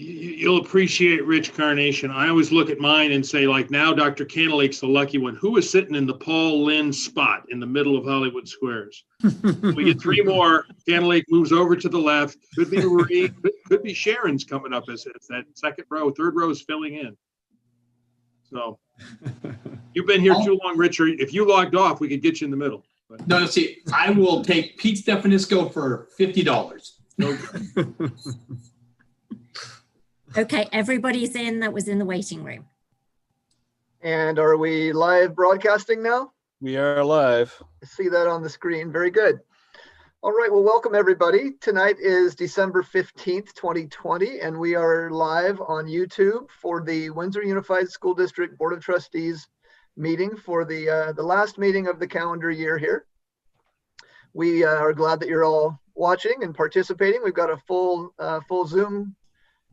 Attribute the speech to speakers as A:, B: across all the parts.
A: You'll appreciate Rich Carnation. I always look at mine and say, like, now Dr. Candleake's the lucky one. Who is sitting in the Paul Lynde spot in the middle of Hollywood Squares? We get three more. Candleake moves over to the left. Could be Marie. Could be Sharon's coming up as that second row. Third row is filling in. So you've been here too long, Richard. If you logged off, we could get you in the middle. But.
B: No, see, I will take Pete Stefanisco for $50. No.
C: Okay, everybody's in that was in the waiting room.
D: And are we live broadcasting now?
E: We are live.
D: I see that on the screen. Very good. All right, well, welcome everybody. Tonight is December 15th, 2020, and we are live on YouTube for the Windsor Unified School District Board of Trustees meeting for the last meeting of the calendar year here. We are glad that you're all watching and participating. We've got a full Zoom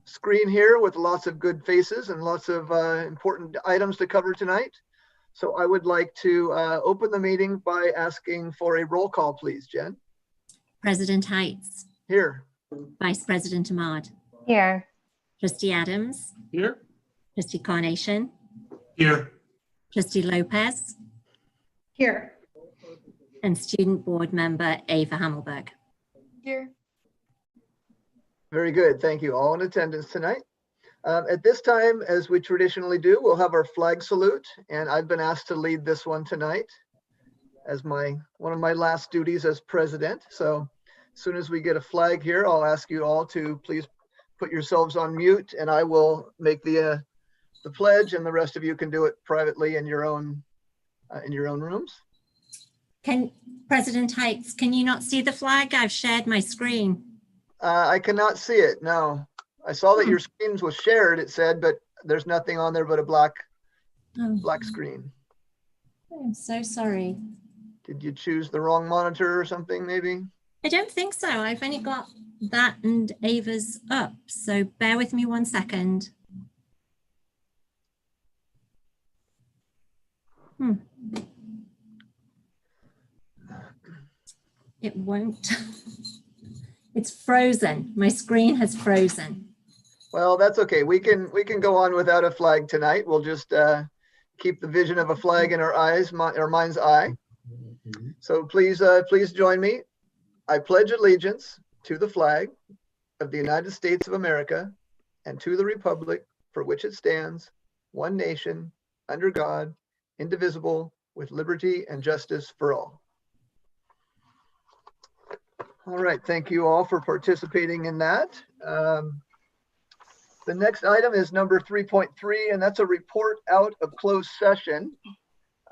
D: screen here with lots of good faces and lots of important items to cover tonight. So I would like to open the meeting by asking for a roll call, please, Jen.
C: President Heights.
D: Here.
C: Vice President Ahmad.
F: Here.
C: Trustee Adams.
A: Here.
C: Trustee Carnation.
B: Here.
C: Trustee Lopez.
F: Here.
C: And Student Board Member Ava Hamelberg.
F: Here.
D: Very good. Thank you. All in attendance tonight. At this time, as we traditionally do, we'll have our flag salute, and I've been asked to lead this one tonight as one of my last duties as president. So as soon as we get a flag here, I'll ask you all to please put yourselves on mute, and I will make the pledge, and the rest of you can do it privately in your own rooms.
C: President Heights, can you not see the flag? I've shared my screen.
D: I cannot see it, no. I saw that your screen was shared, it said, but there's nothing on there but a black screen.
C: I'm so sorry.
D: Did you choose the wrong monitor or something, maybe?
C: I don't think so. I've only got that and Ava's up, so bear with me 1 second. It won't. It's frozen. My screen has frozen.
D: Well, that's okay. We can go on without a flag tonight. We'll just keep the vision of a flag in our eyes, our mind's eye. So please join me. I pledge allegiance to the flag of the United States of America and to the republic for which it stands, one nation, under God, indivisible, with liberty and justice for all. All right, thank you all for participating in that. The next item is number 3.3, and that's a report out of closed session.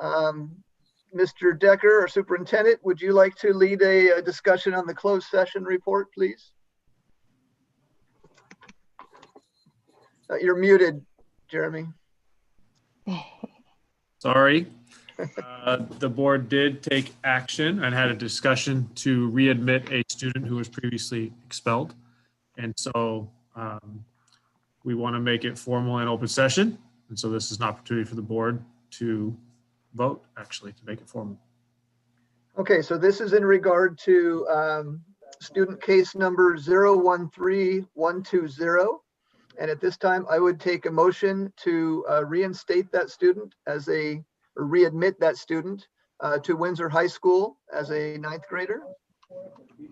D: Mr. Decker, our superintendent, would you like to lead a discussion on the closed session report, please? You're muted, Jeremy.
E: Sorry. The board did take action and had a discussion to readmit a student who was previously expelled. And so we want to make it formal and open session. And so this is an opportunity for the board to vote, actually, to make it formal.
D: Okay, so this is in regard to student case number 013120. And at this time, I would take a motion to reinstate that student or readmit that student to Windsor High School as a 9th grader.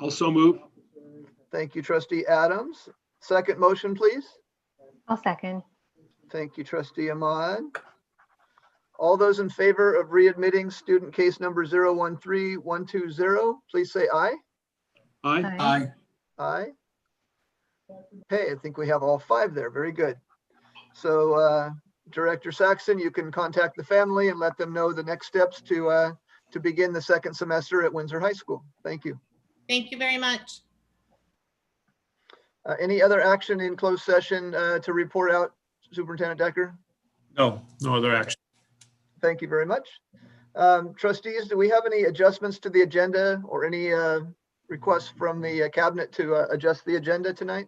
A: Also move.
D: Thank you, Trustee Adams. Second motion, please.
F: I'll second.
D: Thank you, Trustee Ahmad. All those in favor of readmitting student case number 013120, please say aye.
A: Aye.
B: Aye.
D: Aye. Okay, I think we have all 5 there. Very good. So Director Saxon, you can contact the family and let them know the next steps to begin the 2nd semester at Windsor High School. Thank you.
G: Thank you very much.
D: Any other action in closed session to report out, Superintendent Decker?
E: No other action.
D: Thank you very much. Trustees, do we have any adjustments to the agenda or any requests from the cabinet to adjust the agenda tonight?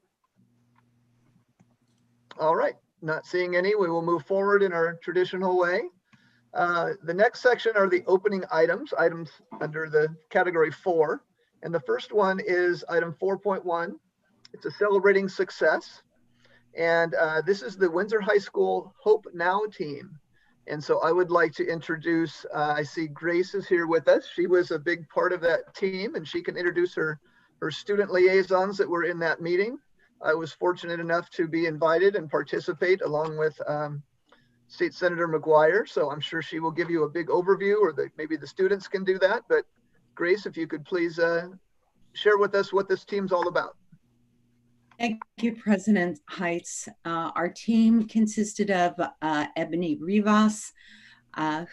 D: All right. Not seeing any, we will move forward in our traditional way. The next section are the opening items under the category 4. And the first one is item 4.1. It's a celebrating success. And this is the Windsor High School Hope Now team. And so I would like to introduce, I see Grace is here with us. She was a big part of that team, and she can introduce her student liaisons that were in that meeting. I was fortunate enough to be invited and participate along with State Senator McGuire. So I'm sure she will give you a big overview, or maybe the students can do that. But Grace, if you could please share with us what this team's all about.
G: Thank you, President Heights. Our team consisted of Ebony Rivas,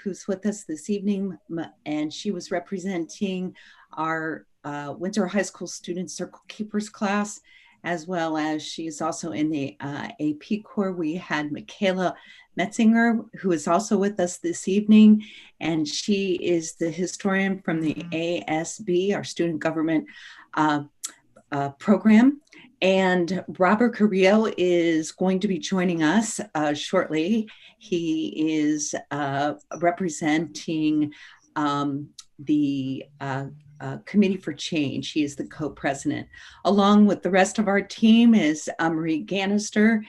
G: who's with us this evening, and she was representing our Windsor High School Student Circle Keepers class, as well as she's also in the AP Corps. We had Michaela Metzinger, who is also with us this evening, and she is the historian from the ASB, our Student Government program. And Robert Carrillo is going to be joining us shortly. He is representing the Committee for Change. He is the co-president. Along with the rest of our team is Marie Gannister,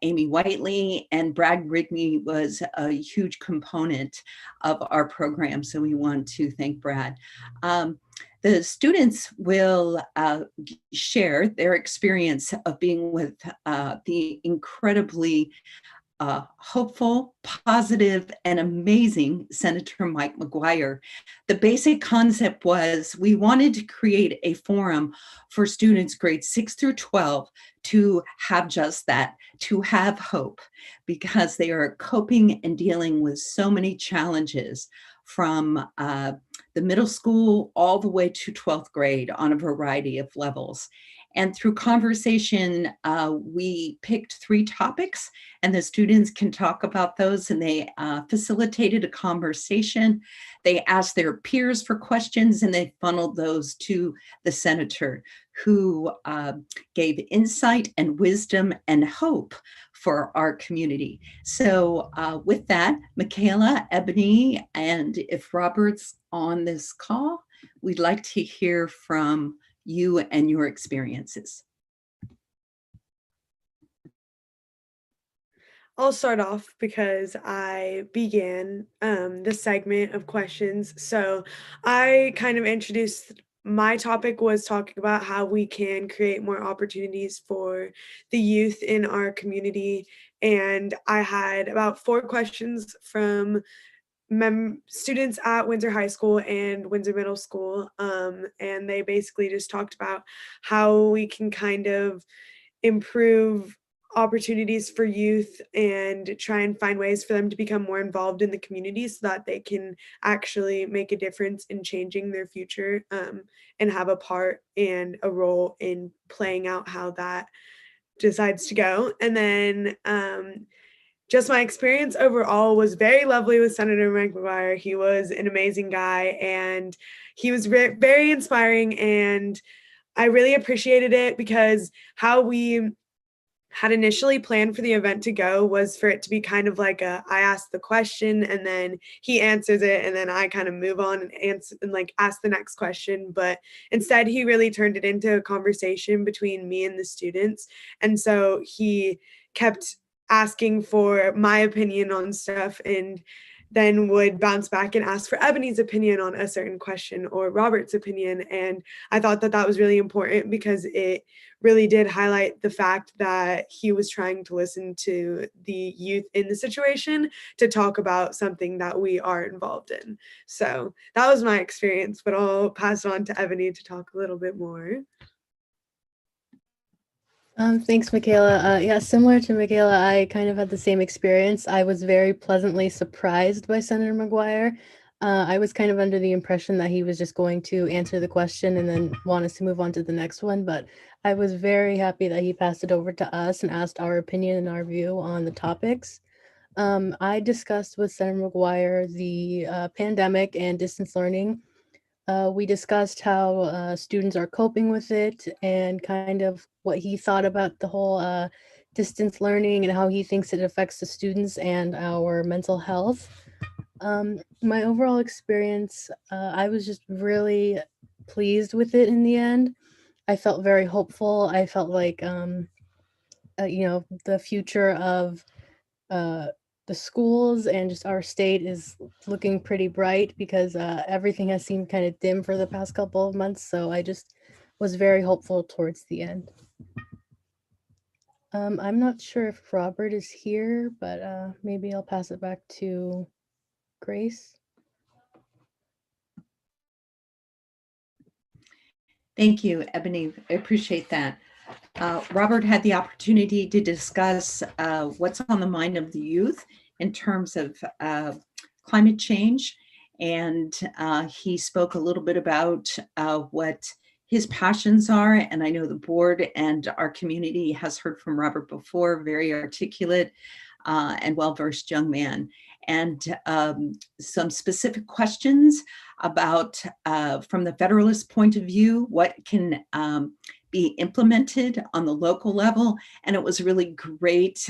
G: Amy Whiteley, and Brad Rigney was a huge component of our program. So we want to thank Brad. The students will share their experience of being with the incredibly hopeful, positive, and amazing Senator Mike McGuire. The basic concept was we wanted to create a forum for students grades 6 through 12 to have just that, to have hope, because they are coping and dealing with so many challenges from the middle school all the way to 12th grade on a variety of levels. And through conversation, we picked 3 topics, and the students can talk about those, and they facilitated a conversation. They asked their peers for questions, and they funneled those to the senator, who gave insight and wisdom and hope for our community. So with that, Michaela, Ebony, and if Robert's on this call, we'd like to hear from you and your experiences.
H: I'll start off because I began the segment of questions. So I kind of introduced, my topic was talking about how we can create more opportunities for the youth in our community. And I had about 4 questions from students at Windsor High School and Windsor Middle School. And they basically just talked about how we can kind of improve opportunities for youth and try and find ways for them to become more involved in the community so that they can actually make a difference in changing their future, and have a part and a role in playing out how that decides to go. And then just my experience overall was very lovely with Senator Mike McGuire. He was an amazing guy, and he was very inspiring, and I really appreciated it because how we had initially planned for the event to go was for it to be kind of like I ask the question and then he answers it, and then I kind of move on and answer and ask the next question. But instead, he really turned it into a conversation between me and the students. And so he kept asking for my opinion on stuff, and then would bounce back and ask for Ebony's opinion on a certain question or Robert's opinion. And I thought that that was really important because it really did highlight the fact that he was trying to listen to the youth in the situation to talk about something that we are involved in. So that was my experience, but I'll pass it on to Ebony to talk a little bit more.
I: Thanks, Michaela. Yeah, similar to Michaela, I kind of had the same experience. I was very pleasantly surprised by Senator McGuire. I was kind of under the impression that he was just going to answer the question and then want us to move on to the next one, but I was very happy that he passed it over to us and asked our opinion and our view on the topics. I discussed with Senator McGuire the pandemic and distance learning. We discussed how students are coping with it and kind of what he thought about the whole distance learning and how he thinks it affects the students and our mental health. My overall experience, I was just really pleased with it in the end. I felt very hopeful. I felt like the future of the schools and just our state is looking pretty bright because everything has seemed kind of dim for the past couple of months. So I just was very hopeful towards the end. I'm not sure if Robert is here, but maybe I'll pass it back to Grace.
G: Thank you, Ebony. I appreciate that. Robert had the opportunity to discuss what's on the mind of the youth in terms of climate change. And he spoke a little bit about what his passions are. And I know the board and our community has heard from Robert before, very articulate and well-versed young man. And some specific questions about, from the Federalist point of view, what can be implemented on the local level. And it was a really great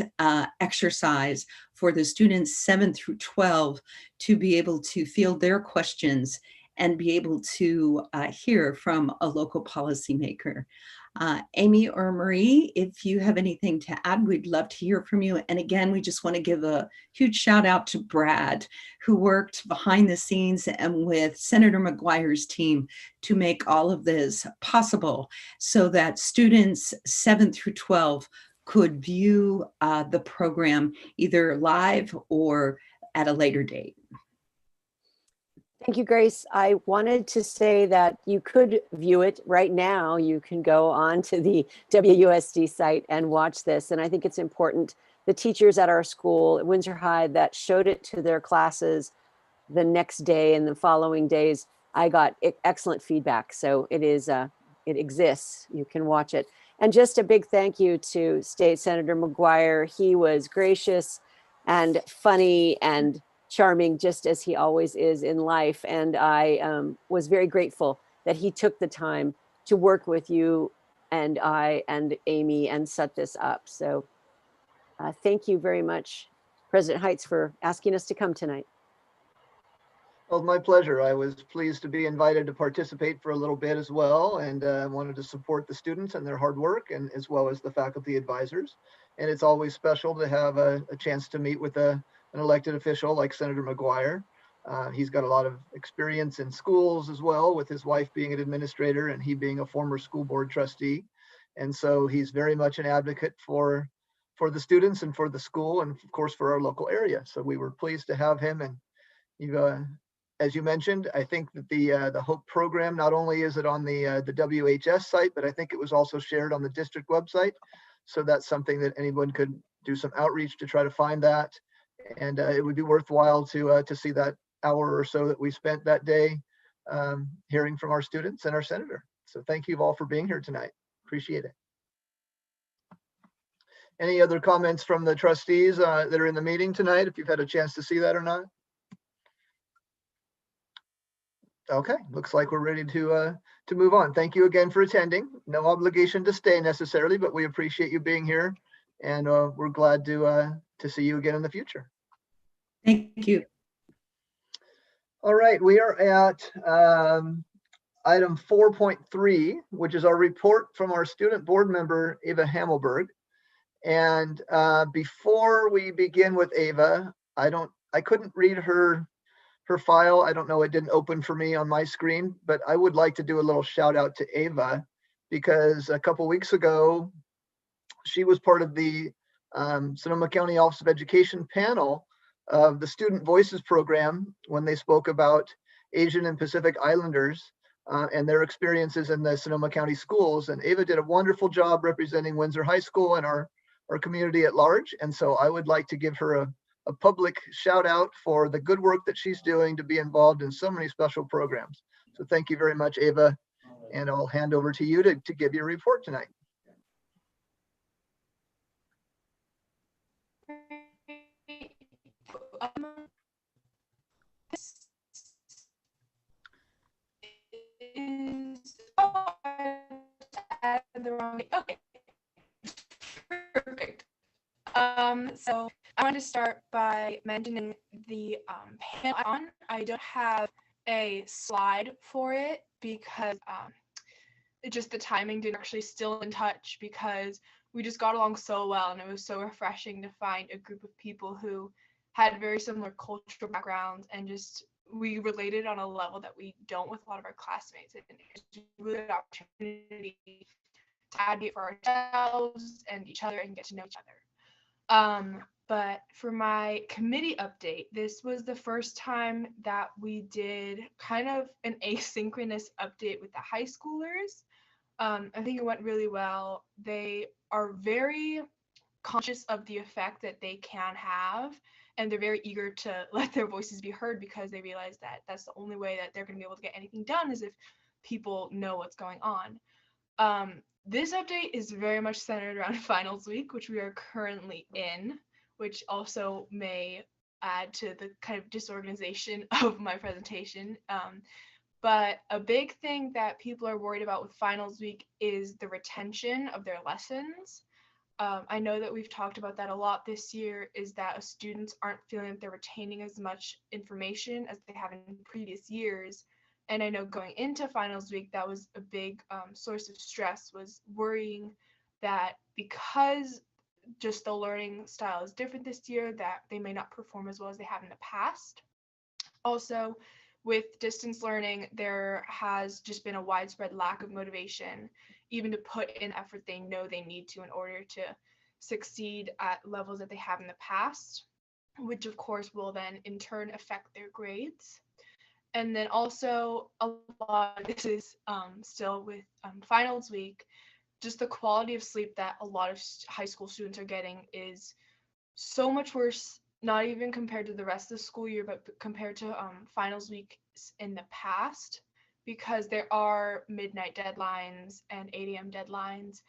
G: exercise for the students 7 through 12 to be able to field their questions and be able to hear from a local policymaker. Amy or Marie, if you have anything to add, we'd love to hear from you. And again, we just want to give a huge shout out to Brad, who worked behind the scenes and with Senator McGuire's team to make all of this possible so that students 7 through 12 could view the program either live or at a later date.
J: Thank you, Grace. I wanted to say that you could view it right now. You can go on to the WUSD site and watch this. And I think it's important. The teachers at our school at Windsor High that showed it to their classes the next day and the following days, I got excellent feedback. So it exists. You can watch it. And just a big thank you to State Senator McGuire. He was gracious and funny and charming, just as he always is in life. And I was very grateful that he took the time to work with you and I and Amy and set this up. So thank you very much, President Heitz, for asking us to come tonight.
D: Well, my pleasure. I was pleased to be invited to participate for a little bit as well, and wanted to support the students and their hard work, and as well as the faculty advisors. And it's always special to have a chance to meet with an elected official like Senator McGuire. He's got a lot of experience in schools as well, with his wife being an administrator and he being a former school board trustee. And so he's very much an advocate for the students and for the school, and of course for our local area. So we were pleased to have him. And you, as you mentioned, I think that the HOPE program, not only is it on the WHS site, but I think it was also shared on the district website. So that's something that anyone could do some outreach to try to find that. And it would be worthwhile to see that hour or so that we spent that day hearing from our students and our senator. So thank you all for being here tonight. Appreciate it. Any other comments from the trustees that are in the meeting tonight, if you've had a chance to see that or not? Okay, looks like we're ready to move on. Thank you again for attending. No obligation to stay necessarily, but we appreciate you being here, and we're glad to see you again in the future.
G: Thank you.
D: All right, we are at item 4.3, which is our report from our student board member, Ava Hamelberg. And before we begin with Ava, I couldn't read her file. I don't know, it didn't open for me on my screen, but I would like to do a little shout out to Ava, because a couple weeks ago, she was part of the Sonoma County Office of Education panel of the Student Voices program when they spoke about Asian and Pacific Islanders and their experiences in the Sonoma County schools. And Ava did a wonderful job representing Windsor High School and our community at large. And so I would like to give her a public shout out for the good work that she's doing to be involved in so many special programs. So thank you very much, Ava. And I'll hand over to you to give your report tonight.
K: Okay. Perfect. So I want to start by mentioning the panel on. I don't have a slide for it because just the timing didn't actually still in touch, because we just got along so well, and it was so refreshing to find a group of people who had very similar cultural backgrounds, and just we related on a level that we don't with a lot of our classmates. And it's a really good opportunity to advocate for ourselves and each other and get to know each other. But for my committee update, this was the first time that we did kind of an asynchronous update with the high schoolers. I think it went really well. They are very conscious of the effect that they can have, and they're very eager to let their voices be heard, because they realize that that's the only way that they're going to be able to get anything done is if people know what's going on. This update is very much centered around finals week, which we are currently in, which also may add to the kind of disorganization of my presentation. But a big thing that people are worried about with finals week is the retention of their lessons. I know that we've talked about that a lot this year, is that students aren't feeling that they're retaining as much information as they have in previous years. And I know going into finals week, that was a big source of stress, was worrying that because just the learning style is different this year, that they may not perform as well as they have in the past. Also, with distance learning, there has just been a widespread lack of motivation, even to put in effort they know they need to in order to succeed at levels that they have in the past, which of course will then in turn affect their grades. And then also a lot of this is still with finals week, just the quality of sleep that a lot of high school students are getting is so much worse, not even compared to the rest of the school year, but compared to finals week in the past, because there are midnight deadlines and 8 a.m. deadlines.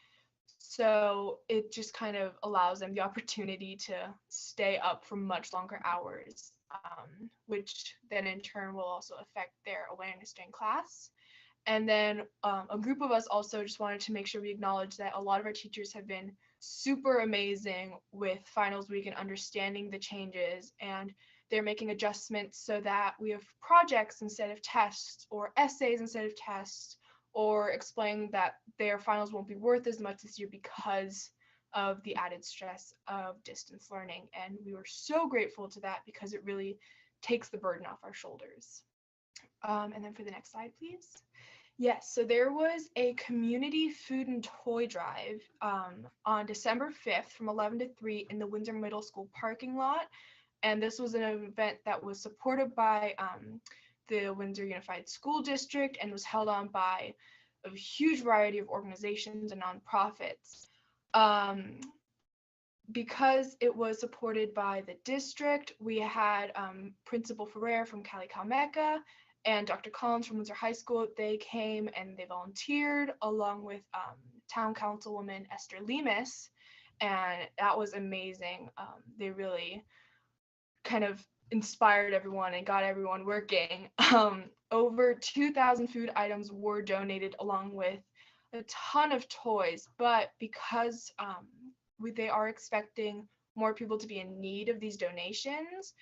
K: So it just kind of allows them the opportunity to stay up for much longer hours, which then in turn will also affect their awareness during class. And then a group of us also just wanted to make sure we acknowledge that a lot of our teachers have been super amazing with finals week and understanding the changes, and they're making adjustments so that we have projects instead of tests, or essays instead of tests, or explaining that their finals won't be worth as much this year because of the added stress of distance learning. And we were so grateful to that, because it really takes the burden off our shoulders. And then for the next slide, please. Yes, so there was a community food and toy drive on December 5th from 11 to 3 in the Windsor Middle School parking lot. And this was an event that was supported by the Windsor Unified School District and was held on by a huge variety of organizations and nonprofits. Because it was supported by the district, we had Principal Ferrer from Cali Cal Mecca and Dr. Collins from Windsor High School. They came and they volunteered along with Town Councilwoman Esther Lemus, and that was amazing. They really kind of inspired everyone and got everyone working. Over 2,000 food items were donated along with a ton of toys, but because they are expecting more people to be in need of these donations,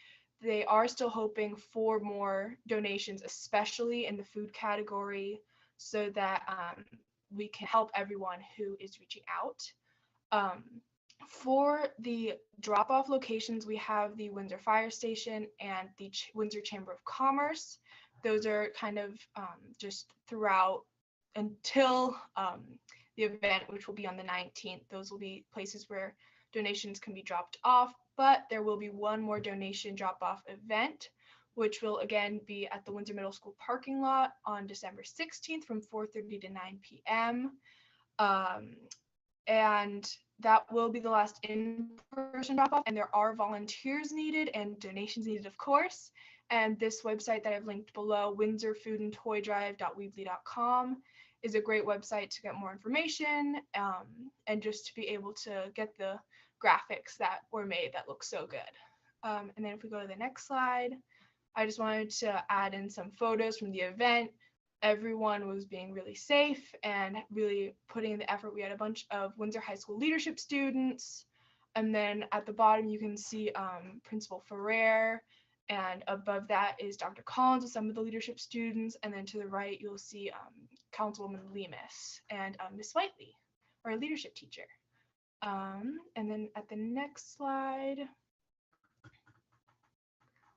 K: they are still hoping for more donations, especially in the food category, so that we can help everyone who is reaching out. For the drop-off locations, we have the Windsor Fire Station and the Windsor Chamber of Commerce. Those are kind of just throughout until the event, which will be on the 19th. Those will be places where donations can be dropped off, but there will be one more donation drop-off event, which will again be at the Windsor Middle School parking lot on December 16th from 4:30 to 9 p.m. And that will be the last in-person drop-off, and there are volunteers needed and donations needed, of course. And this website that I've linked below, windsorfoodandtoydrive.weebly.com, is a great website to get more information and just to be able to get the graphics that were made that look so good. And then if we go to the next slide, I just wanted to add in some photos from the event. Everyone was being really safe and really putting in the effort. We had a bunch of Windsor High School leadership students. And then at the bottom, you can see Principal Ferrer. And above that is Dr. Collins with some of the leadership students. And then to the right, you'll see Councilwoman Lemus and Miss Whiteley, our leadership teacher. And then at the next slide,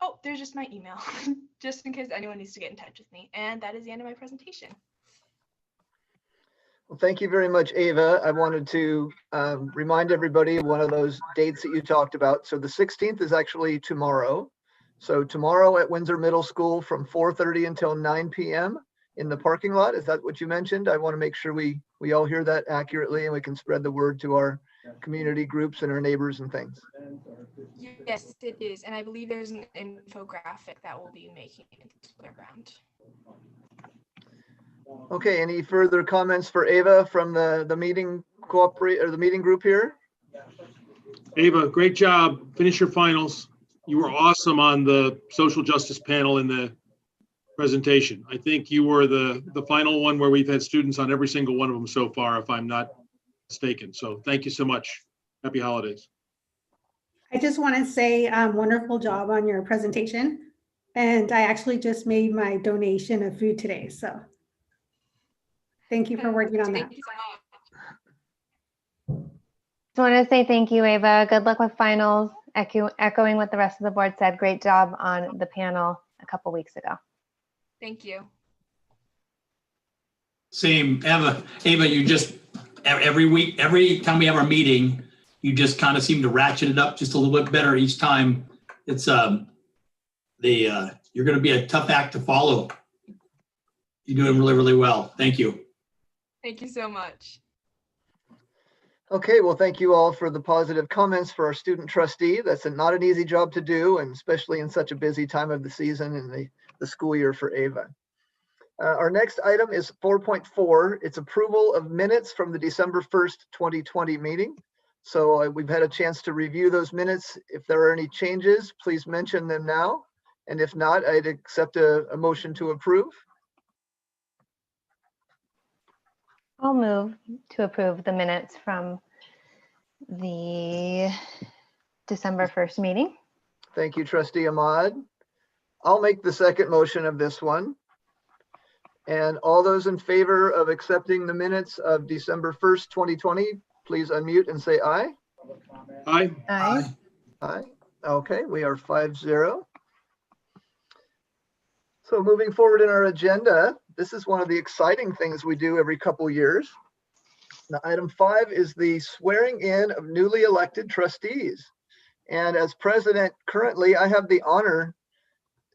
K: oh, there's just my email, just in case anyone needs to get in touch with me. And that is the end of my presentation.
D: Well, thank you very much, Ava. I wanted to remind everybody of one of those dates that you talked about. So the 16th is actually tomorrow. So tomorrow at Windsor Middle School from 4:30 until 9 p.m. in the parking lot. Is that what you mentioned? I want to make sure we all hear that accurately and we can spread the word to our community groups and our neighbors and things.
K: Yes, it is. And I believe there's an infographic that will be making its way around.
D: Okay, any further comments for Ava from the meeting the meeting group here?
A: Ava, great job. Finish your finals. You were awesome on the social justice panel in the presentation. I think you were the final one where we've had students on every single one of them so far, if I'm not mistaken. So thank you so much. Happy holidays.
L: I just want to say wonderful job on your presentation. And I actually just made my donation of food today. So thank you for working on that.
K: Thank you so much.
F: Just want to say thank you, Ava. Good luck with finals. Echoing what the rest of the board said. Great job on the panel a couple weeks ago.
K: Thank you.
B: Same, Ava, you just, every week, every time we have our meeting, you just kind of seem to ratchet it up just a little bit better each time. It's, you're going to be a tough act to follow. You're doing really, really well. Thank you.
K: Thank you so much.
D: Okay, well, thank you all for the positive comments for our student trustee. That's not an easy job to do, and especially in such a busy time of the season and the school year for Ava. Our next item is 4.4. It's approval of minutes from the December 1st, 2020 meeting. So we've had a chance to review those minutes. If there are any changes, please mention them now. And if not, I'd accept a motion to approve.
F: I'll move to approve the minutes from the December 1st meeting.
D: Thank you, Trustee Ahmad. I'll make the second motion of this one. And all those in favor of accepting the minutes of December 1st, 2020, please unmute and say aye.
A: Aye.
F: Aye.
D: Aye. Okay, we are 5-0. So moving forward in our agenda, this is one of the exciting things we do every couple years. Now, item 5 is the swearing in of newly elected trustees. And as president currently, I have the honor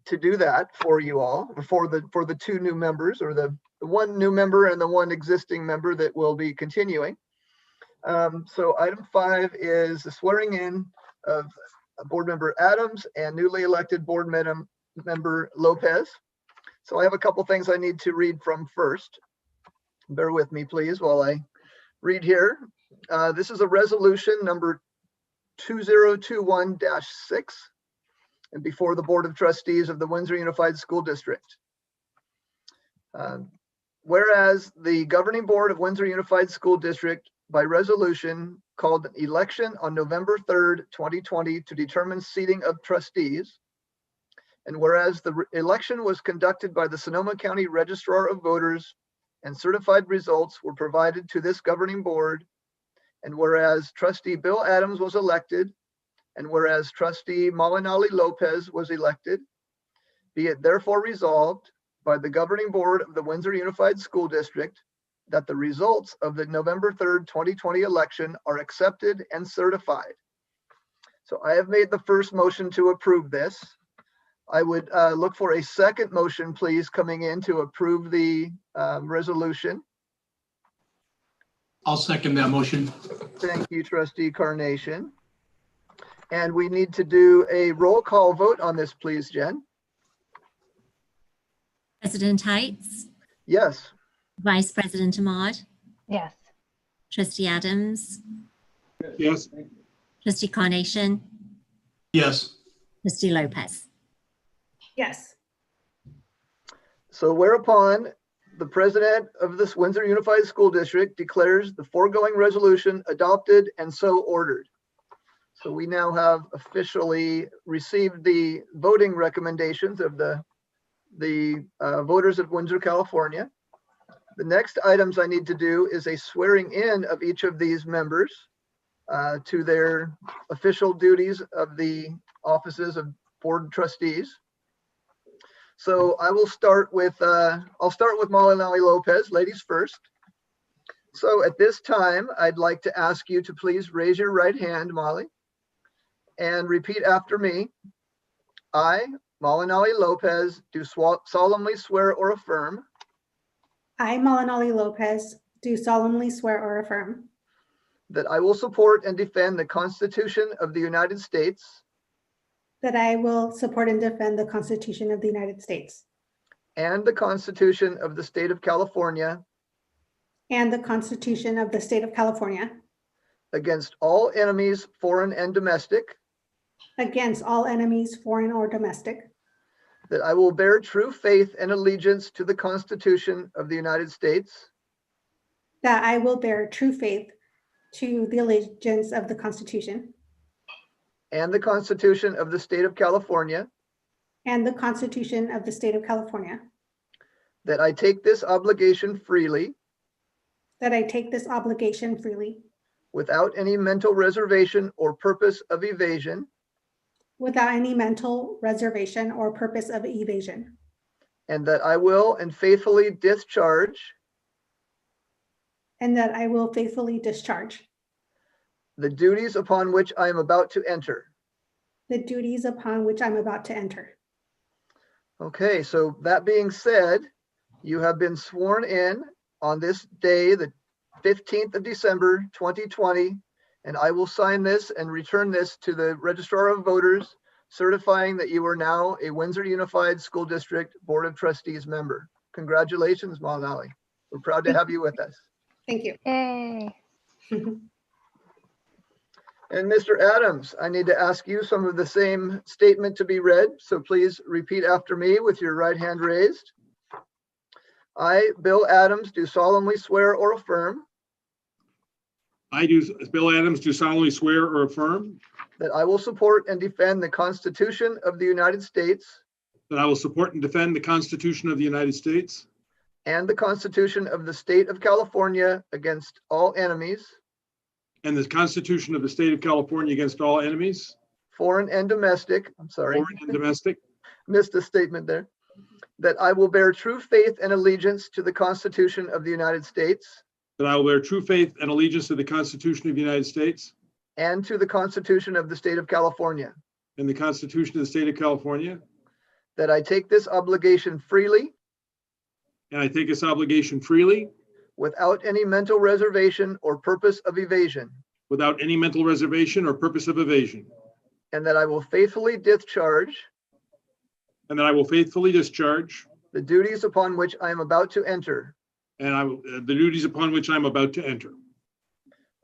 D: to do that for you all, for the two new members, or the one new member and the one existing member that will be continuing. So item 5 is the swearing in of board member Adams and newly elected board member Lopez. So I have a couple things I need to read from first. Bear with me, please, while I read here. This is a resolution number 2021-6 and before the Board of Trustees of the Windsor Unified School District. Whereas the governing board of Windsor Unified School District by resolution called an election on November 3rd, 2020 to determine seating of trustees. And whereas the election was conducted by the Sonoma County Registrar of Voters and certified results were provided to this governing board. And whereas trustee Bill Adams was elected, and whereas trustee Malinali Lopez was elected, be it therefore resolved by the governing board of the Windsor Unified School District that the results of the November 3rd, 2020 election are accepted and certified. So I have made the first motion to approve this. I would look for a second motion, please, coming in to approve the resolution.
B: I'll second that motion.
D: Thank you, Trustee Carnation. And we need to do a roll call vote on this, please, Jen.
C: President Heights,
D: Yes.
C: Vice President Ahmad,
F: Yes.
C: Trustee Adams,
A: Yes.
C: Trustee Carnation,
B: Yes.
C: Trustee Lopez.
H: Yes.
D: So whereupon the president of this Windsor Unified School District declares the foregoing resolution adopted and so ordered. So we now have officially received the voting recommendations of the voters of Windsor, California. The next items I need to do is a swearing in of each of these members. to their official duties of the offices of board trustees. So I will start with, I'll start with Malinali Lopez, ladies first. So at this time, I'd like to ask you to please raise your right hand, Molly, and repeat after me. I, Malinali Lopez, do solemnly swear or affirm
L: I, Malinali Lopez, do solemnly swear or affirm
D: that I will support and defend the Constitution of the United States
L: that I will support and defend the Constitution of the United States
D: and the Constitution of the State of California
L: and the Constitution of the State of California
D: against all enemies, foreign and domestic,
L: against all enemies, foreign or domestic,
D: that I will bear true faith and allegiance to the Constitution of the United States
L: that I will bear true faith to the allegiance of the Constitution
D: and the Constitution of the State of California,
L: and the Constitution of the State of California,
D: that I take this obligation freely
L: that I take this obligation freely
D: without any mental reservation or purpose of evasion,
L: without any mental reservation or purpose of evasion,
D: and that I will and faithfully discharge
L: and that I will faithfully discharge
D: the duties upon which I am about to enter.
L: the duties upon which I'm about to enter.
D: Okay, so that being said, you have been sworn in on this day, the 15th of December, 2020, and I will sign this and return this to the Registrar of Voters, certifying that you are now a Windsor Unified School District Board of Trustees member. Congratulations, Malinali. We're proud to have you with us.
L: Thank you.
F: Yay.
D: And Mr. Adams, I need to ask you some of the same statement to be read, so please repeat after me with your right hand raised. I, Bill Adams, do solemnly swear or affirm
A: I do, Bill Adams, do solemnly swear or affirm
D: that I will support and defend the Constitution of the United States
A: that I will support and defend the Constitution of the United States
D: and the Constitution of the State of California against all enemies,
A: and the Constitution of the State of California against all enemies,
D: foreign and domestic. I'm sorry,
A: foreign and domestic,
D: missed a statement there. That I will bear true faith and allegiance to the Constitution of the United States
A: that I will bear true faith and allegiance to the Constitution of the United States
D: and to the Constitution of the State of California.
A: and the Constitution of the State of California,
D: That I take this obligation freely
A: and I take this obligation freely
D: without any mental reservation or purpose of evasion,
A: without any mental reservation or purpose of evasion,
D: and that I will faithfully discharge
A: and that I will faithfully discharge
D: the duties upon which I am about to enter.
A: the duties upon which I'm about to enter.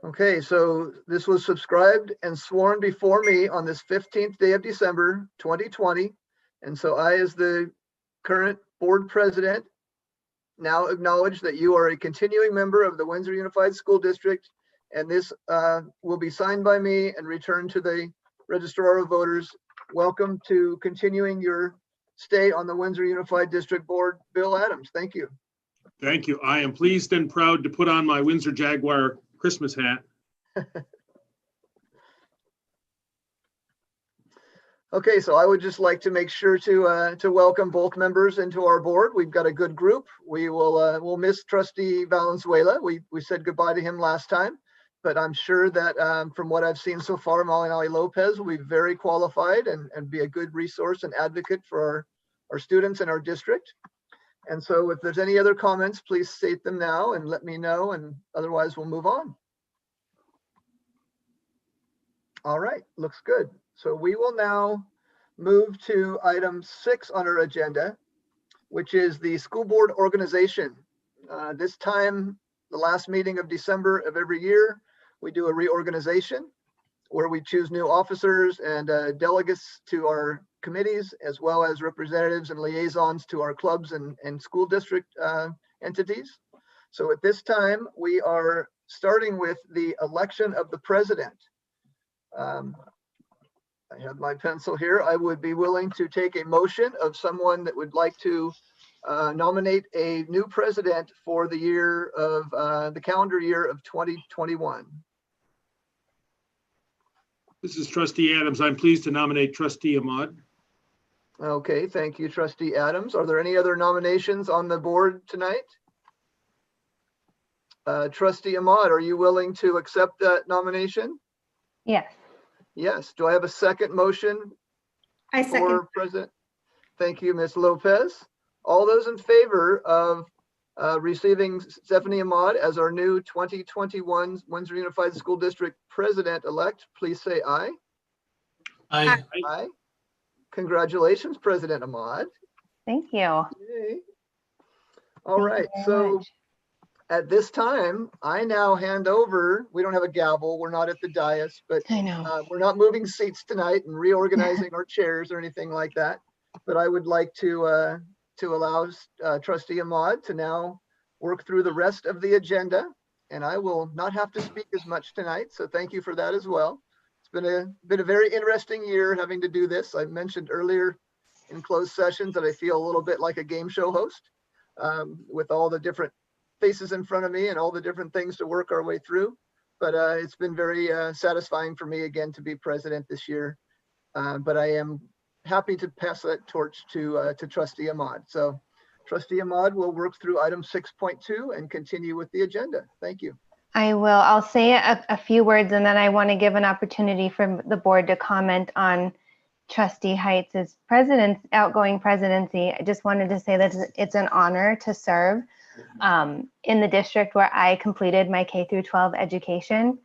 D: Okay, so this was subscribed and sworn before me on this 15th day of December, 2020. And so I, as the current board president, now acknowledge that you are a continuing member of the Windsor Unified School District, and this will be signed by me and returned to the Registrar of Voters. Welcome to continuing your stay on the Windsor Unified District Board, Bill Adams. Thank you.
A: Thank you. I am pleased and proud to put on my Windsor Jaguar Christmas hat.
D: Okay, so I would just like to make sure to welcome both members into our board. We've got a good group. We will we'll miss Trustee Valenzuela. We said goodbye to him last time, but I'm sure that from what I've seen so far, Malinali Lopez will be very qualified and be a good resource and advocate for our students in our district. And so if there's any other comments, please state them now and let me know, and otherwise we'll move on. All right, looks good. So we will now move to item 6 on our agenda, which is the school board organization. This time, the last meeting of December of every year, we do a reorganization where we choose new officers and delegates to our committees, as well as representatives and liaisons to our clubs and school district entities. So at this time, we are starting with the election of the president. I have my pencil here. I would be willing to take a motion of someone that would like to nominate a new president for the year of the calendar year of 2021.
A: This is Trustee Adams. I'm pleased to nominate Trustee Ahmad.
D: Okay, thank you, Trustee Adams. Are there any other nominations on the board tonight? Trustee Ahmad, are you willing to accept that nomination?
F: Yes.
D: Yes. Do I have a second motion
L: I second.
D: for President? Thank you, Ms. Lopez. All those in favor of receiving Stephanie Ahmad as our new 2021 Windsor Unified School District President-elect, please say aye.
B: I,
D: Aye. Congratulations, President Ahmad.
F: Thank you.
D: Yay. All
F: Thank you
D: right,
F: very
D: so
F: much.
D: at this time, I now hand over, we don't have a gavel, we're not at the dais, but
F: I know.
D: we're not moving seats tonight and reorganizing our chairs or anything like that. But I would like to allow Trustee Ahmad to now work through the rest of the agenda. And I will not have to speak as much tonight, so thank you for that as well. It's been a very interesting year having to do this. I mentioned earlier in closed sessions that I feel a little bit like a game show host with all the different faces in front of me and all the different things to work our way through. But it's been very satisfying for me again to be president this year. But I am happy to pass that torch to Trustee Ahmad. So Trustee Ahmad will work through item 6.2 and continue with the agenda. Thank you.
F: I will. I'll say a few words and then I want to give an opportunity for the board to comment on Trustee Heights' outgoing presidency. I just wanted to say that it's an honor to serve in the district where I completed my K through 12 education.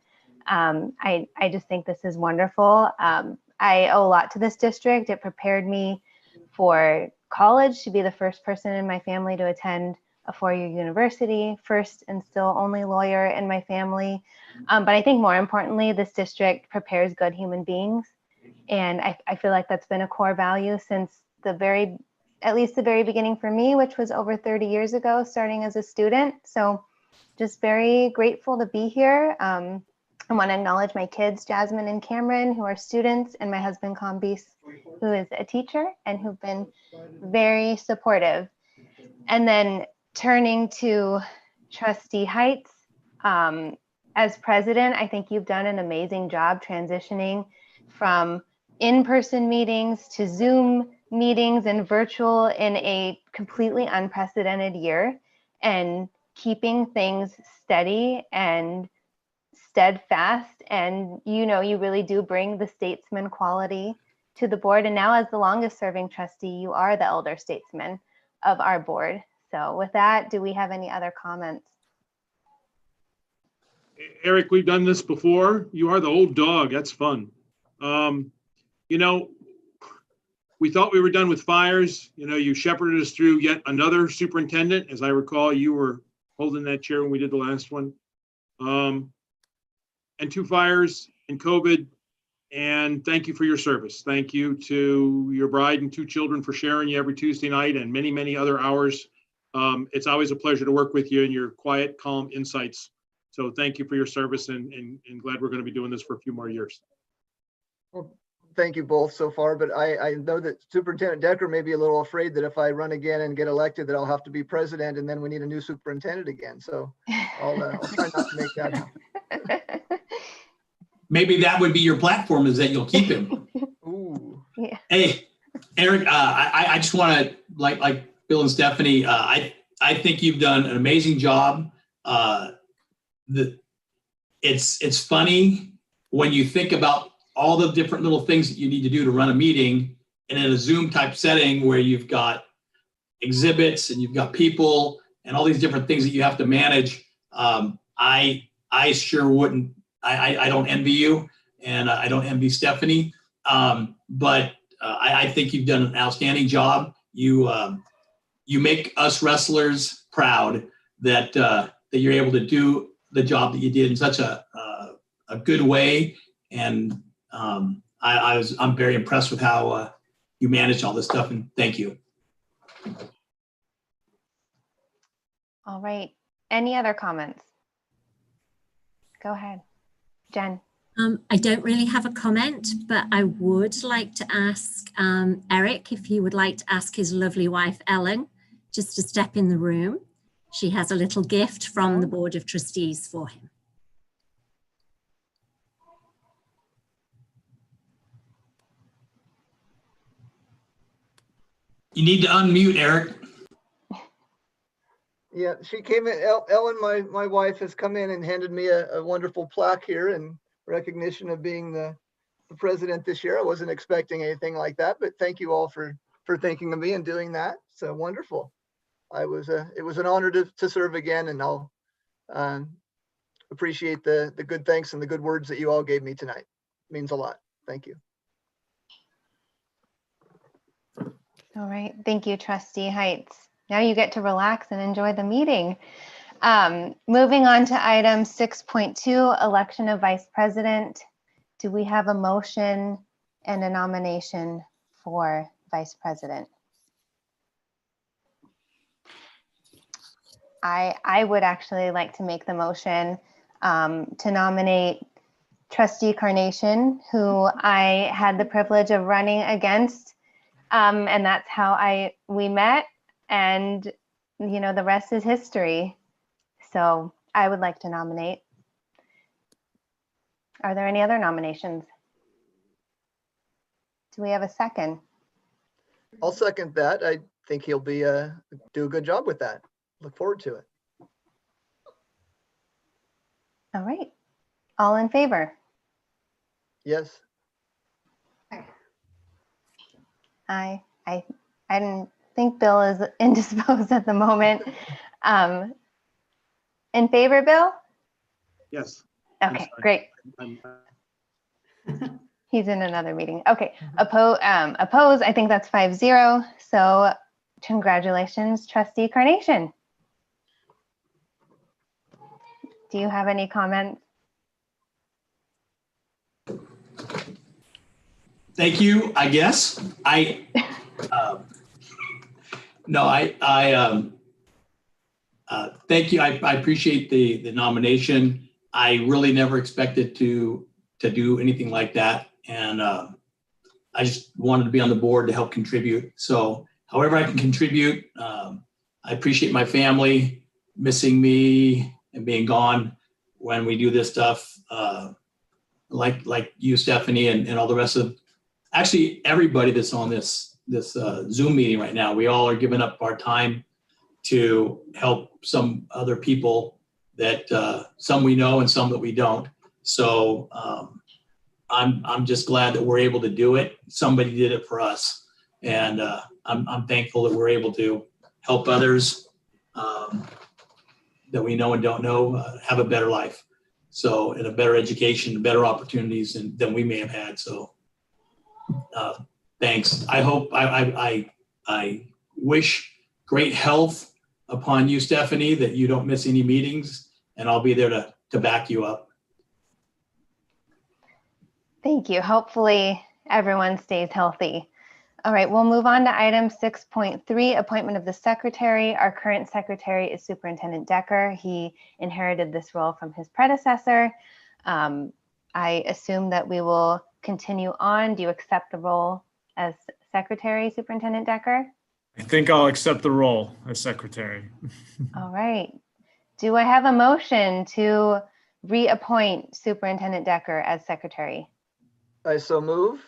F: I just think this is wonderful. I owe a lot to this district. It prepared me for college, to be the first person in my family to attend a four-year university, first and still only lawyer in my family. But I think more importantly, this district prepares good human beings. And I feel like that's been a core value since at least the very beginning for me, which was over 30 years ago, starting as a student. So just very grateful to be here. I want to acknowledge my kids, Jasmine and Cameron, who are students, and my husband, Combis, who is a teacher and who've been very supportive. And then turning to Trustee Heights, as president, I think you've done an amazing job transitioning from in-person meetings to Zoom meetings and virtual in a completely unprecedented year, and keeping things steady and steadfast. And you really do bring the statesman quality to the board. And now as the longest serving trustee, you are the elder statesman of our board. So with that, do we have any other comments?
A: Eric, we've done this before. You are the old dog. That's fun. We thought we were done with fires. You shepherded us through yet another superintendent. As I recall, you were holding that chair when we did the last one. And 2 fires and COVID. And thank you for your service. Thank you to your bride and 2 children for sharing you every Tuesday night and many, many other hours. It's always a pleasure to work with you and your quiet, calm insights. So thank you for your service and glad we're going to be doing this for a few more years.
D: Well, thank you both so far, but I know that Superintendent Decker may be a little afraid that if I run again and get elected, that I'll have to be president and then we need a new superintendent again. So I'll try not to make that happen.
B: maybe that would be your platform, is that you'll keep him.
D: Ooh.
F: Yeah.
B: Hey, Eric, I just want to, like Bill and Stephanie, I think you've done an amazing job. It's funny when you think about all the different little things that you need to do to run a meeting, and in a Zoom type setting where you've got exhibits and you've got people and all these different things that you have to manage. I sure wouldn't. I don't envy you, and I don't envy Stephanie. But I think you've done an outstanding job. You make us wrestlers proud that you're able to do the job that you did in such a good way. And I'm very impressed with how you managed all this stuff, and thank you.
F: All right. Any other comments? Go ahead, Jen.
C: I don't really have a comment, but I would like to ask Eric if he would like to ask his lovely wife, Ellen, just to step in the room. She has a little gift from the Board of Trustees for him.
B: You need to unmute, Eric.
D: Yeah, she came in, Ellen, my wife, has come in and handed me a wonderful plaque here in recognition of being the president this year. I wasn't expecting anything like that, but thank you all for thinking of me and doing that. So wonderful. It was an honor to serve again, and I'll appreciate the good thanks and the good words that you all gave me tonight. It means a lot. Thank you.
F: All right. Thank you, Trustee Heights. Now you get to relax and enjoy the meeting. Moving on to item 6.2, election of vice president. Do we have a motion and a nomination for vice president? I would actually like to make the motion to nominate Trustee Carnation, who I had the privilege of running against, and that's how we met, and you know, the rest is history. So I would like to nominate. Are there any other nominations? Do we have a second?
D: I'll second that. I think he'll do a good job with that. Look forward to it.
F: All right. All in favor?
D: Yes.
F: I didn't think Bill is indisposed at the moment. In favor, Bill?
A: Yes.
F: Okay, great. He's in another meeting. Okay, oppose, I think that's 5-0. So congratulations, Trustee Carnation. Do you have any comments?
B: Thank you, I guess. Thank you. I appreciate the nomination. I really never expected to do anything like that. And I just wanted to be on the board to help contribute. So however I can contribute, I appreciate my family missing me and being gone when we do this stuff. Like you, Stephanie, and all the rest of, actually everybody that's on this Zoom meeting right now, we all are giving up our time to help some other people that some we know and some that we don't. So I'm just glad that we're able to do it. Somebody did it for us, and I'm thankful that we're able to help others that we know and don't know have a better life. So, and a better education, better opportunities than we may have had. So thanks. I hope, I wish great health upon you, Stephanie, that you don't miss any meetings, and I'll be there to back you up.
F: Thank you. Hopefully everyone stays healthy. All right, we'll move on to item 6.3, appointment of the secretary. Our current secretary is Superintendent Decker. He inherited this role from his predecessor. I assume that we will continue on. Do you accept the role as secretary, Superintendent Decker?
E: I think I'll accept the role as secretary.
F: All right. Do I have a motion to reappoint Superintendent Decker as secretary?
D: I so move.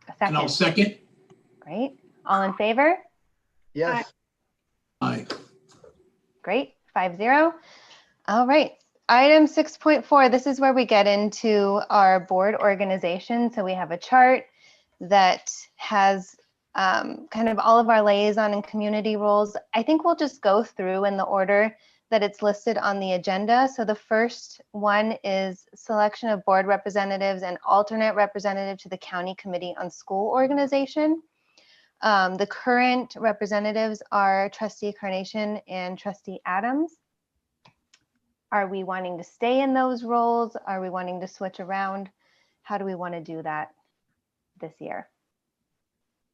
F: A second.
B: And I'll second.
F: Great. All in favor?
D: Yes.
B: Aye.
F: Great. 5-0. All right. Item 6.4. This is where we get into our board organization. So we have a chart that has kind of all of our liaison and community roles. I think we'll just go through in the order that it's listed on the agenda. So the first one is selection of board representatives and alternate representative to the County Committee on School Organization. The current representatives are Trustee Carnation and Trustee Adams. Are we wanting to stay in those roles? Are we wanting to switch around? How do we want to do that this year?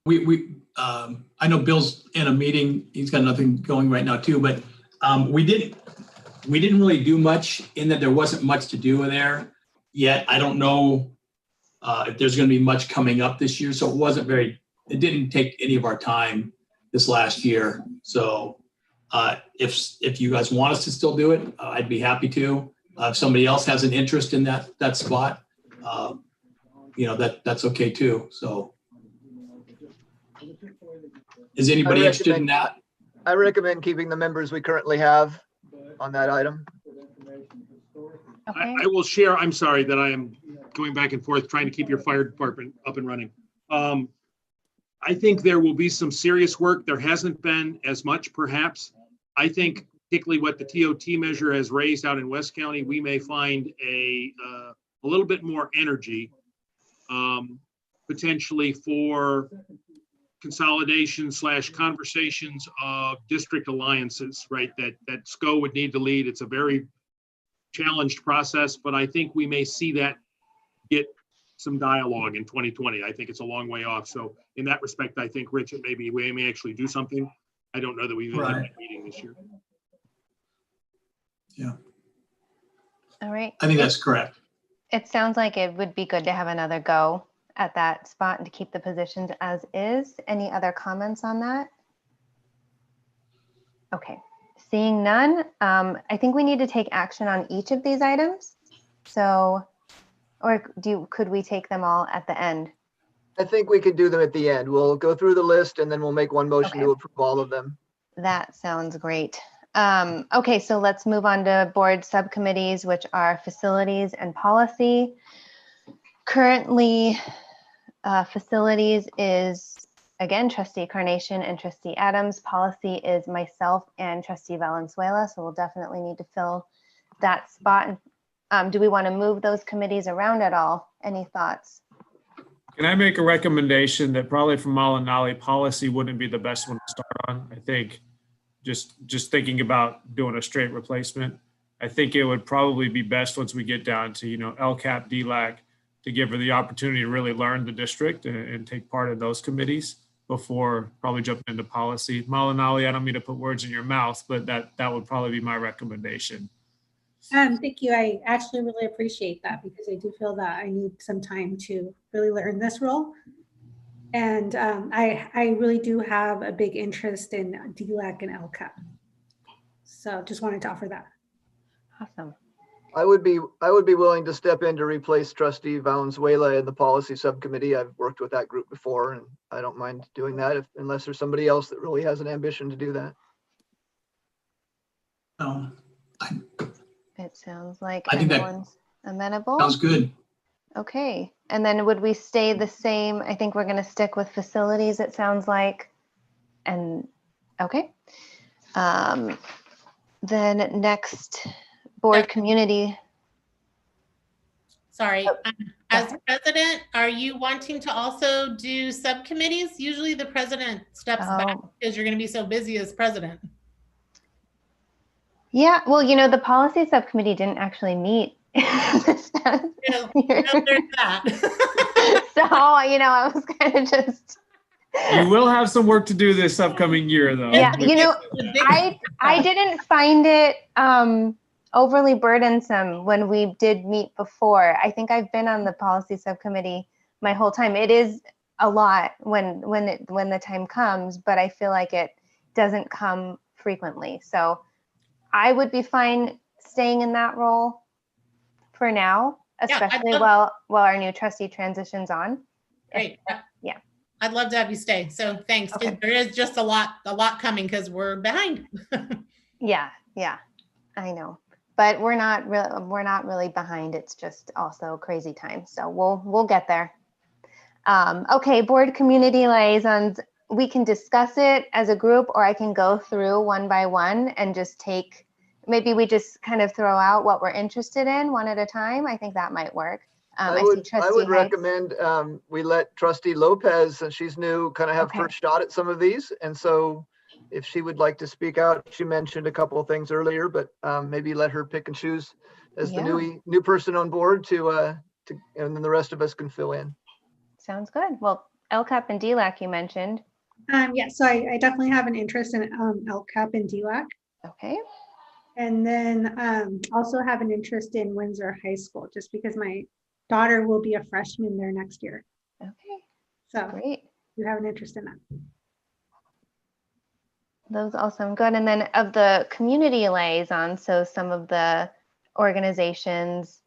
B: I know Bill's in a meeting. He's got nothing going right now too, but we didn't really do much in that there wasn't much to do there yet. I don't know if there's going to be much coming up this year. So it didn't take any of our time this last year. So if you guys want us to still do it, I'd be happy to. If somebody else has an interest in that spot, that's okay too. So Is anybody interested in that?
D: I recommend keeping the members we currently have on that item.
F: Okay.
A: I will share, I'm sorry that I am going back and forth trying to keep your fire department up and running. I think there will be some serious work. There hasn't been as much perhaps. I think particularly what the TOT measure has raised out in West County, we may find a little bit more energy potentially for consolidation / conversations of district alliances, right? That SCO would need to lead. It's a very challenged process, but I think we may see that get some dialogue in 2020. I think it's a long way off. So in that respect, I think, Rich, maybe we may actually do something. I don't know that we've even had
B: Right.
A: that meeting this year.
B: Yeah,
F: All right.
B: I think that's correct.
F: It sounds like it would be good to have another go at that spot and to keep the positions as is. Any other comments on that? Okay, seeing none, I think we need to take action on each of these items. So, or could we take them all at the end?
D: I think we could do them at the end. We'll go through the list and then we'll make one motion
F: Okay.
D: to approve all of them.
F: That sounds great. Okay, so let's move on to board subcommittees, which are facilities and policy. Currently, facilities is, again, Trustee Carnation and Trustee Adams. Policy is myself and Trustee Valenzuela, so we'll definitely need to fill that spot. Do we want to move those committees around at all? Any thoughts?
E: Can I make a recommendation that probably for Malinali, policy wouldn't be the best one to start on? I think just thinking about doing a straight replacement, I think it would probably be best once we get down to, LCAP, DLAC, to give her the opportunity to really learn the district and take part in those committees before probably jumping into policy. Malinali, I don't mean to put words in your mouth, but that would probably be my recommendation.
L: Thank you. I actually really appreciate that because I do feel that I need some time to really learn this role. And I really do have a big interest in DLAC and LCAP. So just wanted to offer that.
F: Awesome.
D: I would be willing to step in to replace Trustee Valenzuela in the policy subcommittee. I've worked with that group before and I don't mind doing that unless there's somebody else that really has an ambition to do that.
B: No,
F: It sounds like
B: I think that
F: everyone's amenable.
B: sounds good.
F: Okay, and then would we stay the same? I think we're going to stick with facilities, it sounds like. And okay. Then next, board community.
M: Sorry, as president, are you wanting to also do subcommittees? Usually the president steps back because you're going to be so busy as president.
F: Yeah, well, the policy subcommittee didn't actually meet. There's
M: that.
F: So, I was kind of just.
E: You will have some work to do this upcoming year, though.
F: Yeah, I didn't find it overly burdensome when we did meet before. I think I've been on the policy subcommittee my whole time. It is a lot when the time comes, but I feel like it doesn't come frequently. So I would be fine staying in that role for now, especially while our new trustee transitions on.
M: Great.
F: Yeah.
M: I'd love to have you stay. So thanks.
F: Okay.
M: There is just a lot coming because we're behind.
F: Yeah, I know. But we're not really behind. It's just also crazy time. So we'll get there. Okay, board community liaisons. We can discuss it as a group, or I can go through one by one and just maybe we just kind of throw out what we're interested in one at a time. I think that might work.
D: I would recommend we let Trustee Lopez, since she's new, kind of have first shot at some of these. And so if she would like to speak out, she mentioned a couple of things earlier, but maybe let her pick and choose as the new person on board and then the rest of us can fill in.
F: Sounds good. Well, LCAP and DLAC you mentioned.
L: Yeah, so I definitely have an interest in LCAP and DLAC.
F: Okay.
L: And then also have an interest in Windsor High School, just because my daughter will be a freshman there next year.
F: Okay.
L: So
F: great.
L: You have an interest in that.
F: Those all sound good. And then of the community liaisons, so some of the organizations,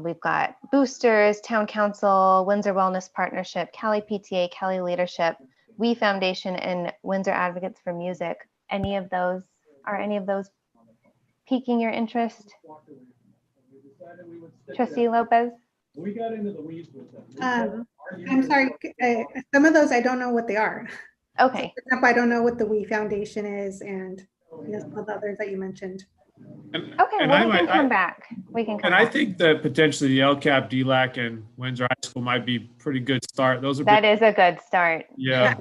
F: we've got Boosters, Town Council, Windsor Wellness Partnership, Cali PTA, Cali Leadership. We Foundation and Windsor Advocates for Music. Are any of those piquing your interest? Trustee Lopez?
E: We got into the weeds with them.
L: I'm sorry, some of those I don't know what they are.
F: Okay.
L: For example, I don't know what the We Foundation is, and some of the others that you mentioned.
F: Okay,
E: And
F: well, we can come back. We can come
E: And I
F: back.
E: think that potentially the LCAP, DLAC, and Windsor High School might be a pretty good start. Those are
F: That is a good start.
E: Yeah.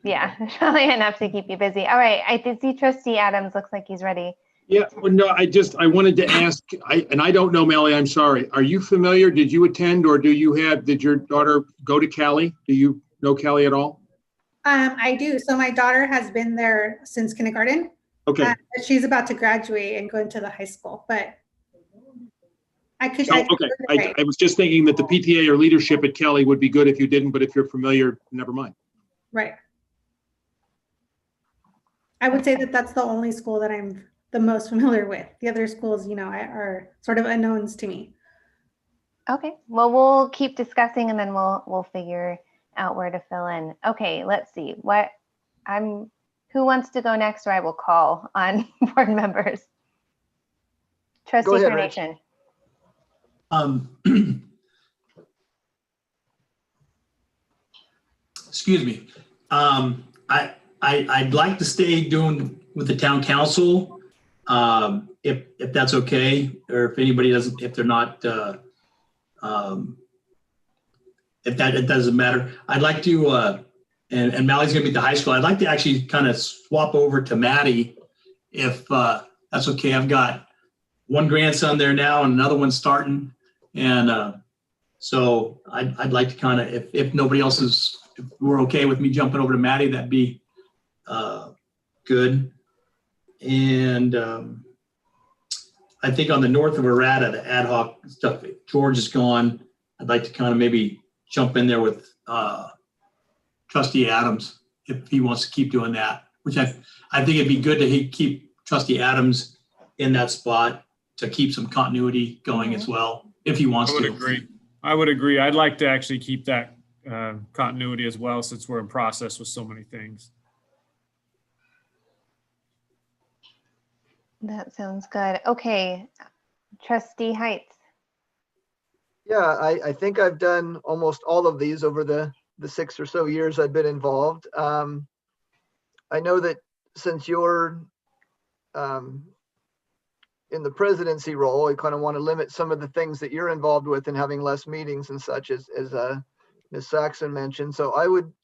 F: Yeah, probably enough to keep you busy. All right, I did see Trustee Adams. Looks like he's ready.
A: Yeah, well, no, I wanted to ask, and I don't know, Melly, I'm sorry. Are you familiar? Did you attend or did your daughter go to Cali? Do you know Cali at all?
L: I do. So my daughter has been there since kindergarten.
A: Okay.
L: She's about to graduate and go into the high school, but I could.
A: So, okay, I was just thinking that the PTA or leadership at Cali would be good if you didn't, but if you're familiar, never mind.
L: Right. I would say that that's the only school that I'm the most familiar with. The other schools, are sort of unknowns to me.
F: Okay, well, we'll keep discussing and then we'll figure out where to fill in. Okay, let's see. Who wants to go next, or I will call on board members. Trustee
D: Go ahead,
F: Carnation.
B: Excuse me. I'd like to stay doing with the town council, if that's okay, or if anybody doesn't, if they're not, if that, it doesn't matter. I'd like to, and Mally's gonna be at the high school. I'd like to actually kind of swap over to Maddie, if that's okay. I've got one grandson there now and another one starting. And so I'd like to kind of, if nobody else is, if we're okay with me jumping over to Maddie, that'd be good. And I think on the north of Errata, the ad hoc stuff, George is gone. I'd like to kind of maybe jump in there with Trustee Adams if he wants to keep doing that, which I think it'd be good to keep Trustee Adams in that spot to keep some continuity going as well, if he wants to.
E: I would agree. I'd like to actually keep that continuity as well, since we're in process with so many things.
F: That sounds good. Okay, Trustee Heights.
D: Yeah, I think I've done almost all of these over the 6 or so years I've been involved. I know that since you're in the presidency role, I kind of want to limit some of the things that you're involved with and having less meetings and such, as Ms. Saxon mentioned. So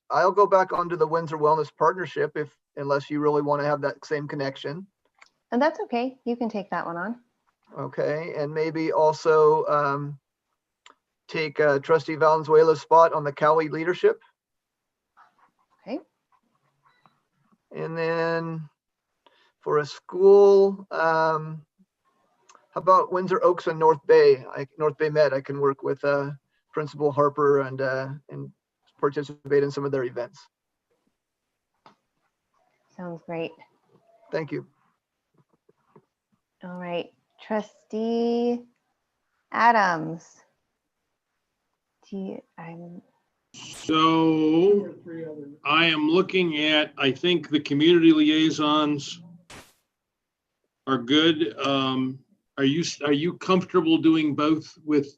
D: I'll go back onto the Windsor Wellness Partnership unless you really want to have that same connection.
F: And that's okay. You can take that one on.
D: Okay, and maybe also take Trustee Valenzuela's spot on the Cali leadership.
F: Okay.
D: And then for a school, how about Windsor Oaks and North Bay? North Bay Med, I can work with Principal Harper and participate in some of their events.
F: Sounds great.
D: Thank you.
F: All right, Trustee Adams.
A: So I am looking at, I think the community liaisons are good. Are you comfortable doing both with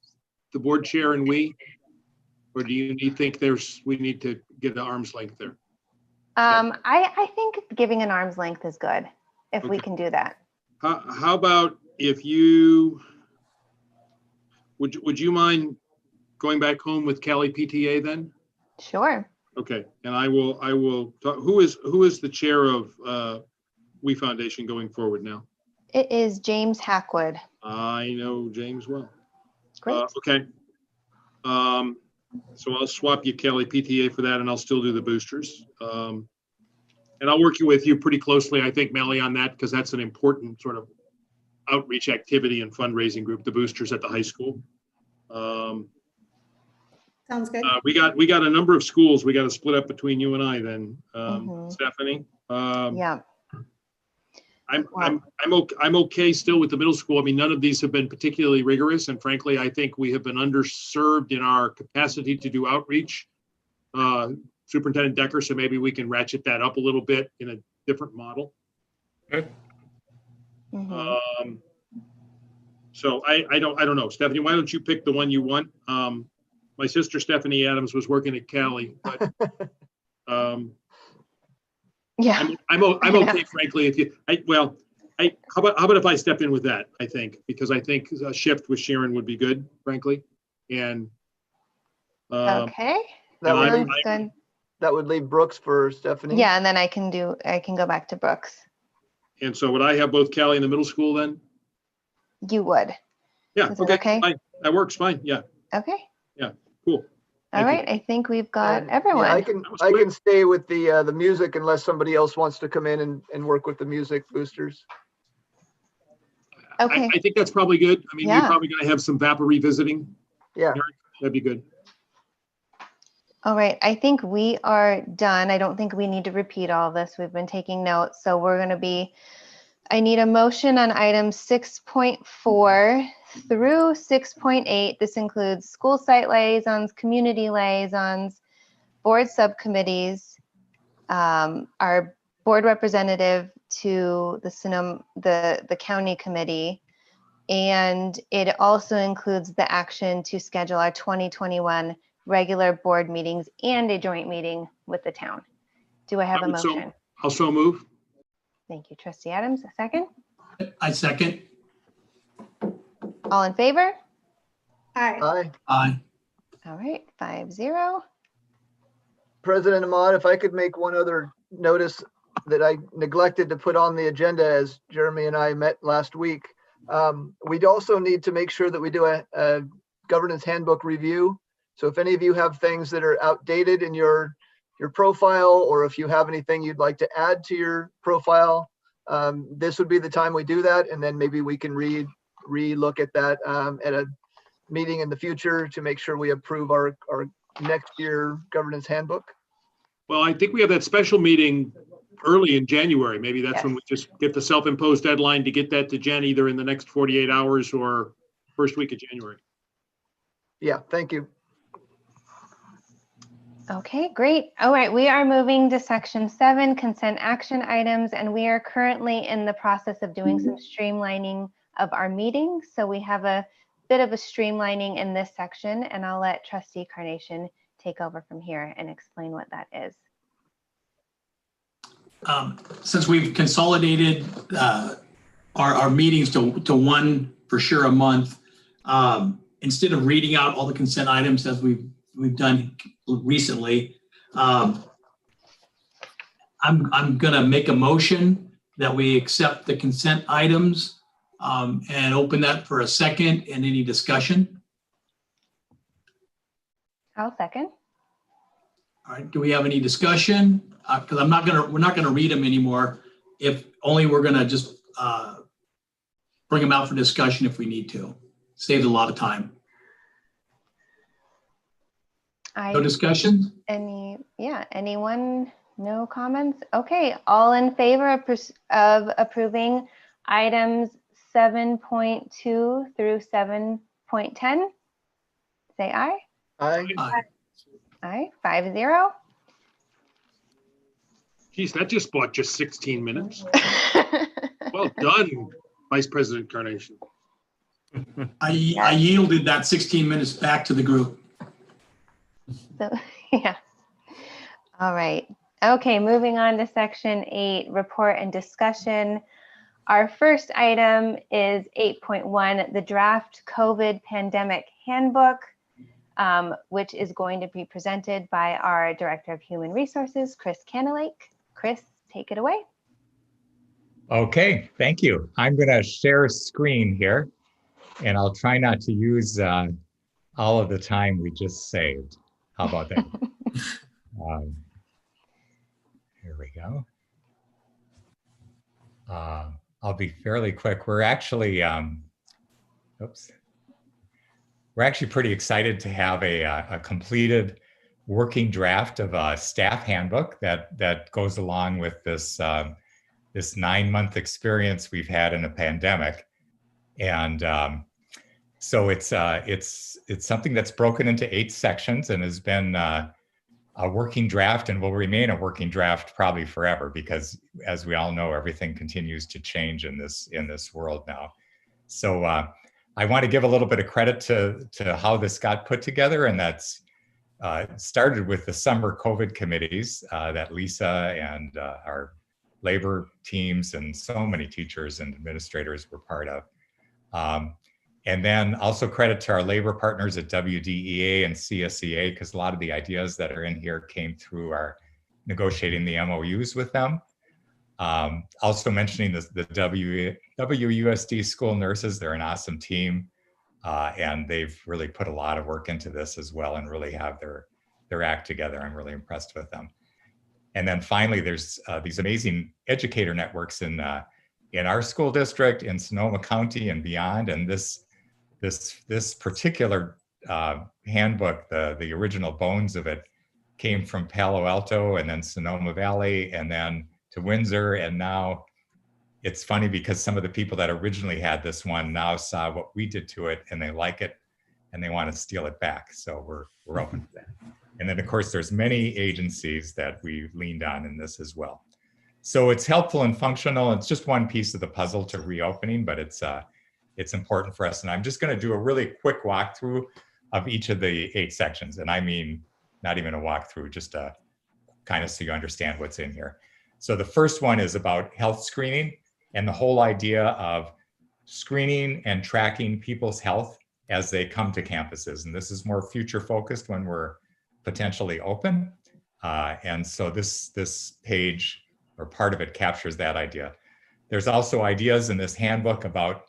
A: the board chair and we? Or do you think we need to get the arm's length there?
F: I think giving an arm's length is good if we can do that.
A: How about if would you mind going back home with Cali PTA then?
F: Sure.
A: Okay, and I will talk, who is the chair of We Foundation going forward now?
F: It is James Hackwood.
A: I know James well.
F: Great.
A: Okay. So I'll swap you Cali PTA for that, and I'll still do the boosters. And I'll work with you pretty closely, I think, Melly, on that, because that's an important sort of outreach activity and fundraising group, the boosters at the high school.
L: Sounds good.
A: We got a number of schools. We got to split up between you and I then, Stephanie.
F: Yeah.
A: I'm okay still with the middle school. I mean, none of these have been particularly rigorous, and frankly, I think we have been underserved in our capacity to do outreach Superintendent Decker, so maybe we can ratchet that up a little bit in a different model.
E: Okay.
A: So I don't know. Stephanie, why don't you pick the one you want? My sister Stephanie Adams was working at Cali, but
F: Yeah.
A: I'm okay, frankly. If you, how about if I step in with that? I think because I think a shift with Sharon would be good, frankly, and
F: Okay.
D: That would
F: Sounds
D: leave,
F: good.
D: that would leave Brooks for Stephanie.
F: Yeah, and then I can go back to Brooks.
A: And so would I have both Cali and the middle school then?
F: You would.
A: Yeah.
F: Is it
A: Okay.
F: okay?
A: Fine. That works. Fine. Yeah.
F: Okay.
A: Yeah. Cool.
F: All
A: Thank
F: right. I think we've got
D: And,
F: everyone.
D: yeah, I
A: was
D: can
A: quick.
D: stay with the music unless somebody else wants to come in and work with the music boosters.
F: Okay.
A: I think that's probably good. I mean,
F: Yeah.
A: we're probably going to have some VAPA revisiting.
D: Yeah.
A: That'd be good.
F: All right, I think we are done. I don't think we need to repeat all of this. We've been taking notes. So we're going to be, I need a motion on items 6.4 through 6.8. This includes school site liaisons, community liaisons, board subcommittees, our board representative to the county committee, and it also includes the action to schedule our 2021 regular board meetings and a joint meeting with the town. Do I have a motion?
A: I'll so move.
F: Thank you, Trustee Adams. A second?
B: I second.
F: All in favor?
L: Aye.
D: Aye.
B: Aye.
F: All right, 5-0.
D: President Ahmad, if I could make one other notice that I neglected to put on the agenda as Jeremy and I met last week. We'd also need to make sure that we do a governance handbook review. So if any of you have things that are outdated in your profile, or if you have anything you'd like to add to your profile, this would be the time we do that. And then maybe we can re-look at that at a meeting in the future to make sure we approve our next year governance handbook.
A: Well, I think we have that special meeting early in January. Maybe that's when we just get the self-imposed deadline to get that to Jen either in the next 48 hours or first week of January.
D: Yeah, thank you.
F: Okay, great. All right, we are moving to section 7, consent action items, and we are currently in the process of doing some streamlining of our meetings. So we have a bit of a streamlining in this section, and I'll let Trustee Carnation take over from here and explain what that is.
B: Since we've consolidated our meetings to one for sure a month, instead of reading out all the consent items as we've done recently, I'm gonna make a motion that we accept the consent items and open that for a second and any discussion.
F: I'll second.
B: All right, do we have any discussion? Because we're not gonna read them anymore. If only we're gonna just bring them out for discussion if we need to. Saves a lot of time. No discussion?
F: Anyone? No comments? Okay, all in favor of approving items 7.2 through 7.10? Say aye.
D: Aye.
B: Aye.
F: Aye, 5-0.
A: Geez, that just bought just 16 minutes. Well done, Vice President Carnation.
B: I yielded that 16 minutes back to the group.
F: So, yeah. All right. Okay, moving on to section 8, report and discussion. Our first item is 8.1, the draft COVID pandemic handbook, which is going to be presented by our Director of Human Resources, Chris Canalake. Chris, take it away.
N: Okay, thank you. I'm going to share screen here, and I'll try not to use all of the time we just saved. How about that? Here we go. I'll be fairly quick. We're actually, we're actually pretty excited to have a completed working draft of a staff handbook that goes along with this this 9-month experience we've had in a pandemic, and so it's something that's broken into 8 sections and has been a working draft and will remain a working draft probably forever, because as we all know, everything continues to change in this world now. So I want to give a little bit of credit to how this got put together, and that's started with the summer COVID committees that Lisa and our labor teams and so many teachers and administrators were part of. And then also credit to our labor partners at WDEA and CSEA, because a lot of the ideas that are in here came through our negotiating the MOUs with them. Also mentioning the WUSD school nurses, they're an awesome team. And they've really put a lot of work into this as well and really have their act together. I'm really impressed with them. And then finally, there's these amazing educator networks in our school district, in Sonoma County and beyond. And this particular handbook, the original bones of it, came from Palo Alto and then Sonoma Valley and then to Windsor. And now it's funny because some of the people that originally had this one now saw what we did to it and they like it and they want to steal it back. So we're open to that. And then of course, there's many agencies that we leaned on in this as well. So it's helpful and functional. It's just one piece of the puzzle to reopening, but it's important for us. And I'm just going to do a really quick walkthrough of each of the 8 sections. And I mean, not even a walkthrough, just a kind of so you understand what's in here. So the first one is about health screening and the whole idea of screening and tracking people's health as they come to campuses. And this is more future focused when we're potentially open. And so this page or part of it captures that idea. There's also ideas in this handbook about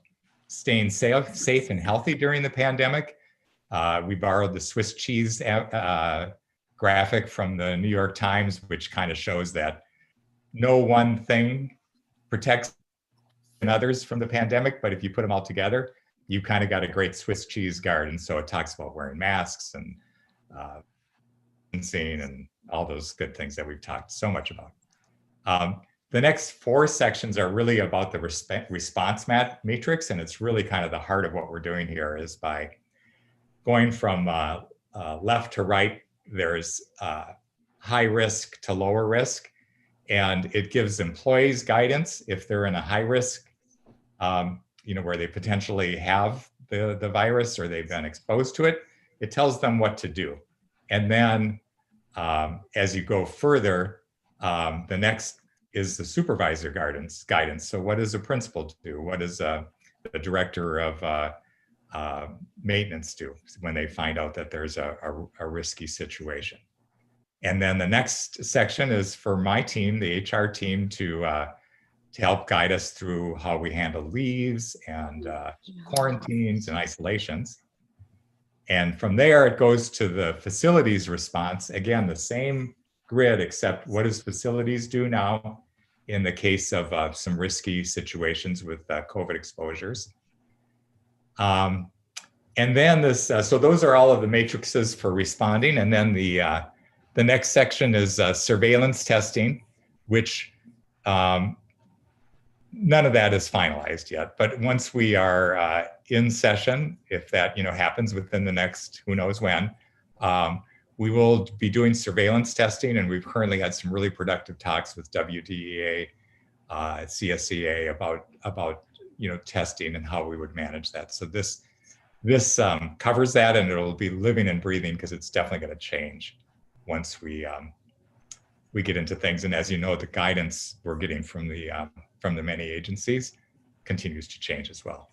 N: staying safe and healthy during the pandemic. We borrowed the Swiss cheese graphic from the New York Times, which kind of shows that no one thing protects others from the pandemic, but if you put them all together, you kind of got a great Swiss cheese guard. And so it talks about wearing masks and and all those good things that we've talked so much about. The next 4 sections are really about the response matrix, and it's really kind of the heart of what we're doing here is by going from left to right, there's high risk to lower risk, and it gives employees guidance if they're in a high risk, where they potentially have the virus or they've been exposed to it. It tells them what to do. And then as you go further, the next is the supervisor guidance. So what does a principal do? What does the director of maintenance do when they find out that there's a risky situation? And then the next section is for my team, the HR team, to help guide us through how we handle leaves and quarantines and isolations. And from there, it goes to the facilities response. Again, the same grid, except what does facilities do now in the case of some risky situations with COVID exposures. And then so those are all of the matrices for responding. And then the next section is surveillance testing, which none of that is finalized yet. But once we are in session, if that happens within the next who knows when, we will be doing surveillance testing, and we've currently had some really productive talks with WDEA, CSEA about testing and how we would manage that. So this covers that, and it'll be living and breathing because it's definitely going to change once we get into things. And as you know, the guidance we're getting from the many agencies continues to change as well.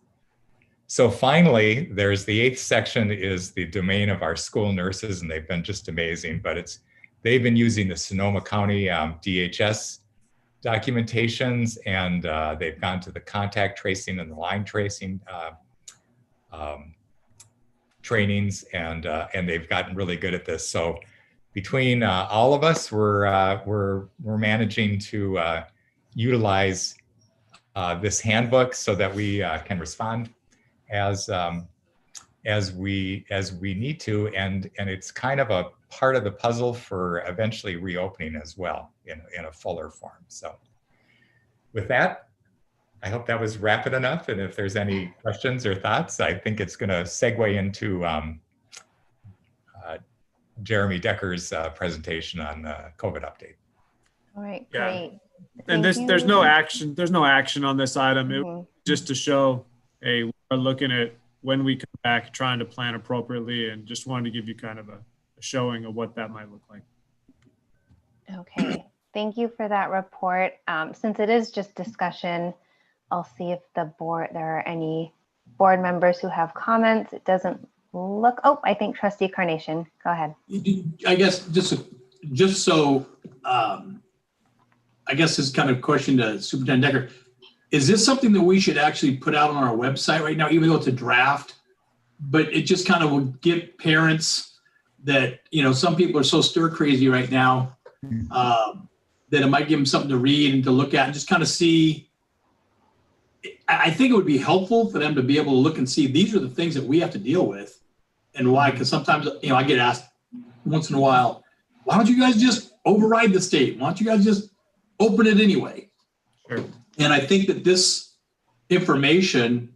N: So finally, there's the 8th section is the domain of our school nurses, and they've been just amazing, but they've been using the Sonoma County DHS documentations, and they've gone to the contact tracing and the line tracing trainings, and they've gotten really good at this. So between all of us, we're managing to utilize this handbook so that we can respond as we need to, and it's kind of a part of the puzzle for eventually reopening as well in a fuller form. So with that, I hope that was rapid enough, and if there's any questions or thoughts, I think it's going to segue into Jeremy Decker's presentation on the COVID update.
F: All right,
E: Yeah.
F: great.
E: And
F: Thank
E: there's
F: you.
E: no action. There's no action on this item. It
F: Mhm.
E: just to show, hey, we're looking at when we come back, trying to plan appropriately, and just wanted to give you kind of a showing of what that might look like.
F: Okay, thank you for that report. Since it is just discussion, I'll see if there are any board members who have comments. It doesn't look, oh, I think Trustee Carnation, go ahead.
B: I guess just so, I guess this is kind of a question to Superintendent Decker. Is this something that we should actually put out on our website right now, even though it's a draft? But it just kind of will give parents that, some people are so stir crazy right now that it might give them something to read and to look at and just kind of see. I think it would be helpful for them to be able to look and see these are the things that we have to deal with and why. Because sometimes, I get asked once in a while, why don't you guys just override the state? Why don't you guys just open it anyway?
E: Sure.
B: And I think that this information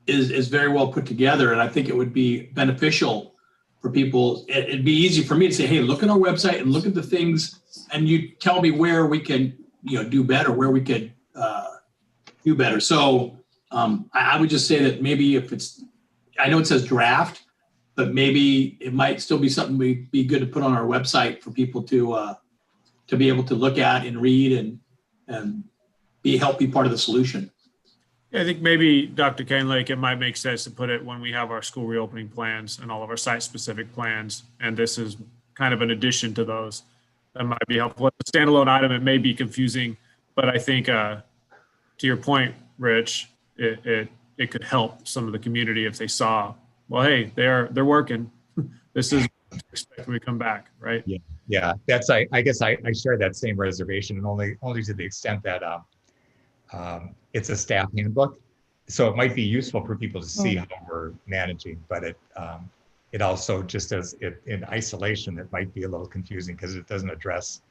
B: is very well put together, and I think it would be beneficial for people. It'd be easy for me to say, hey, look at our website and look at the things, and you tell me where we can, do better, where we could do better. So I would just say that maybe if it's, I know it says draft, but maybe it might still be something we'd be good to put on our website for people to be able to look at and read and help be part of the solution.
E: Yeah, I think maybe Dr. Kahnlake, it might make sense to put it when we have our school reopening plans and all of our site-specific plans. And this is kind of an addition to those. That might be helpful. It's a standalone item. It may be confusing, but I think to your point, Rich, it could help some of the community if they saw, well, hey, they're working. This is what to expect when we come back, right?
N: Yeah. That's I guess I share that same reservation, and only to the extent that it's a staff handbook, so it might be useful for people to see how we're managing, but it also just as it in isolation, it might be a little confusing because it doesn't address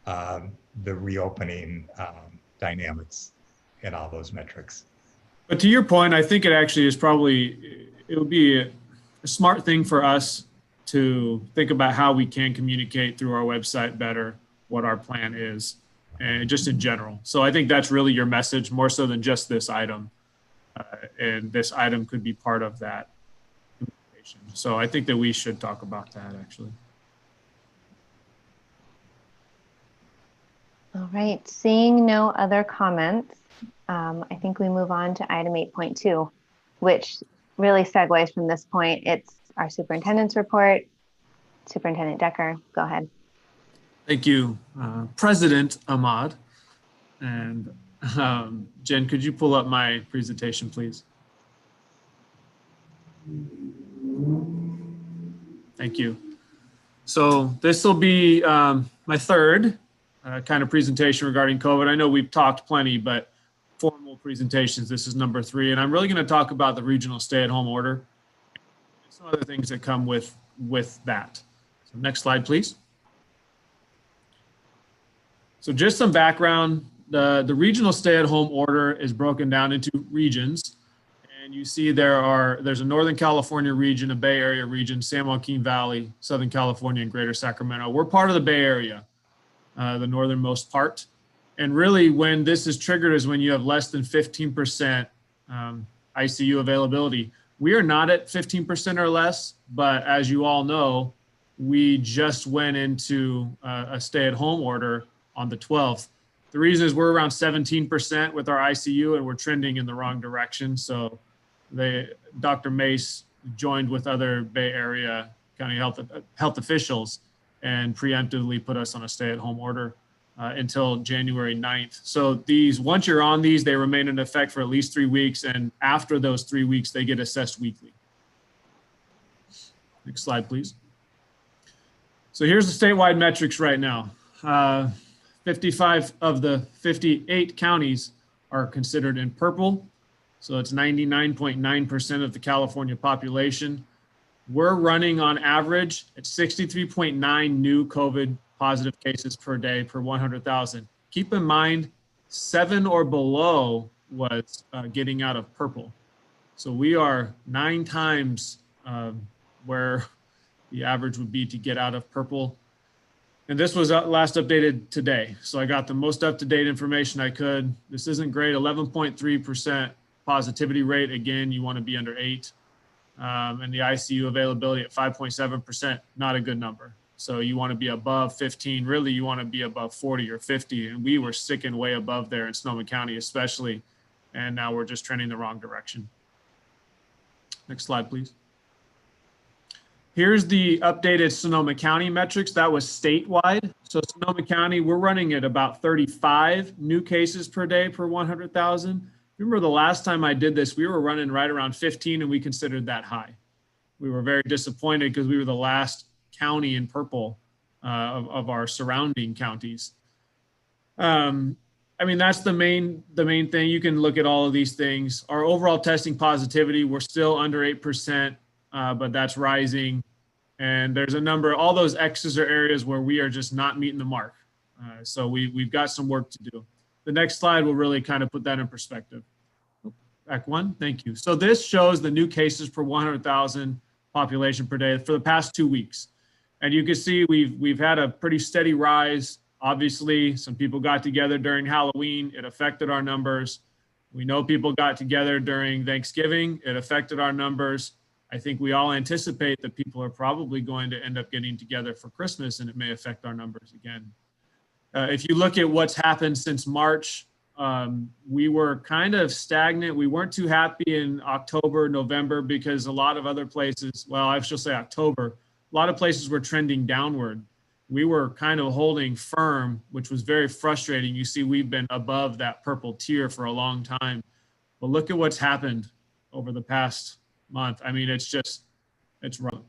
N: the reopening dynamics and all those metrics.
E: But to your point, I think it actually is it would be a smart thing for us to think about how we can communicate through our website better what our plan is, and just in general. So I think that's really your message more so than just this item. And this item could be part of that communication. So I think that we should talk about that actually.
F: All right, seeing no other comments, I think we move on to item 8.2, which really segues from this point. It's our superintendent's report. Superintendent Decker, go ahead.
E: Thank you, President Ahmad. And Jen, could you pull up my presentation, please? Thank you. So this will be my third kind of presentation regarding COVID. I know we've talked plenty, but formal presentations, this is number 3. And I'm really going to talk about the regional stay-at-home order and some other things that come with that. So next slide, please. So just some background, the regional stay-at-home order is broken down into regions. And you see there's a Northern California region, a Bay Area region, San Joaquin Valley, Southern California, and Greater Sacramento. We're part of the Bay Area, the northernmost part. And really when this is triggered is when you have less than 15% ICU availability. We are not at 15% or less, but as you all know, we just went into a stay-at-home order on the 12th. The reason is we're around 17% with our ICU and we're trending in the wrong direction. So Dr. Mace joined with other Bay Area County health officials and preemptively put us on a stay-at-home order until January 9th. So once you're on these, they remain in effect for at least 3 weeks. And after those 3 weeks, they get assessed weekly. Next slide, please. So here's the statewide metrics right now. 55 of the 58 counties are considered in purple. So it's 99.9% of the California population. We're running on average at 63.9 new COVID positive cases per day per 100,000. Keep in mind, 7 or below was getting out of purple. So we are 9 times where the average would be to get out of purple. And this was last updated today. So I got the most up-to-date information I could. This isn't great, 11.3% positivity rate. Again, you want to be under 8. And the ICU availability at 5.7%, not a good number. So you want to be above 15. Really, you want to be above 40 or 50. And we were sticking way above there in Sonoma County, especially. And now we're just trending the wrong direction. Next slide, please. Here's the updated Sonoma County metrics. That was statewide. So Sonoma County, we're running at about 35 new cases per day per 100,000. Remember the last time I did this, we were running right around 15 and we considered that high. We were very disappointed because we were the last county in purple of our surrounding counties. I mean, that's the main thing. You can look at all of these things. Our overall testing positivity, we're still under 8%, but that's rising. And there's a number, all those X's are areas where we are just not meeting the mark. So we've got some work to do. The next slide will really kind of put that in perspective. Back one, thank you. So this shows the new cases per 100,000 population per day for the past 2 weeks. And you can see we've had a pretty steady rise. Obviously, some people got together during Halloween. It affected our numbers. We know people got together during Thanksgiving. It affected our numbers. I think we all anticipate that people are probably going to end up getting together for Christmas, and it may affect our numbers again. If you look at what's happened since March, we were kind of stagnant. We weren't too happy in October, November, because a lot of other places, well, I should say October, a lot of places were trending downward. We were kind of holding firm, which was very frustrating. You see, we've been above that purple tier for a long time. But look at what's happened over the past month. I mean, it's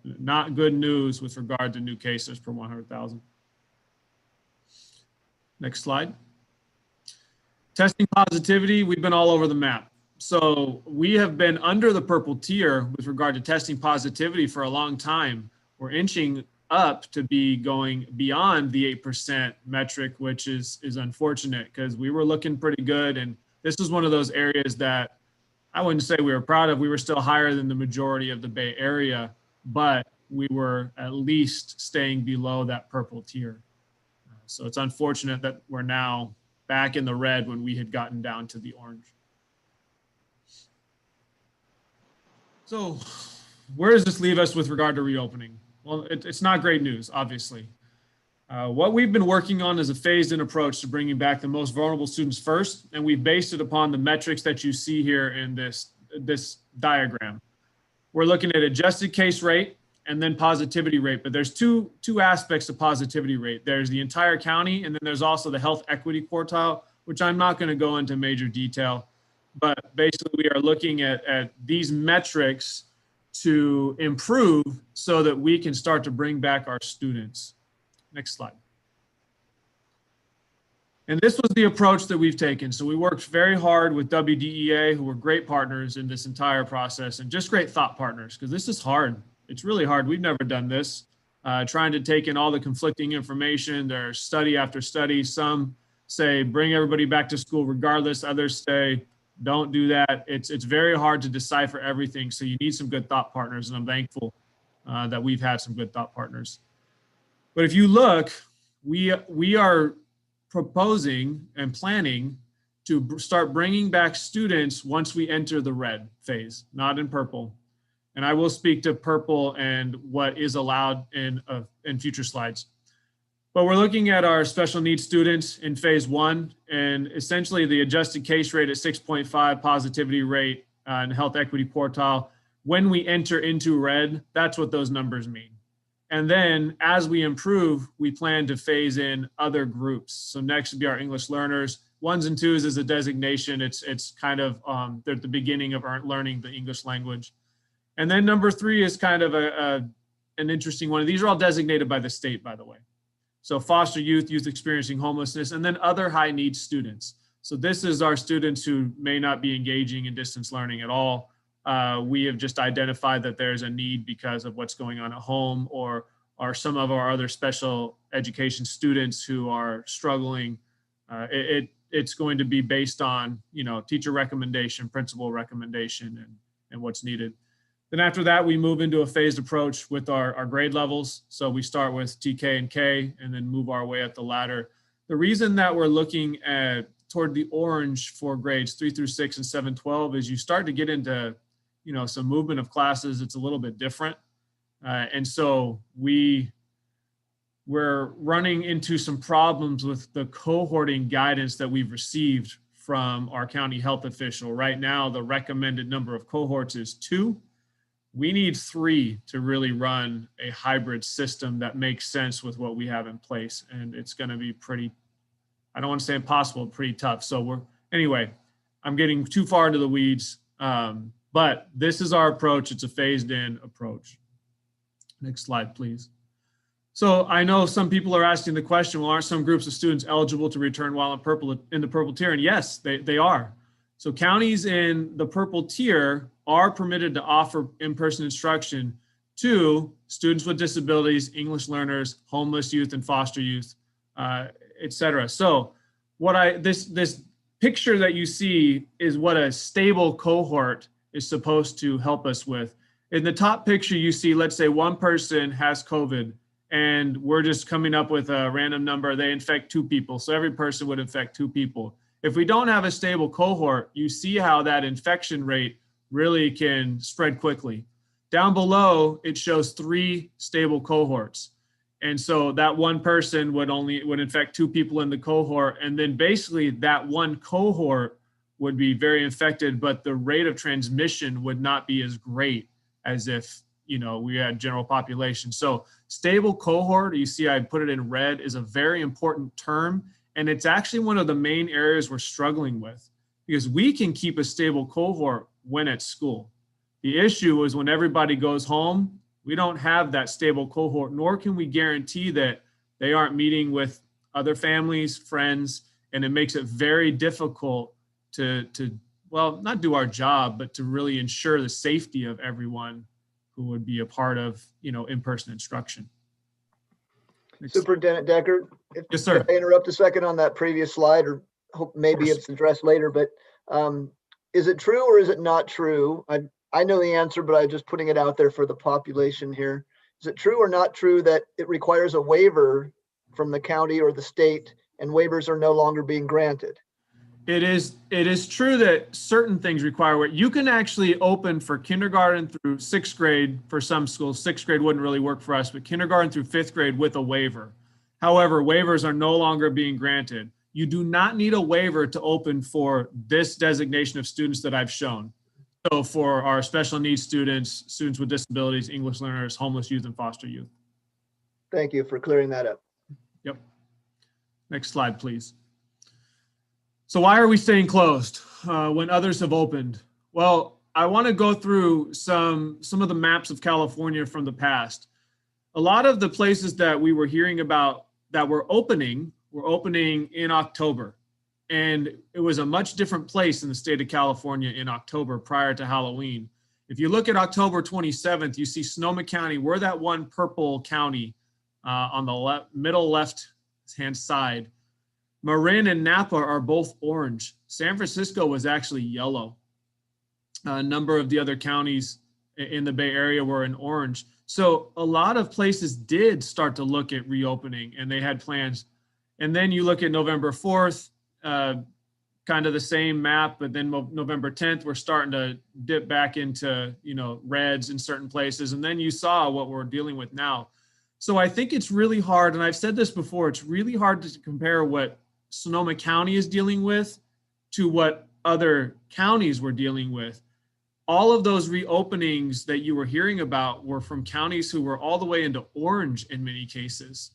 E: not good news with regard to new cases per 100,000. Next slide. Testing positivity, we've been all over the map. So we have been under the purple tier with regard to testing positivity for a long time. We're inching up to be going beyond the 8% metric, which is unfortunate because we were looking pretty good. And this is one of those areas that I wouldn't say we were proud of. We were still higher than the majority of the Bay Area, but we were at least staying below that purple tier. So it's unfortunate that we're now back in the red when we had gotten down to the orange. So where does this leave us with regard to reopening? Well, it's not great news, obviously. What we've been working on is a phased-in approach to bringing back the most vulnerable students first, and we've based it upon the metrics that you see here in this diagram. We're looking at adjusted case rate and then positivity rate, but there's two aspects of positivity rate. There's the entire county, and then there's also the health equity quartile, which I'm not going to go into major detail, but basically we are looking at these metrics to improve so that we can start to bring back our students. Next slide. And this was the approach that we've taken. So we worked very hard with WDEA, who were great partners in this entire process and just great thought partners, because this is hard. It's really hard. We've never done this. Trying to take in all the conflicting information. There's study after study. Some say bring everybody back to school regardless. Others say don't do that. It's very hard to decipher everything. So you need some good thought partners, and I'm thankful that we've had some good thought partners. But if you look, we are proposing and planning to start bringing back students once we enter the red phase, not in purple. And I will speak to purple and what is allowed in future slides. But we're looking at our special needs students in phase 1, and essentially the adjusted case rate at 6.5, positivity rate and health equity quartile. When we enter into red, that's what those numbers mean. And then as we improve, we plan to phase in other groups. So next would be our English learners. 1s and 2s is a designation. It's kind of they're at the beginning of learning the English language. And then number 3 is kind of an interesting one. These are all designated by the state, by the way. So foster youth, youth experiencing homelessness, and then other high needs students. So this is our students who may not be engaging in distance learning at all. We have just identified that there's a need because of what's going on at home, or some of our other special education students who are struggling. It's going to be based on, teacher recommendation, principal recommendation, and what's needed. Then after that, we move into a phased approach with our grade levels. So we start with TK and K and then move our way up the ladder. The reason that we're looking at toward the orange for grades 3 through 6 and 7, 12 is you start to get into, you know, some movement of classes. It's a little bit different. And so we're running into some problems with the cohorting guidance that we've received from our county health official. Right now, the recommended number of cohorts is 2. We need 3 to really run a hybrid system that makes sense with what we have in place. And it's going to be pretty, I don't want to say impossible, pretty tough. So anyway, I'm getting too far into the weeds, but this is our approach. It's a phased in approach. Next slide, please. So I know some people are asking the question, well, aren't some groups of students eligible to return while in the purple tier? And yes, they are. So counties in the purple tier are permitted to offer in-person instruction to students with disabilities, English learners, homeless youth and foster youth, et cetera. So this picture that you see is what a stable cohort is supposed to help us with. In the top picture, you see, let's say one person has COVID and we're just coming up with a random number. They infect 2 people. So every person would infect 2 people. If we don't have a stable cohort, you see how that infection rate really can spread quickly. Down below, it shows 3 stable cohorts. And so that one person would infect 2 people in the cohort. And then basically that one cohort would be very infected, but the rate of transmission would not be as great as if, you know, we had general population. So stable cohort, you see I put it in red, is a very important term. And it's actually one of the main areas we're struggling with, because we can keep a stable cohort when at school. The issue is when everybody goes home, we don't have that stable cohort, nor can we guarantee that they aren't meeting with other families, friends, and it makes it very difficult to well, not do our job, but to really ensure the safety of everyone who would be a part of, you know, in-person instruction.
D: Superintendent Decker,
E: yes, sir.
D: If I interrupt a second on that previous slide, or hope maybe it's addressed later, but is it true or is it not true? I know the answer, but I'm just putting it out there for the population here. Is it true or not true that it requires a waiver from the county or the state, and waivers are no longer being granted?
E: It is true that certain things require where you can actually open for kindergarten through 6th grade for some schools. 6th grade wouldn't really work for us, but kindergarten through 5th grade with a waiver. However, waivers are no longer being granted. You do not need a waiver to open for this designation of students that I've shown. So for our special needs students, students with disabilities, English learners, homeless youth, and foster youth.
D: Thank you for clearing that up.
E: Yep. Next slide, please. So why are we staying closed when others have opened? Well, I want to go through some of the maps of California from the past. A lot of the places that we were hearing about that were opening in October. And it was a much different place in the state of California in October prior to Halloween. If you look at October 27th, you see Sonoma County. We're that one purple county on the middle left-hand side. Marin and Napa are both orange. San Francisco was actually yellow. A number of the other counties in the Bay Area were in orange. So a lot of places did start to look at reopening and they had plans. And then you look at November 4th, kind of the same map, but then November 10th, we're starting to dip back into, you know, reds in certain places. And then you saw what we're dealing with now. So I think it's really hard, and I've said this before, it's really hard to compare what Sonoma County is dealing with to what other counties were dealing with. All of those reopenings that you were hearing about were from counties who were all the way into orange in many cases.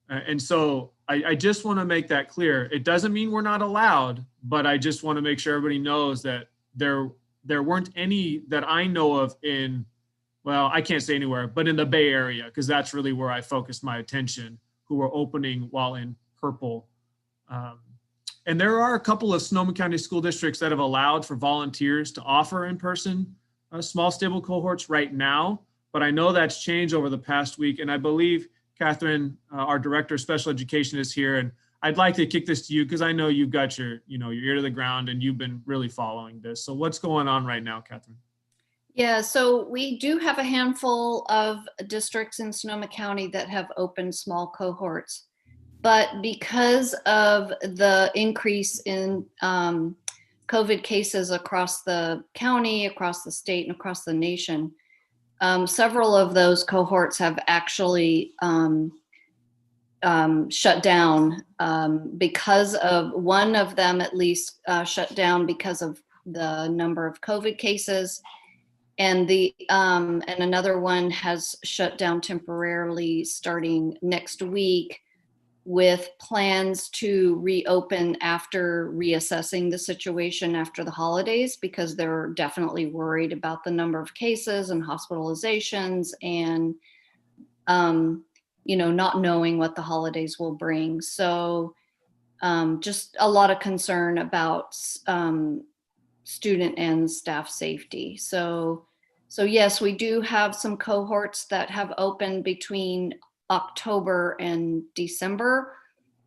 E: And so I just want to make that clear. It doesn't mean we're not allowed, but I just want to make sure everybody knows that there weren't any that I know of in, well, I can't say anywhere, but in the Bay Area, because that's really where I focused my attention, who were opening while in purple. And there are a couple of Sonoma County school districts that have allowed for volunteers to offer in-person small stable cohorts right now, but I know that's changed over the past week. And I believe Catherine, our Director of Special Education, is here, and I'd like to kick this to you because I know you've got your ear to the ground and you've been really following this. So what's going on right now, Catherine?
O: Yeah, so we do have a handful of districts in Sonoma County that have opened small cohorts. But because of the increase in COVID cases across the county, across the state, and across the nation, several of those cohorts have actually shut down because of, one of them at least shut down because of the number of COVID cases. And another one has shut down temporarily starting next week, with plans to reopen after reassessing the situation after the holidays, because they're definitely worried about the number of cases and hospitalizations and, not knowing what the holidays will bring. So just a lot of concern about student and staff safety. So yes, we do have some cohorts that have opened between October and December,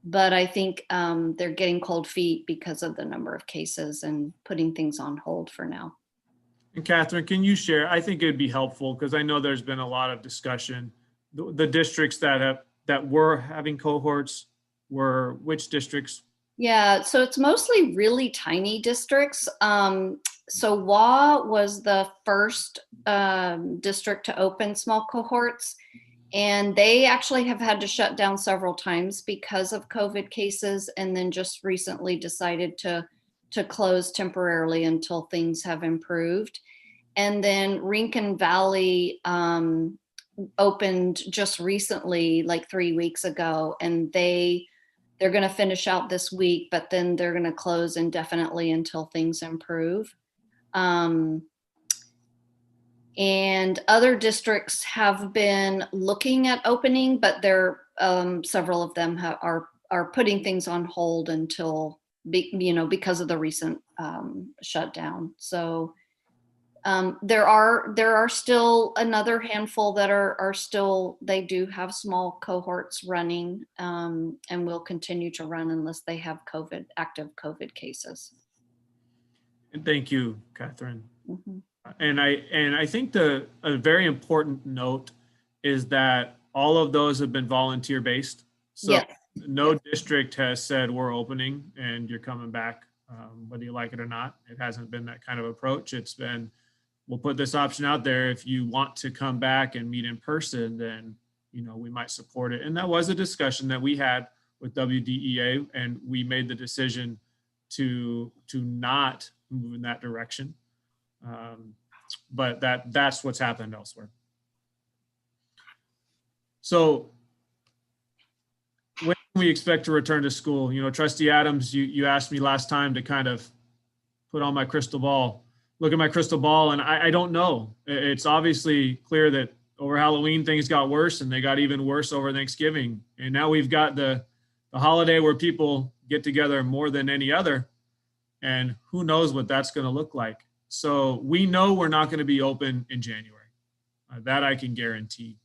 O: but I think they're getting cold feet because of the number of cases and putting things on hold for now.
E: And Catherine, can you share? I think it'd be helpful because I know there's been a lot of discussion. The districts that were having cohorts were which districts?
O: Yeah, so it's mostly really tiny districts. So WA was the first district to open small cohorts, and they actually have had to shut down several times because of COVID cases, and then just recently decided to close temporarily until things have improved. And then Rincon Valley opened just recently, like 3 weeks ago, and they're going to finish out this week, but then they're going to close indefinitely until things improve. And other districts have been looking at opening, but several of them are putting things on hold until, because of the recent shutdown. So there are still another handful that are still, they do have small cohorts running, and will continue to run unless they have active COVID cases.
E: And thank you, Catherine.
O: Mm-hmm.
E: And I think a very important note is that all of those have been volunteer based. So
O: yes.
E: No district has said we're opening and you're coming back, whether you like it or not. It hasn't been that kind of approach. It's been, we'll put this option out there. If you want to come back and meet in person, then, we might support it. And that was a discussion that we had with WDEA, and we made the decision to not move in that direction. But that's what's happened elsewhere. So when can we expect to return to school? Trustee Adams, you asked me last time to kind of put on my crystal ball, look at my crystal ball, and I don't know. It's obviously clear that over Halloween things got worse, and they got even worse over Thanksgiving. And now we've got the holiday where people get together more than any other, and who knows what that's going to look like. So we know we're not going to be open in January. That I can guarantee.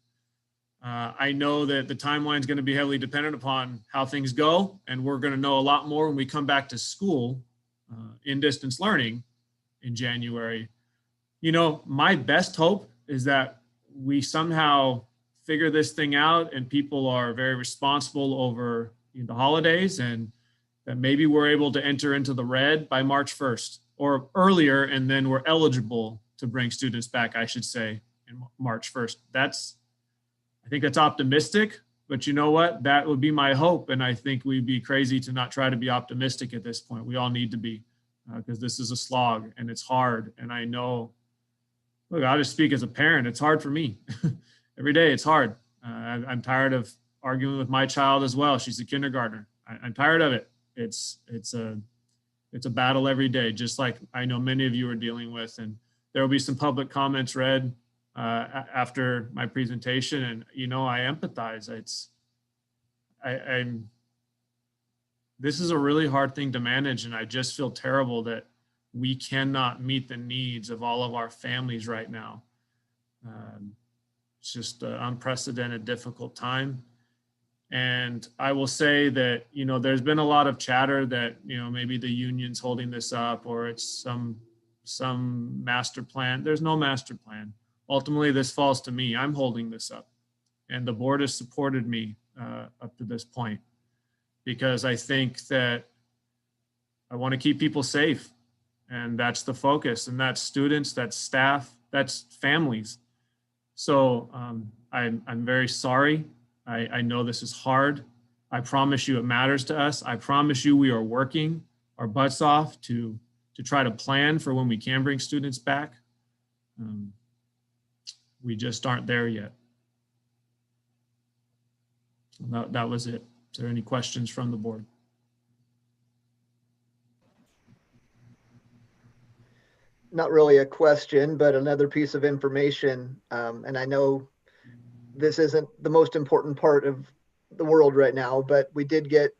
E: I know that the timeline is going to be heavily dependent upon how things go, and we're going to know a lot more when we come back to school in distance learning in January. My best hope is that we somehow figure this thing out and people are very responsible over the holidays, and that maybe we're able to enter into the red by March 1st or earlier, and then we're eligible to bring students back, I should say, in March 1st. I think that's optimistic, but you know what? That would be my hope. And I think we'd be crazy to not try to be optimistic at this point. We all need to be, because this is a slog and it's hard. And I know, look, I'll just speak as a parent. It's hard for me. Every day it's hard. I'm tired of arguing with my child as well. She's a kindergartner. I'm tired of it. It's a battle every day, just like I know many of you are dealing with. And there will be some public comments read after my presentation, and I empathize. This is a really hard thing to manage, and I just feel terrible that we cannot meet the needs of all of our families right now. It's just an unprecedented, difficult time. And I will say that, there's been a lot of chatter that, maybe the union's holding this up, or it's some some master plan. There's no master plan. Ultimately, this falls to me. I'm holding this up. And the board has supported me up to this point because I think that I want to keep people safe. And that's the focus. And that's students, that's staff, that's families. So I'm very sorry. I know this is hard. I promise you it matters to us. I promise you we are working our butts off to try to plan for when we can bring students back. We just aren't there yet. That was it. Is there any questions from the board?
D: Not really a question, but another piece of information. And I know this isn't the most important part of the world right now, but we did get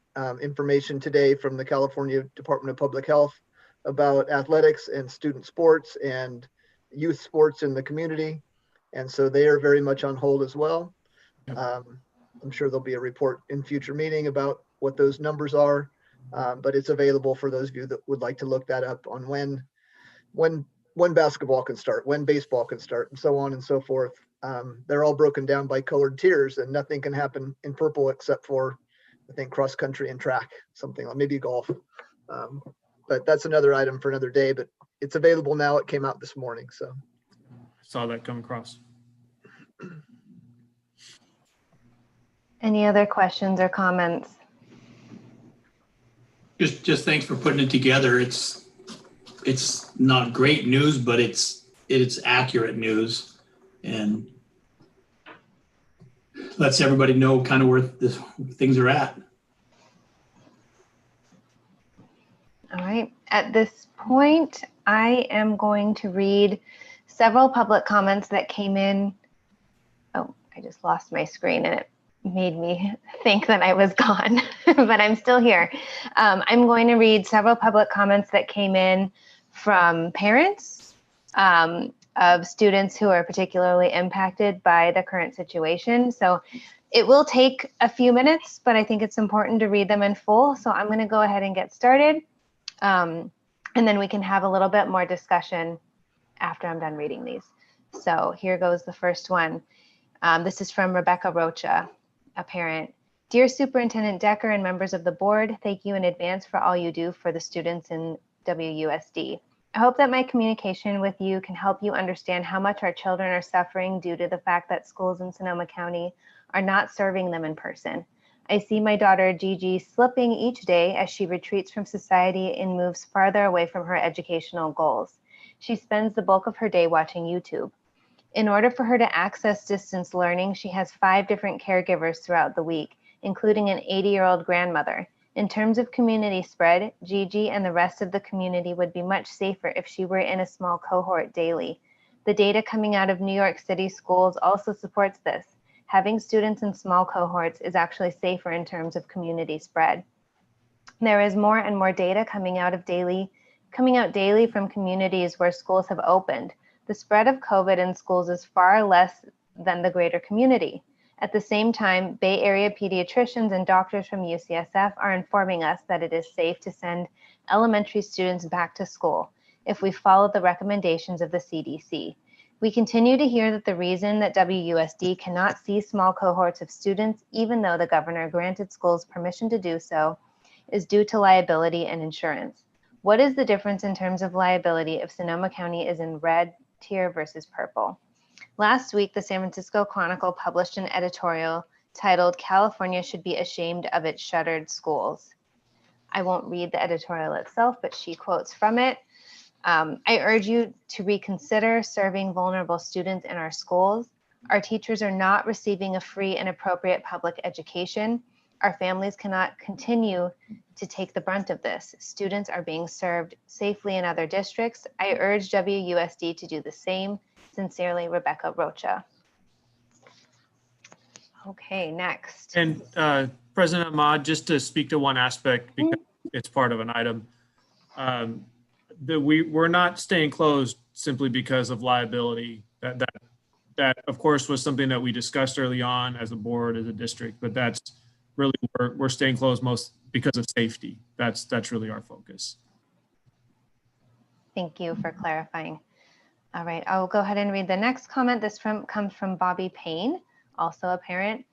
D: information today from the California Department of Public Health about athletics and student sports and youth sports in the community. And so they are very much on hold as well. I'm sure there'll be a report in future meeting about what those numbers are, but it's available for those of you that would like to look that up on when basketball can start, when baseball can start, and so on and so forth. They're all broken down by colored tiers, and nothing can happen in purple except for, I think, cross country and track, something like maybe golf. But that's another item for another day, but it's available now. It came out this morning, so.
E: I saw that come across.
F: Any other questions or comments?
B: Just thanks for putting it together. It's not great news, but it's accurate news, and lets everybody know kind of where things are at.
F: All right. At this point, I am going to read several public comments that came in. Oh, I just lost my screen and it made me think that I was gone, but I'm still here. I'm going to read several public comments that came in from parents of students who are particularly impacted by the current situation. So it will take a few minutes, but I think it's important to read them in full. So I'm going to go ahead and get started. And then we can have a little bit more discussion after I'm done reading these. So here goes the first one. This is from Rebecca Rocha, a parent. Dear Superintendent Decker and members of the board, thank you in advance for all you do for the students in WUSD. I hope that my communication with you can help you understand how much our children are suffering due to the fact that schools in Sonoma County are not serving them in person. I see my daughter Gigi slipping each day as she retreats from society and moves farther away from her educational goals. She spends the bulk of her day watching YouTube. In order for her to access distance learning, she has 5 different caregivers throughout the week, including an 80-year-old grandmother. In terms of community spread, Gigi and the rest of the community would be much safer if she were in a small cohort daily. The data coming out of New York City schools also supports this. Having students in small cohorts is actually safer in terms of community spread. There is more and more data coming out daily from communities where schools have opened. The spread of COVID in schools is far less than the greater community. At the same time, Bay Area pediatricians and doctors from UCSF are informing us that it is safe to send elementary students back to school if we follow the recommendations of the CDC. We continue to hear that the reason that WUSD cannot see small cohorts of students, even though the governor granted schools permission to do so, is due to liability and insurance. What is the difference in terms of liability if Sonoma County is in red tier versus purple? Last week, the San Francisco Chronicle published an editorial titled "California Should Be Ashamed of Its Shuttered Schools." I won't read the editorial itself, but she quotes from it. I urge you to reconsider serving vulnerable students in our schools. Our teachers are not receiving a free and appropriate public education. Our families cannot continue to take the brunt of this. Students are being served safely in other districts. I urge WUSD to do the same. Sincerely, Rebecca Rocha. Okay, next.
E: And President Ahmad, just to speak to one aspect, because it's part of an item, we're not staying closed simply because of liability. That of course was something that we discussed early on as a board, as a district, but that's really we're staying closed most because of safety. That's really our focus.
F: Thank you for clarifying. All right, I will go ahead and read the next comment. This comes from Bobby Payne, also a parent.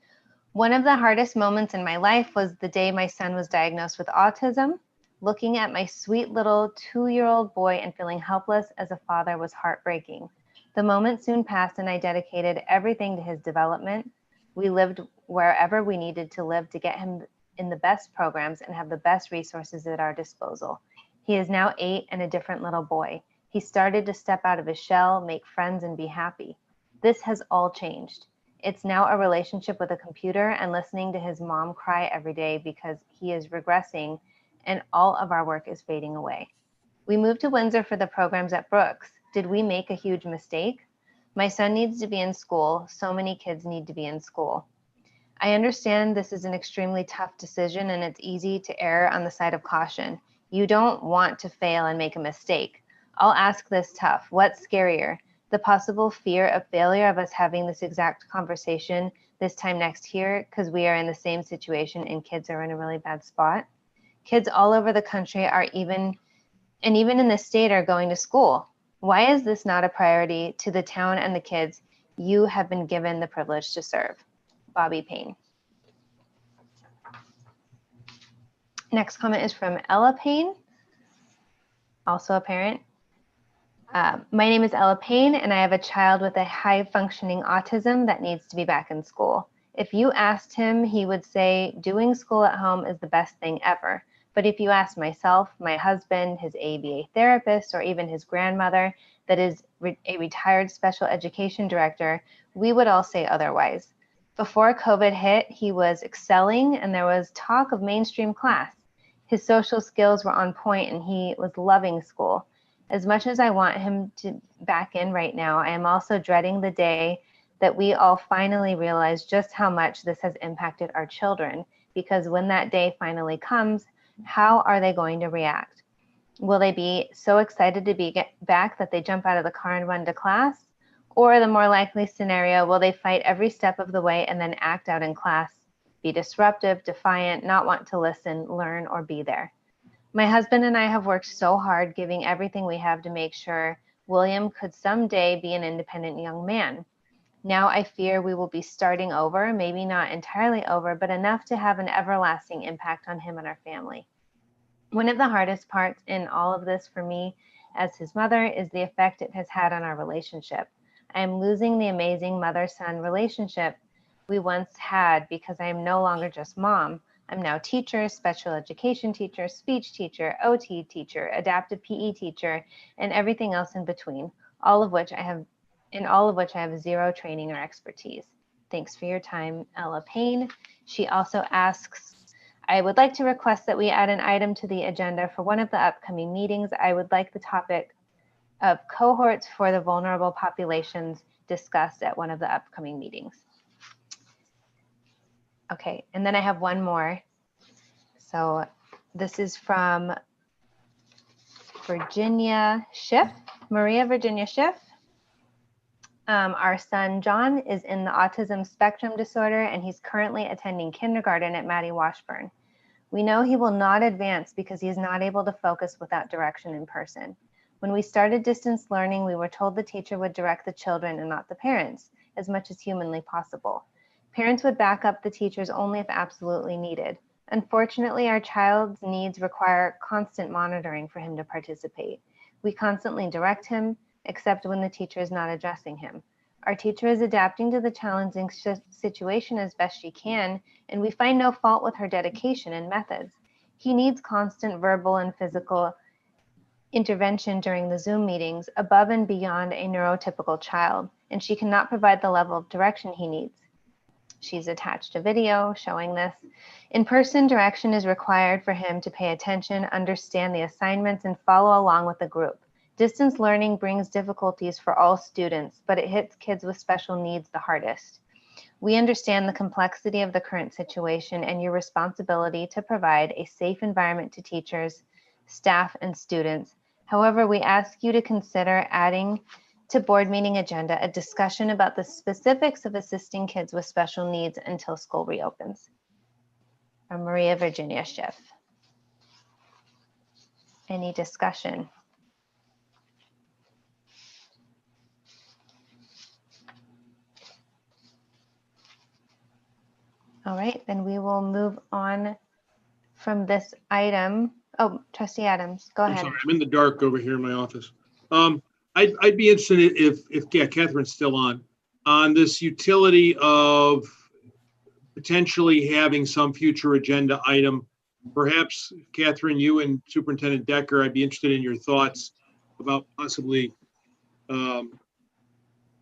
F: One of the hardest moments in my life was the day my son was diagnosed with autism. Looking at my sweet little 2-year-old boy and feeling helpless as a father was heartbreaking. The moment soon passed and I dedicated everything to his development. We lived wherever we needed to live to get him in the best programs and have the best resources at our disposal. He is now 8 and a different little boy. He started to step out of his shell, make friends, and be happy. This has all changed. It's now a relationship with a computer and listening to his mom cry every day because he is regressing and all of our work is fading away. We moved to Windsor for the programs at Brooks. Did we make a huge mistake? My son needs to be in school. So many kids need to be in school. I understand this is an extremely tough decision and it's easy to err on the side of caution. You don't want to fail and make a mistake. I'll ask this tough. What's scarier? The possible fear of failure of us having this exact conversation this time next year because we are in the same situation and kids are in a really bad spot. Kids all over the country are even in the state are going to school. Why is this not a priority to the town and the kids you have been given the privilege to serve? Bobby Payne. Next comment is from Ella Payne, also a parent. My name is Ella Payne, and I have a child with a high-functioning autism that needs to be back in school. If you asked him, he would say doing school at home is the best thing ever. But if you ask myself, my husband, his ABA therapist, or even his grandmother that is a retired special education director, we would all say otherwise. Before COVID hit, he was excelling and there was talk of mainstream class. His social skills were on point and he was loving school. As much as I want him to back in right now, I am also dreading the day that we all finally realize just how much this has impacted our children, because when that day finally comes, how are they going to react? Will they be so excited to be back that they jump out of the car and run to class? Or the more likely scenario, will they fight every step of the way and then act out in class, be disruptive, defiant, not want to listen, learn, or be there? My husband and I have worked so hard, giving everything we have to make sure William could someday be an independent young man. Now I fear we will be starting over, maybe not entirely over, but enough to have an everlasting impact on him and our family. One of the hardest parts in all of this for me as his mother is the effect it has had on our relationship. I am losing the amazing mother-son relationship we once had because I am no longer just mom. I'm now teacher, special education teacher, speech teacher, OT teacher, adaptive PE teacher, and everything else in between, all of which I have zero training or expertise. Thanks for your time, Ella Payne. She also asks, I would like to request that we add an item to the agenda for one of the upcoming meetings. I would like the topic of cohorts for the vulnerable populations discussed at one of the upcoming meetings. Okay, and then I have one more. So this is from Virginia Schiff, Maria Virginia Schiff. Our son John is in the autism spectrum disorder and he's currently attending kindergarten at Maddie Washburn. We know he will not advance because he is not able to focus without direction in person. When we started distance learning, we were told the teacher would direct the children and not the parents, as much as humanly possible. Parents would back up the teachers only if absolutely needed. Unfortunately, our child's needs require constant monitoring for him to participate. We constantly direct him, except when the teacher is not addressing him. Our teacher is adapting to the challenging situation as best she can, and we find no fault with her dedication and methods. He needs constant verbal and physical intervention during the Zoom meetings above and beyond a neurotypical child, and she cannot provide the level of direction he needs. She's attached a video showing this. In-person direction is required for him to pay attention, understand the assignments, and follow along with the group. Distance learning brings difficulties for all students, but it hits kids with special needs the hardest. We understand the complexity of the current situation and your responsibility to provide a safe environment to teachers, staff, and students. However, we ask you to consider adding to board meeting agenda a discussion about the specifics of assisting kids with special needs until school reopens. From Maria Virginia Schiff. Any discussion? All right, then we will move on from this item. Oh, Trustee Adams, go
A: I'm
F: ahead.
A: sorry, I'm in the dark over here in my office. I'd be interested if Catherine's still on this utility of potentially having some future agenda item. Perhaps, Catherine, you and Superintendent Decker, I'd be interested in your thoughts about possibly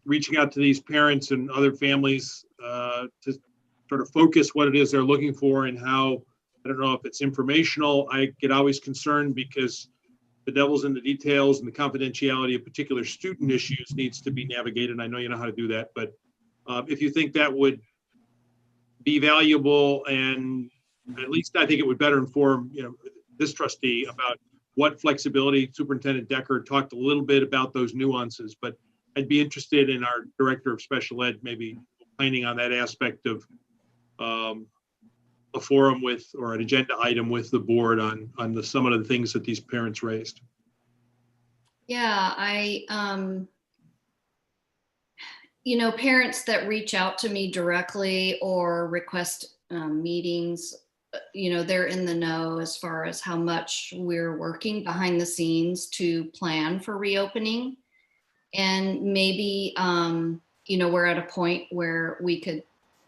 A: reaching out to these parents and other families to sort of focus what it is they're looking for and how, I don't know if it's informational. I get always concerned because the devil's in the details and the confidentiality of particular student issues needs to be navigated. I know you know how to do that, but if you think that would be valuable, and at least I think it would better inform, this trustee about what flexibility. Superintendent Decker talked a little bit about those nuances, but I'd be interested in our director of special ed maybe planning on that aspect of a forum with, or an agenda item with the board on some of the things that these parents raised.
O: Yeah, parents that reach out to me directly or request meetings, they're in the know as far as how much we're working behind the scenes to plan for reopening. And maybe, we're at a point where we could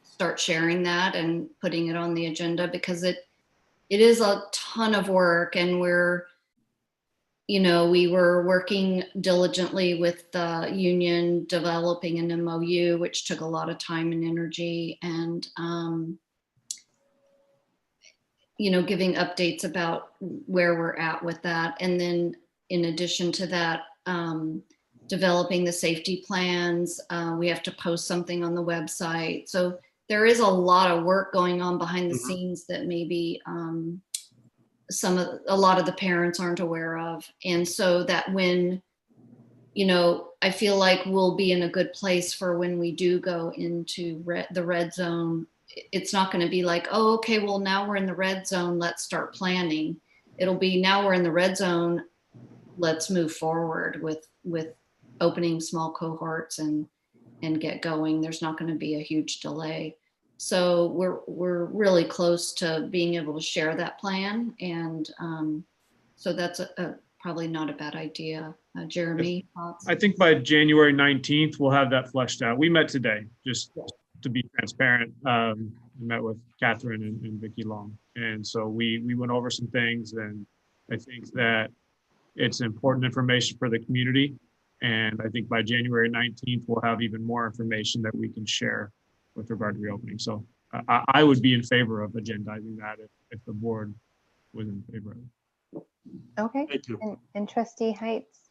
O: start sharing that and putting it on the agenda, because it is a ton of work, and we were working diligently with the union developing an MOU, which took a lot of time and energy, and giving updates about where we're at with that. And then in addition to that, developing the safety plans. We have to post something on the website. So there is a lot of work going on behind the scenes that maybe a lot of the parents aren't aware of. And so that when, I feel like we'll be in a good place for when we do go into the red zone. It's not going to be like, oh, okay, well, now we're in the red zone, let's start planning. It'll be, now we're in the red zone, let's move forward with opening small cohorts and get going. There's not going to be a huge delay. So we're really close to being able to share that plan. And so that's probably not a bad idea. Jeremy, thoughts?
E: I think by January 19th, we'll have that fleshed out. We met today, just to be transparent. We met with Catherine and Vicki Long. And so we went over some things, and I think that it's important information for the community. And I think by January 19th, we'll have even more information that we can share with regard to reopening. So I would be in favor of agendizing that if the board was in favor of it.
F: Okay.
A: Thank you.
F: And Trustee Heights?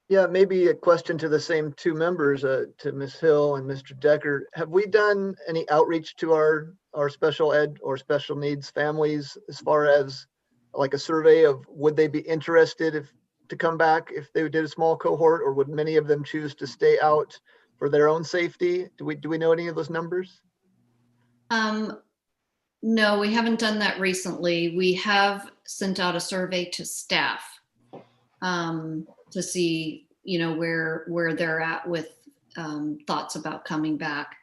D: Yeah, maybe a question to the same two members, to Ms. Hill and Mr. Decker. Have we done any outreach to our special ed or special needs families as far as like a survey of would they be interested to come back if they did a small cohort, or would many of them choose to stay out for their own safety? Do we know any of those numbers?
O: No, we haven't done that recently. We have sent out a survey to staff to see, where they're at with thoughts about coming back.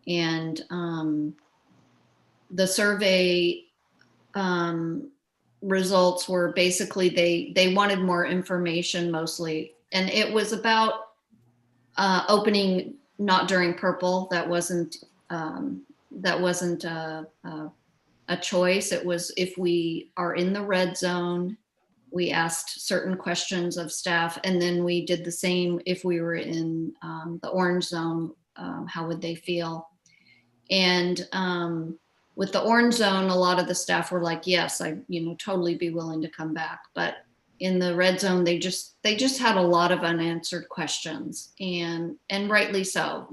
O: And the survey results were basically they wanted more information mostly, and it was about opening not during purple. That wasn't a choice. It was if we are in the red zone. We asked certain questions of staff, and then we did the same if we were in the orange zone. How would they feel? And with the orange zone, a lot of the staff were like, yes, I totally be willing to come back. But in the red zone, they just had a lot of unanswered questions, and rightly so.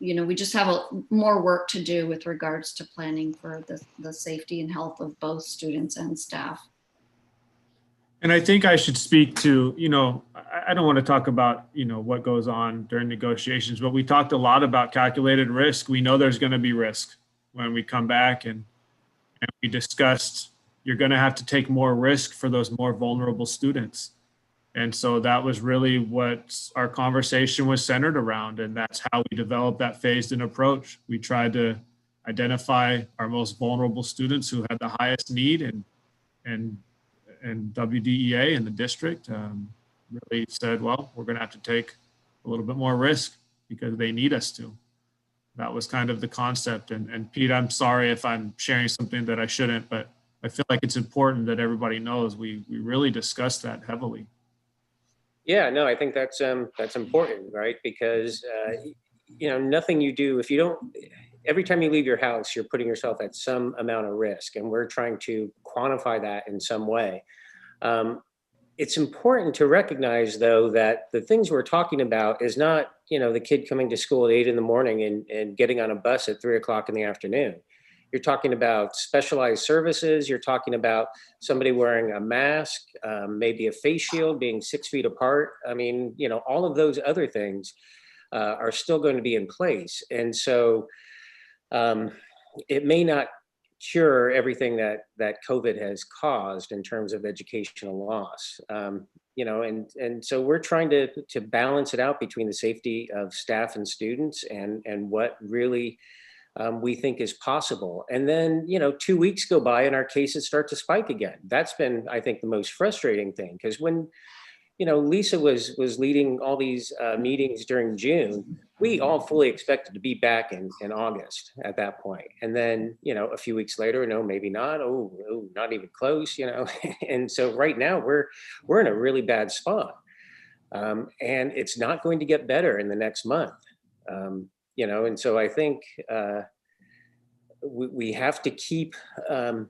O: We just have more work to do with regards to planning for the safety and health of both students and staff.
E: And I think I should speak to, I don't want to talk about, what goes on during negotiations, but we talked a lot about calculated risk. We know there's going to be risk when we come back, and we discussed you're going to have to take more risk for those more vulnerable students. And so that was really what our conversation was centered around. And that's how we developed that phased in approach. We tried to identify our most vulnerable students who had the highest need, and WDEA and the district really said, well, we're going to have to take a little bit more risk because they need us to. That was kind of the concept. And Pete, I'm sorry if I'm sharing something that I shouldn't, but I feel like it's important that everybody knows we really discussed that heavily.
P: Yeah, no, I think that's important, right? Because you know, nothing you do, if you don't, every time you leave your house, you're putting yourself at some amount of risk, and we're trying to quantify that in some way. It's important to recognize, though, that the things we're talking about is not, you know, the kid coming to school at 8 in the morning and getting on a bus at 3 o'clock in the afternoon. You're talking about specialized services. You're talking about somebody wearing a mask, maybe a face shield, being 6 feet apart. I mean, you know, all of those other things are still going to be in place. And so it may not cure everything that COVID has caused in terms of educational loss. You know, and so we're trying to balance it out between the safety of staff and students and what really we think is possible. And then, you know, 2 weeks go by and our cases start to spike again. That's been, I think, the most frustrating thing, because when, you know, Lisa was leading all these meetings during June, we all fully expected to be back in August at that point. And then, you know, a few weeks later, no, maybe not. Oh, not even close, you know. And so right now we're in a really bad spot. And it's not going to get better in the next month. You know, and so I think we have to keep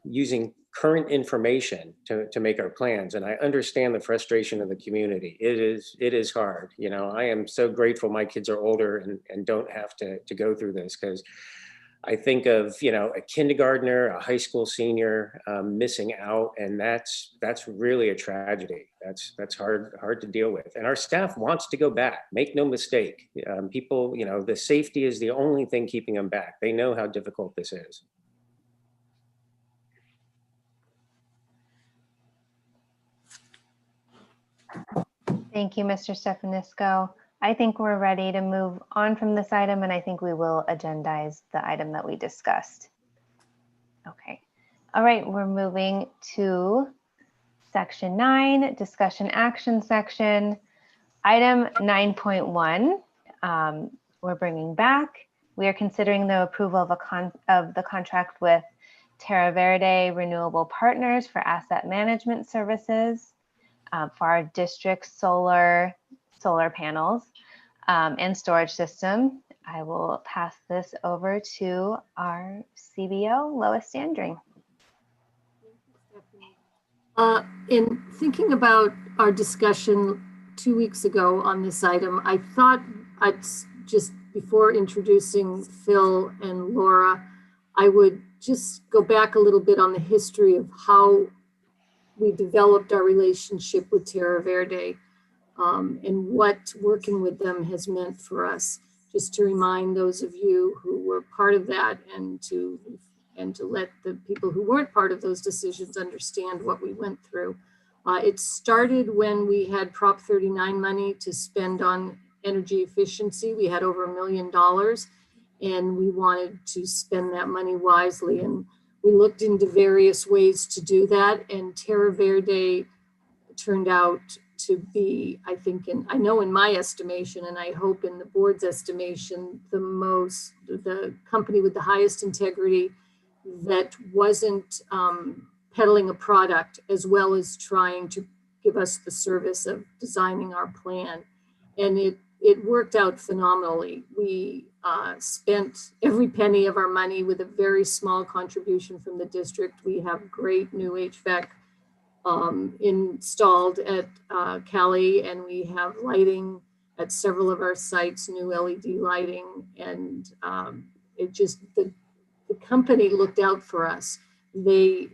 P: using current information to make our plans. And I understand the frustration of the community. It is hard. You know, I am so grateful my kids are older and don't have to go through this, because I think of, you know, a kindergartner, a high school senior missing out, and that's really a tragedy. That's hard to deal with. And our staff wants to go back. Make no mistake. People, you know, the safety is the only thing keeping them back. They know how difficult this is.
F: Thank you, Mr. Stefanisco. I think we're ready to move on from this item, and I think we will agendize the item that we discussed. Okay. All right, we're moving to section 9, discussion action section. Item 9.1, we're bringing back. We are considering the approval of the contract with Terra Verde Renewable Partners for asset management services for our district solar panels and storage system. I will pass this over to our CBO, Lois Sandring.
Q: In thinking about our discussion 2 weeks ago on this item, I thought I'd just, before introducing Phil and Laura, I would just go back a little bit on the history of how we developed our relationship with Terra Verde and what working with them has meant for us. Just to remind those of you who were part of that, and to let the people who weren't part of those decisions understand what we went through. It started when we had Prop 39 money to spend on energy efficiency. We had over $1 million, and we wanted to spend that money wisely. And we looked into various ways to do that, and Terra Verde turned out to be, I think, I know in my estimation, and I hope in the board's estimation, the company with the highest integrity, that wasn't peddling a product as well as trying to give us the service of designing our plan. And it worked out phenomenally. We spent every penny of our money with a very small contribution from the district. We have great new HVAC installed at Cali, and we have lighting at several of our sites, new LED lighting, and it just, the company looked out for us. They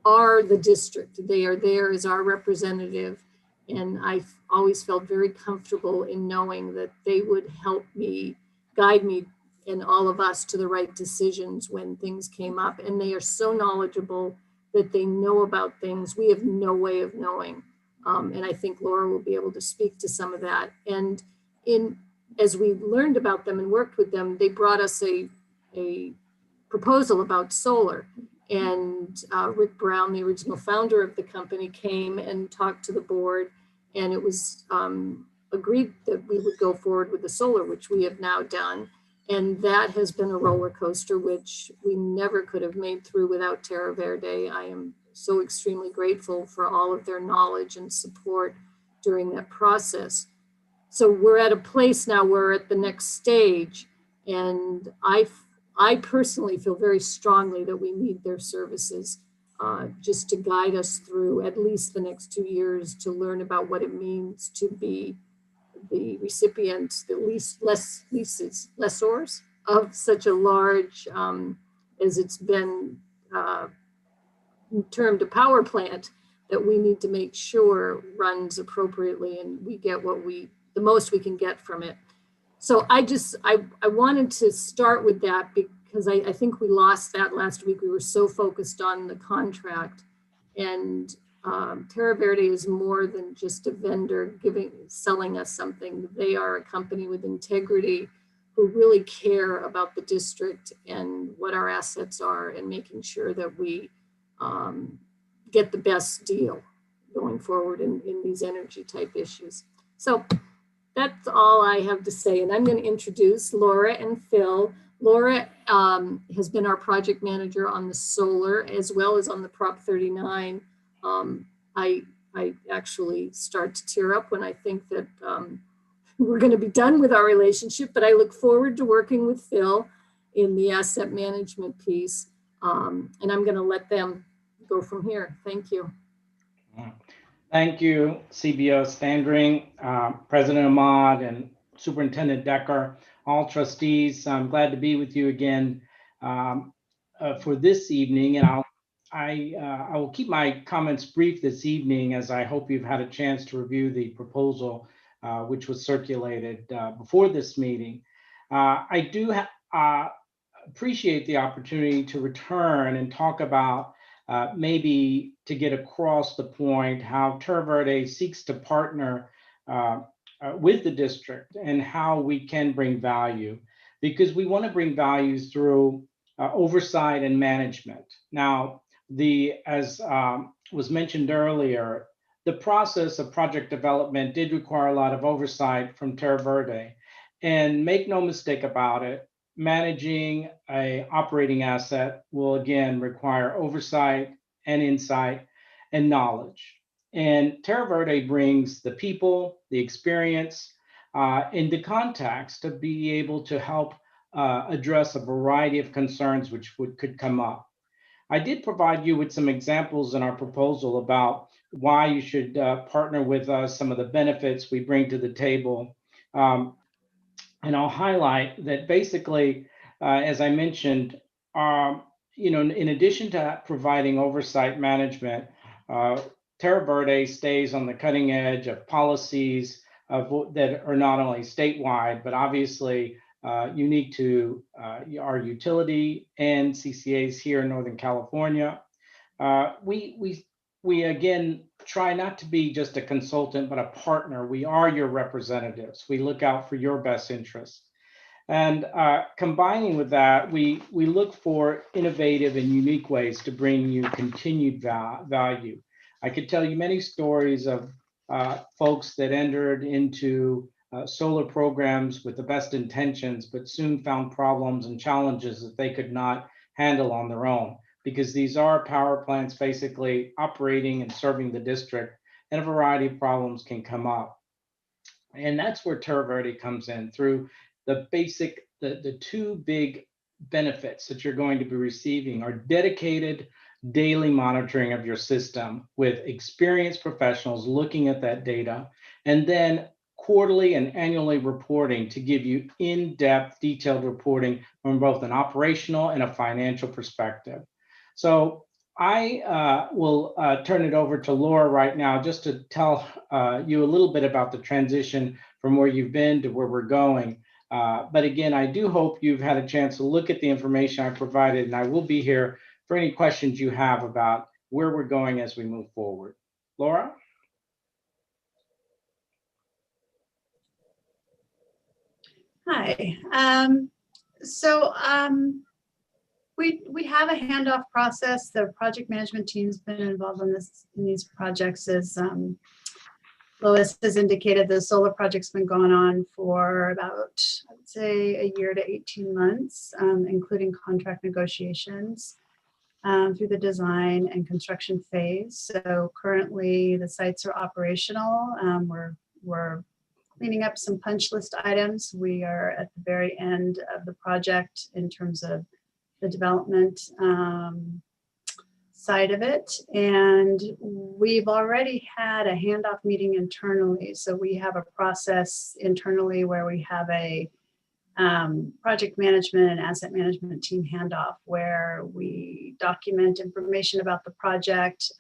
Q: are the district. They are there as our representative, and I've always felt very comfortable in knowing that they would help me, guide me and all of us to the right decisions when things came up. And they are so knowledgeable that they know about things we have no way of knowing. And I think Laura will be able to speak to some of that. And as we learned about them and worked with them, they brought us a proposal about solar. And Rick Brown, the original founder of the company, came and talked to the board, and it was agreed that we would go forward with the solar, which we have now done. And that has been a roller coaster, which we never could have made through without Terra Verde. I am so extremely grateful for all of their knowledge and support during that process. So we're at a place now, we're at the next stage, and I personally feel very strongly that we need their services just to guide us through at least the next 2 years to learn about what it means to be the recipients, the lessors of such a large, as it's been termed, a power plant that we need to make sure runs appropriately and we get the most we can get from it. So I wanted to start with that because I think we lost that last week. We were so focused on the contract, and Terra Verde is more than just a vendor selling us something. They are a company with integrity who really care about the district and what our assets are and making sure that we get the best deal going forward in these energy type issues. So that's all I have to say. And I'm going to introduce Laura and Phil. Laura has been our project manager on the solar as well as on the Prop 39. I actually start to tear up when I think that we're going to be done with our relationship, but I look forward to working with Phil in the asset management piece. And I'm going to let them go from here. Thank you.
R: Thank you, CBO Standring, President Ahmad, and Superintendent Decker, all trustees. I'm glad to be with you again for this evening, and I will keep my comments brief this evening, as I hope you've had a chance to review the proposal which was circulated before this meeting. I do appreciate the opportunity to return and talk about maybe to get across the point how Terra Verde seeks to partner with the district and how we can bring value, because we want to bring value through oversight and management. Now, as was mentioned earlier, the process of project development did require a lot of oversight from Terra Verde. And make no mistake about it, managing an operating asset will again require oversight and insight and knowledge. And Terra Verde brings the people, the experience, and the contacts to be able to help address a variety of concerns which could come up. I did provide you with some examples in our proposal about why you should partner with us, some of the benefits we bring to the table. And I'll highlight that basically, as I mentioned, in addition to providing oversight management, Terra Verde stays on the cutting edge of policies that are not only statewide, but obviously unique to our utility and CCAs here in Northern California. We again try not to be just a consultant, but a partner. We are your representatives. We look out for your best interests. And combining with that, we look for innovative and unique ways to bring you continued value. I could tell you many stories of folks that entered into solar programs with the best intentions, but soon found problems and challenges that they could not handle on their own, because these are power plants basically operating and serving the district, and a variety of problems can come up. And that's where Terra Verde comes in through the two big benefits that you're going to be receiving are dedicated daily monitoring of your system with experienced professionals looking at that data, and then quarterly and annually reporting to give you in-depth detailed reporting from both an operational and a financial perspective. So I will turn it over to Laura right now just to tell you a little bit about the transition from where you've been to where we're going. But again, I do hope you've had a chance to look at the information I provided, and I will be here for any questions you have about where we're going as we move forward. Laura?
S: Hi. We have a handoff process. The project management team's been involved in these projects. As Lois has indicated, the solar project's been going on for about, I'd say, a year to 18 months, including contract negotiations through the design and construction phase. So currently the sites are operational. We're cleaning up some punch list items. We are at the very end of the project in terms of the development side of it. And we've already had a handoff meeting internally. So we have a process internally where we have a project management and asset management team handoff where we document information about the project.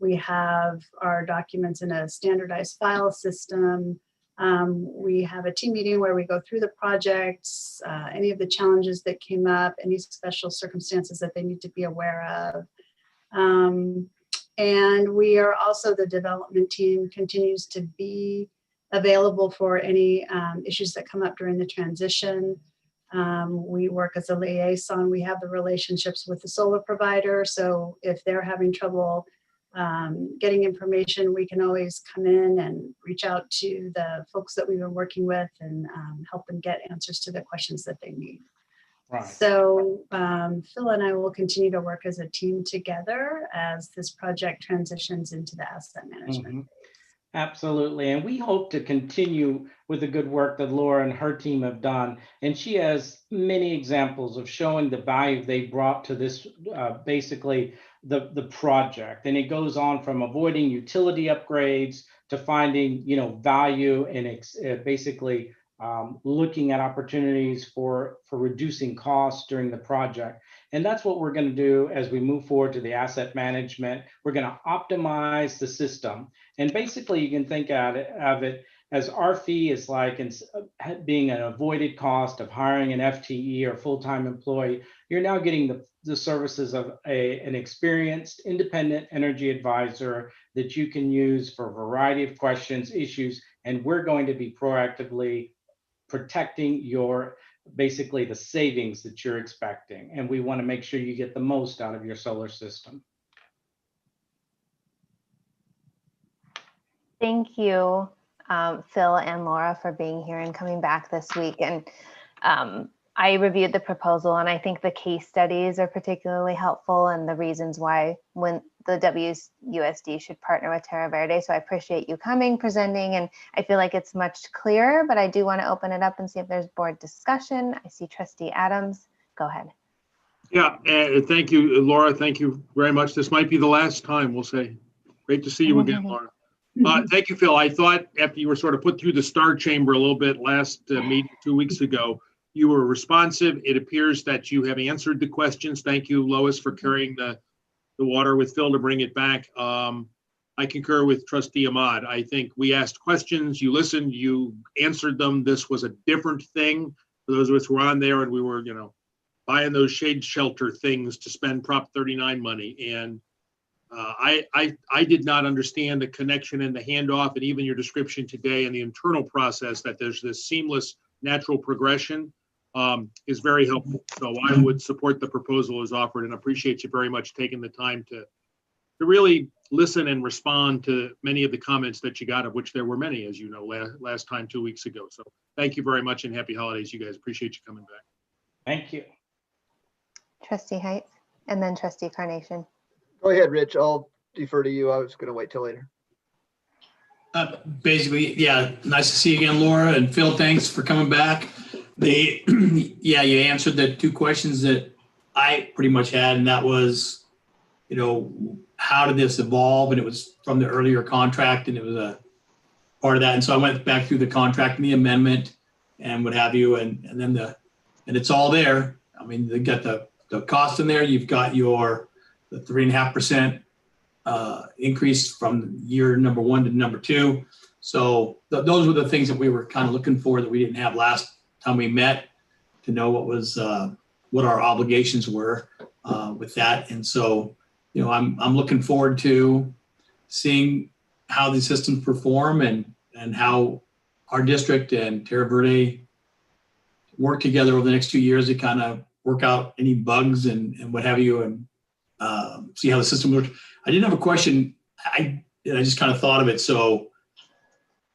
S: We have our documents in a standardized file system. We have a team meeting where we go through the projects, any of the challenges that came up, any special circumstances that they need to be aware of. And we are also, the development team continues to be available for any issues that come up during the transition. We work as a liaison. We have the relationships with the solar provider. So if they're having trouble getting information, we can always come in and reach out to the folks that we've been working with and help them get answers to the questions that they need.
R: Right.
S: So Phil and I will continue to work as a team together as this project transitions into the asset management.
R: Mhm. Absolutely. And we hope to continue with the good work that Laura and her team have done. And she has many examples of showing the value they brought to this, basically the project. And it goes on from avoiding utility upgrades to finding, value and basically looking at opportunities for reducing costs during the project. And that's what we're going to do as we move forward to the asset management. We're going to optimize the system. And basically you can think of it as our fee is like being an avoided cost of hiring an FTE or full-time employee. You're now getting the services of an experienced independent energy advisor that you can use for a variety of questions, issues, and we're going to be proactively protecting basically the savings that you're expecting. And we want to make sure you get the most out of your solar system.
F: Thank you, Phil and Laura, for being here and coming back this week. And I reviewed the proposal, and I think the case studies are particularly helpful and the reasons why when the WUSD should partner with Terra Verde. So I appreciate you coming, presenting, and I feel like it's much clearer, but I do want to open it up and see if there's board discussion. I see Trustee Adams. Go ahead.
A: Yeah, thank you, Laura. Thank you very much. This might be the last time, we'll say. Great to see you again, Laura. Thank you, Phil. I thought after you were sort of put through the star chamber a little bit last meeting 2 weeks ago, you were responsive. It appears that you have answered the questions. Thank you, Lois, for carrying the water with Phil to bring it back. I concur with Trustee Ahmad. I think we asked questions, you listened, you answered them. This was a different thing for those of us who were on there, and we were, buying those shade shelter things to spend Prop 39 money. And I did not understand the connection and the handoff, and even your description today and the internal process that there's this seamless natural progression is very helpful. So I would support the proposal as offered and appreciate you very much taking the time to really listen and respond to many of the comments that you got, of which there were many, as you know, last time 2 weeks ago. So thank you very much and happy holidays, you guys. Appreciate you coming back.
R: Thank you.
F: Trustee Height, and then Trustee Carnation.
D: Go ahead, Rich. I'll defer to you. I was going to wait till later.
B: Basically, yeah, nice to see you again, Laura, and Phil, thanks for coming back. You answered the two questions that I pretty much had, and that was, how did this evolve? And it was from the earlier contract, and it was a part of that. And so I went back through the contract and the amendment and what have you, and then and it's all there. I mean, they got the cost in there. You've got the 3.5% increase from year number 1 to number 2. So those were the things that we were kind of looking for that we didn't have last time we met, to know what our obligations were with that. And so, I'm looking forward to seeing how these systems perform and how our district and Terra Verde work together over the next 2 years to kind of work out any bugs and what have you, and see how the system works. I didn't have a question. I just kind of thought of it. So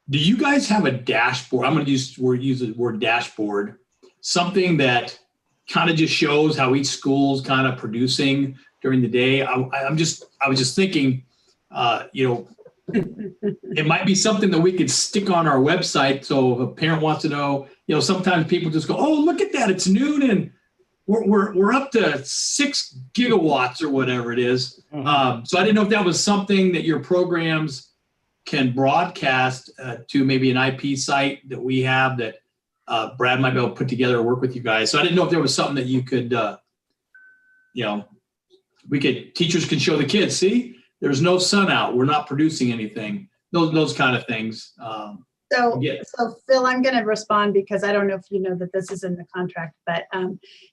B: do you guys have a dashboard? I'm going to use the word dashboard, something that kind of just shows how each school's kind of producing during the day. I was just thinking, it might be something that we could stick on our website. So if a parent wants to know, sometimes people just go, oh, look at that, it's noon and we're up to 6 gigawatts or whatever it is. So I didn't know if that was something that your programs can broadcast to maybe an IP site that we have that Brad might be able to put together or work with you guys. So I didn't know if there was something that you could, teachers can show the kids, see, there's no sun out, we're not producing anything, those kind of things.
S: So Phil, I'm going to respond because I don't know if you know that this is in the contract, but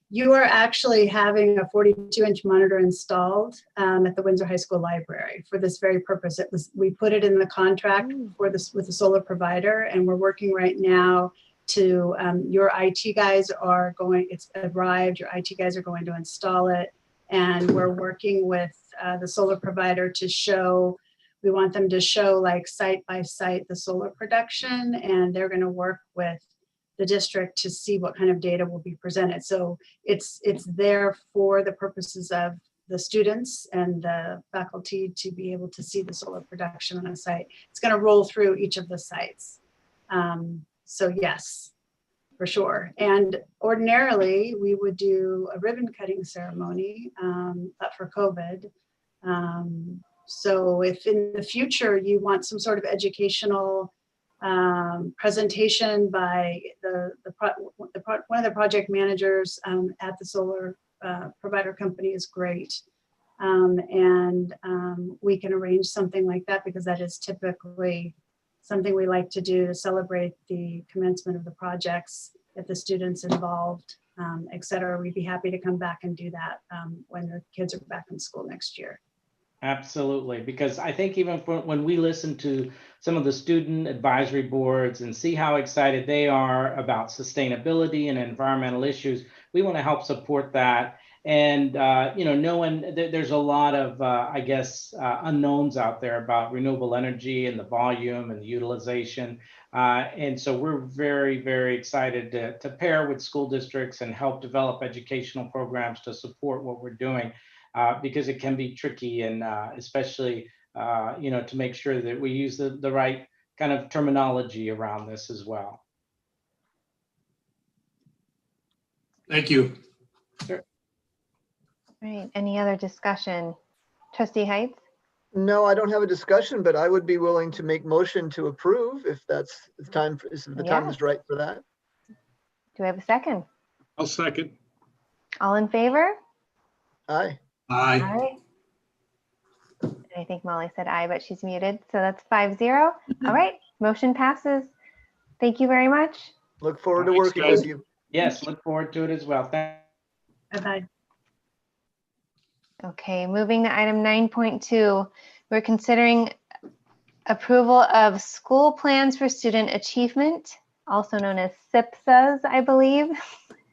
S: you are actually having a 42-inch monitor installed at the Windsor High School Library for this very purpose. We put it in the contract for this with the solar provider, and we're working right now to your IT guys are going. It's arrived. Your IT guys are going to install it, and we're working with the solar provider to show. We want them to show like site by site the solar production, and they're going to work with the district to see what kind of data will be presented. So it's there for the purposes of the students and the faculty to be able to see the solar production on a site. It's going to roll through each of the sites. So yes, for sure. And ordinarily we would do a ribbon cutting ceremony, but for COVID. So if in the future you want some sort of educational presentation by one of the project managers at the solar provider company is great. We can arrange something like that because that is typically something we like to do to celebrate the commencement of the projects, get the students involved, et cetera. We'd be happy to come back and do that when the kids are back in school next year.
R: Absolutely, because I think even when we listen to some of the student advisory boards and see how excited they are about sustainability and environmental issues, we want to help support that. And knowing there's a lot of unknowns out there about renewable energy and the volume and the utilization, and so we're very, very excited to pair with school districts and help develop educational programs to support what we're doing. Because it can be tricky, and especially to make sure that we use the right kind of terminology around this as well.
B: Thank you.
R: Sure.
F: All right, any other discussion? Trustee Heights?
D: No, I don't have a discussion, but I would be willing to make motion to approve if that's the time, if the time is right for that.
F: Do we have a second?
A: I'll second.
F: All in favor?
D: Aye.
B: Aye.
F: I think Molly said aye, but she's muted. So that's 5-0. All right, motion passes. Thank you very much.
D: Look forward to working with you.
R: Yes, look forward to it as well.
S: Bye-bye.
F: Okay, moving to item 9.2. We're considering approval of school plans for student achievement, also known as SIPSAs, I believe.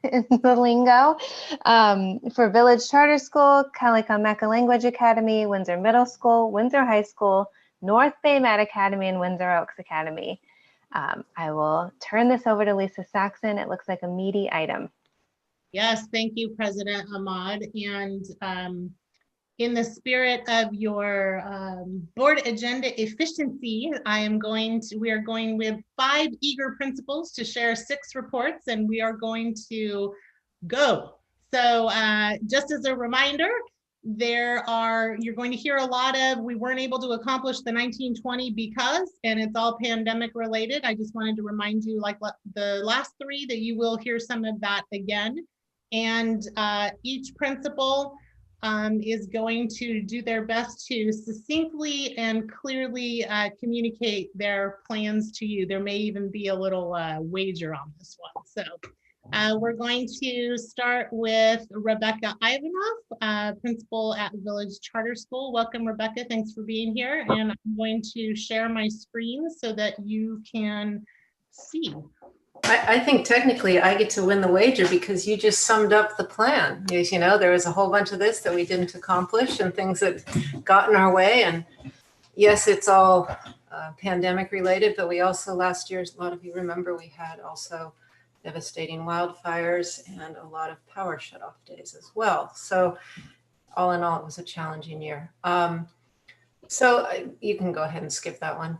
F: In the lingo, for Village Charter School, Kalakameka Language Academy, Windsor Middle School, Windsor High School, North Bay Med Academy, and Windsor Oaks Academy. I will turn this over to Lisa Saxon. It looks like a meaty item.
M: Yes, thank you, President Ahmad. And in the spirit of your board agenda efficiency, we are going with 5 eager principals to share 6 reports, and we are going to go. So just as a reminder, you're going to hear a lot of, we weren't able to accomplish the 1920 because, and it's all pandemic related. I just wanted to remind you, like the last 3, that you will hear some of that again. And each principal is going to do their best to succinctly and clearly communicate their plans to you. There may even be a little wager on this one. So we're going to start with Rebecca Ivanoff, principal at Village Charter School. Welcome, Rebecca. Thanks for being here. And I'm going to share my screen so that you can see.
T: I think technically I get to win the wager because you just summed up the plan. You know, there was a whole bunch of this that we didn't accomplish and things that got in our way. And yes, it's all pandemic related, but we also last year, a lot of you remember, we had also devastating wildfires and a lot of power shutoff days as well. So all in all, it was a challenging year. You can go ahead and skip that one.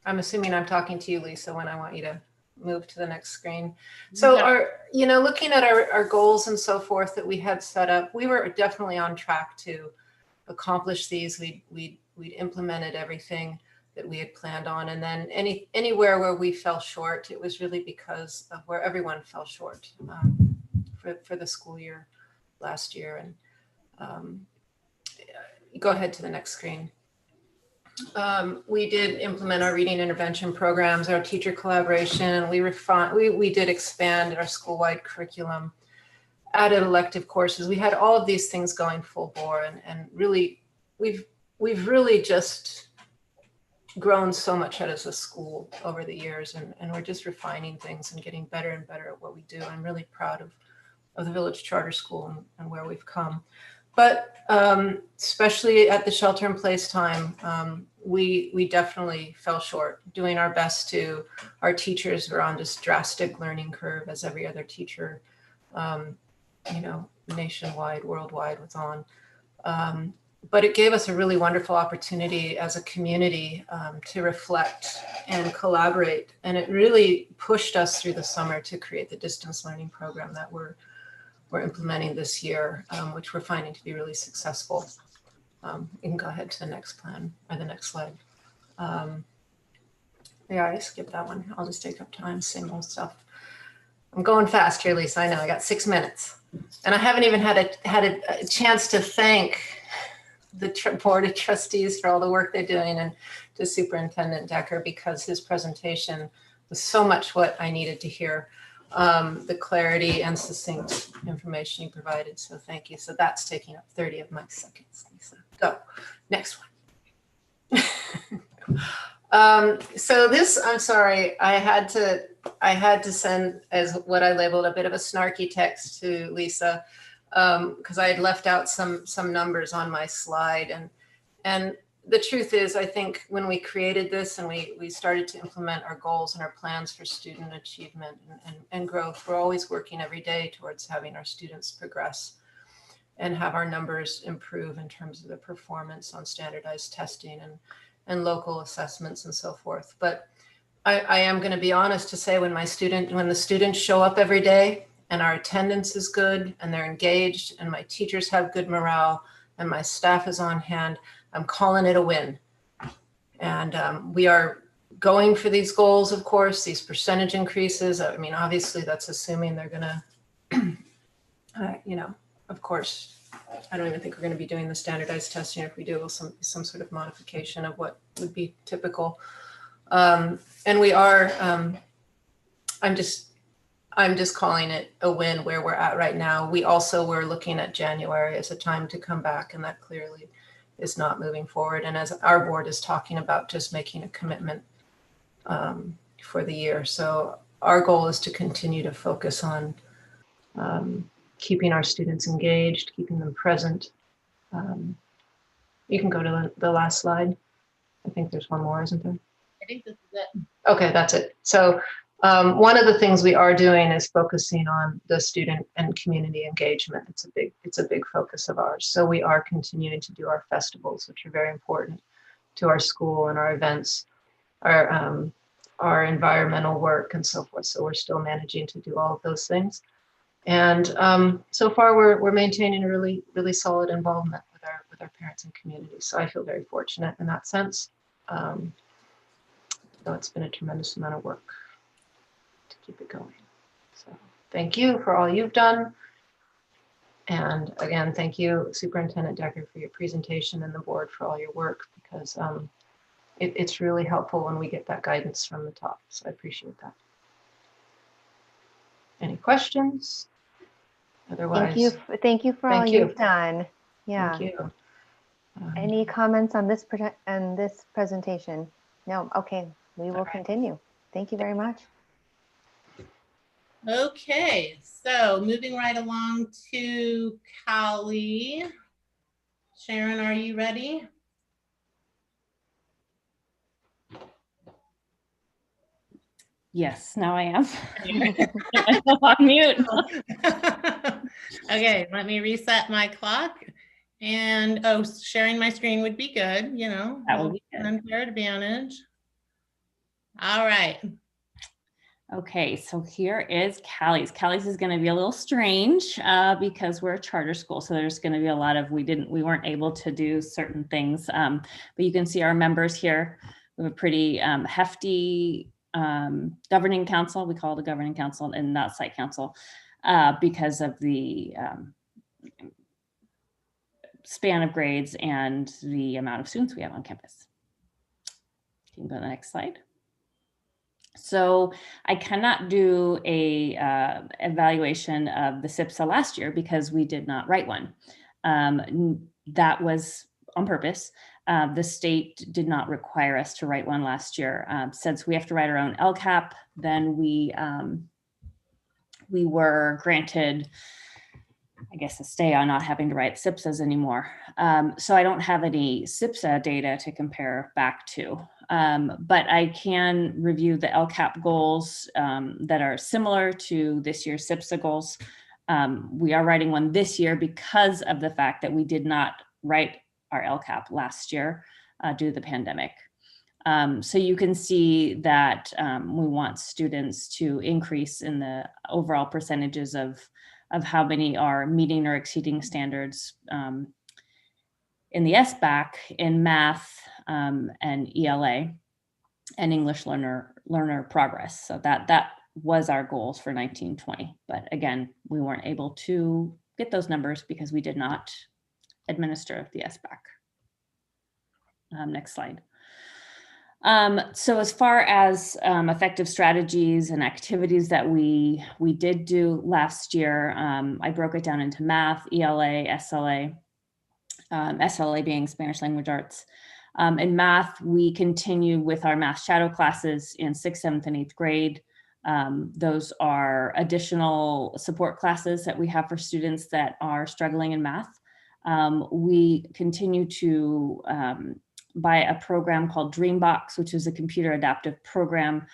T: I'm assuming I'm talking to you, Lisa, when I want you to move to the next screen. So looking at our goals and so forth that we had set up, we were definitely on track to accomplish these. We'd implemented everything that we had planned on. And then anywhere where we fell short, it was really because of where everyone fell short for the school year last year. And go ahead to the next screen. We did implement our reading intervention programs, our teacher collaboration. We did expand our school-wide curriculum, added elective courses. We had all of these things going full bore, and really, we've really just grown so much as a school over the years, and we're just refining things and getting better and better at what we do. I'm really proud of the Village Charter School and where we've come. But especially at the shelter-in-place time, we definitely fell short, doing our best to. Our teachers were on this drastic learning curve, as every other teacher, nationwide, worldwide was on. But it gave us a really wonderful opportunity as a community to reflect and collaborate. And it really pushed us through the summer to create the distance learning program that we're implementing this year, which we're finding to be really successful. You can go ahead to the next plan or the next slide. Yeah, I skipped that one. I'll just take up time, same old stuff. I'm going fast here, Lisa. I know I got 6 minutes, and I haven't even had a chance to thank the Board of Trustees for all the work they're doing, and to Superintendent Decker, because his presentation was so much what I needed to hear. The clarity and succinct information you provided. So thank you. So that's taking up 30 of my seconds, Lisa. Go, next one. So this, I'm sorry, I had to send as what I labeled a bit of a snarky text to Lisa, because I had left out some numbers on my slide. And the truth is, I think when we created this and we started to implement our goals and our plans for student achievement and growth, we're always working every day towards having our students progress and have our numbers improve in terms of the performance on standardized testing and local assessments and so forth. But I am going to be honest to say, when the students show up every day and our attendance is good and they're engaged and my teachers have good morale and my staff is on hand, I'm calling it a win. And we are going for these goals, of course, these percentage increases. I mean, obviously that's assuming they're gonna, of course, I don't even think we're gonna be doing the standardized testing. If we do, some sort of modification of what would be typical. And we are, I'm just calling it a win where we're at right now. We also were looking at January as a time to come back, and that clearly is not moving forward. And as our board is talking about just making a commitment for the year. So our goal is to continue to focus on keeping our students engaged, keeping them present. You can go to the last slide. I think there's one more, isn't there?
M: I think this is it.
T: Okay, that's it. So one of the things we are doing is focusing on the student and community engagement. It's a big focus of ours. So we are continuing to do our festivals, which are very important to our school, and our events, our environmental work and so forth. So we're still managing to do all of those things. And so far we're maintaining a really, really solid involvement with our parents and community. So I feel very fortunate in that sense. Though it's been a tremendous amount of work to keep it going. So thank you for all you've done. And again, thank you, Superintendent Decker, for your presentation, and the board for all your work, because it's really helpful when we get that guidance from the top. So I appreciate that. Any questions? Otherwise,
F: Thank you for all you've done. Yeah.
T: Thank you.
F: Any comments on this presentation? No. Okay, we will continue. Thank you very much.
M: Okay, so moving right along to Callie. Sharon, are you ready?
C: Yes, now I am. On mute.
M: Okay, let me reset my clock. And oh, sharing my screen would be good, you know.
C: That would be good.
M: Unfair advantage. All right.
C: Okay, so here is Callie's. Callie's is going to be a little strange because we're a charter school. So there's going to be a lot of, we weren't able to do certain things. But you can see our members here. We have a pretty hefty governing council. We call it a governing council and not site council because of the span of grades and the amount of students we have on campus. You can go to the next slide. So I cannot do a evaluation of the SIPSA last year because we did not write one. That was on purpose. The state did not require us to write one last year. Since we have to write our own LCAP, then we were granted, I guess, a stay on not having to write SIPSAs anymore. So I don't have any SIPSA data to compare back to. But I can review the LCAP goals that are similar to this year's SIPSA goals. We are writing one this year because of the fact that we did not write our LCAP last year due to the pandemic. So you can see that we want students to increase in the overall percentages of how many are meeting or exceeding standards in the SBAC, in math and ELA and English learner progress. So that was our goals for 1920. But again, we weren't able to get those numbers because we did not administer the SBAC. Next slide. So as far as effective strategies and activities that we did do last year, I broke it down into math, ELA, SLA, SLA being Spanish language arts. In math, we continue with our math shadow classes in 6th, 7th, and 8th grade. Those are additional support classes that we have for students that are struggling in math. We continue to buy a program called Dreambox, which is a computer adaptive program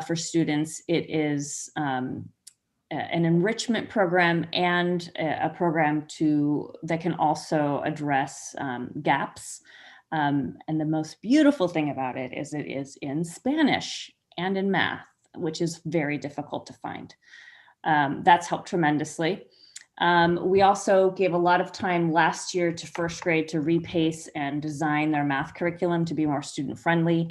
C: for students. It is an enrichment program and a program that can also address gaps. And the most beautiful thing about it is in Spanish and in math, which is very difficult to find. That's helped tremendously. We also gave a lot of time last year to 1st grade to repace and design their math curriculum to be more student friendly.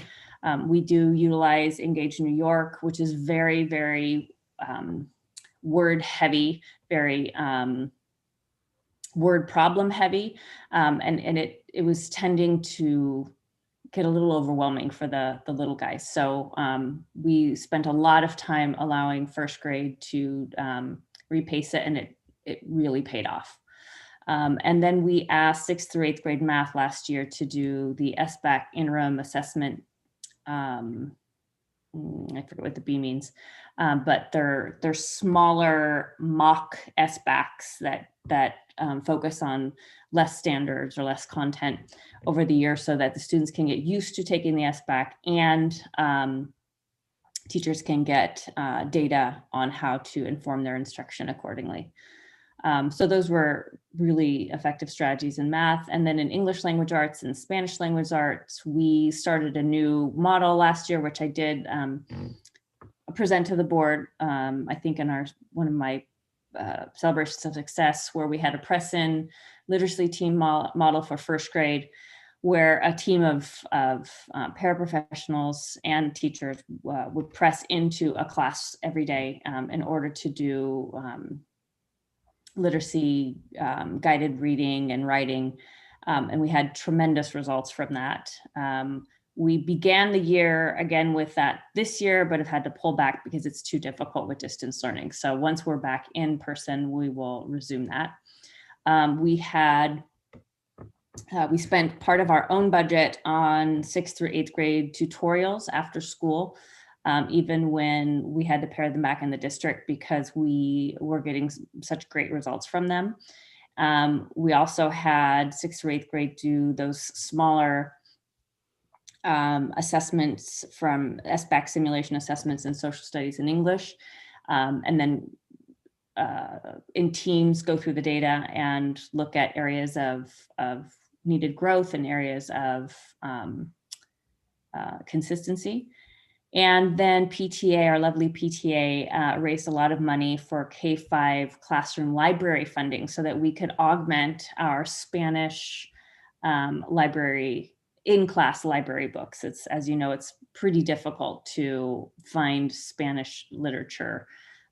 C: We do utilize Engage New York, which is very, very word heavy, very word problem heavy. And it was tending to get a little overwhelming for the little guys. So we spent a lot of time allowing 1st grade to repace it, and it really paid off. And then we asked 6th through 8th grade math last year to do the SBAC interim assessment. I forget what the B means, but they're smaller mock SBACs that focus on less standards or less content over the year so that the students can get used to taking the SBAC and teachers can get data on how to inform their instruction accordingly. So those were really effective strategies in math. And then in English language arts and Spanish language arts, we started a new model last year, which I did present to the board, I think in one of my celebrations of success, where we had a press-in literacy team model for 1st grade, where a team of paraprofessionals and teachers would press into a class every day in order to do literacy, guided reading and writing, and we had tremendous results from that. We began the year again with that this year, but have had to pull back because it's too difficult with distance learning. So once we're back in person, we will resume that. We spent part of our own budget on 6th through 8th grade tutorials after school.
U: even when we had to pare them back in the district because we were getting such great results from them. We also had 6th through 8th grade do those smaller assessments from SBAC simulation assessments in social studies and English. And then in teams go through the data and look at areas of needed growth and areas of consistency. And then PTA, our lovely PTA, raised a lot of money for K-5 classroom library funding so that we could augment our Spanish library, in-class library books. It's, as you know, it's pretty difficult to find Spanish literature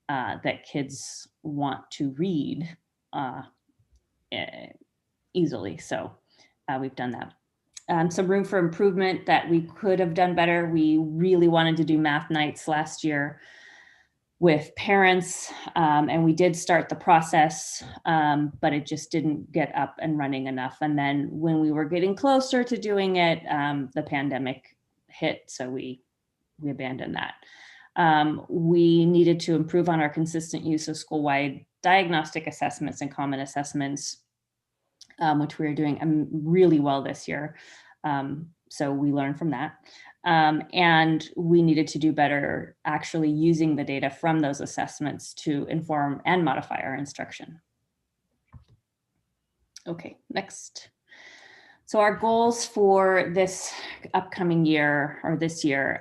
U: that kids want to read easily. So we've done that. Some room for improvement that we could have done better. We really wanted to do math nights last year with parents, and we did start the process, but it just didn't get up and running enough. And then when we were getting closer to doing it, the pandemic hit, so we abandoned that. We needed to improve on our consistent use of school-wide diagnostic assessments and common assessments, which we are doing really well this year. So we learned from that. And we needed to do better actually using the data from those assessments to inform and modify our instruction. Okay, next. So our goals for this upcoming year or this year,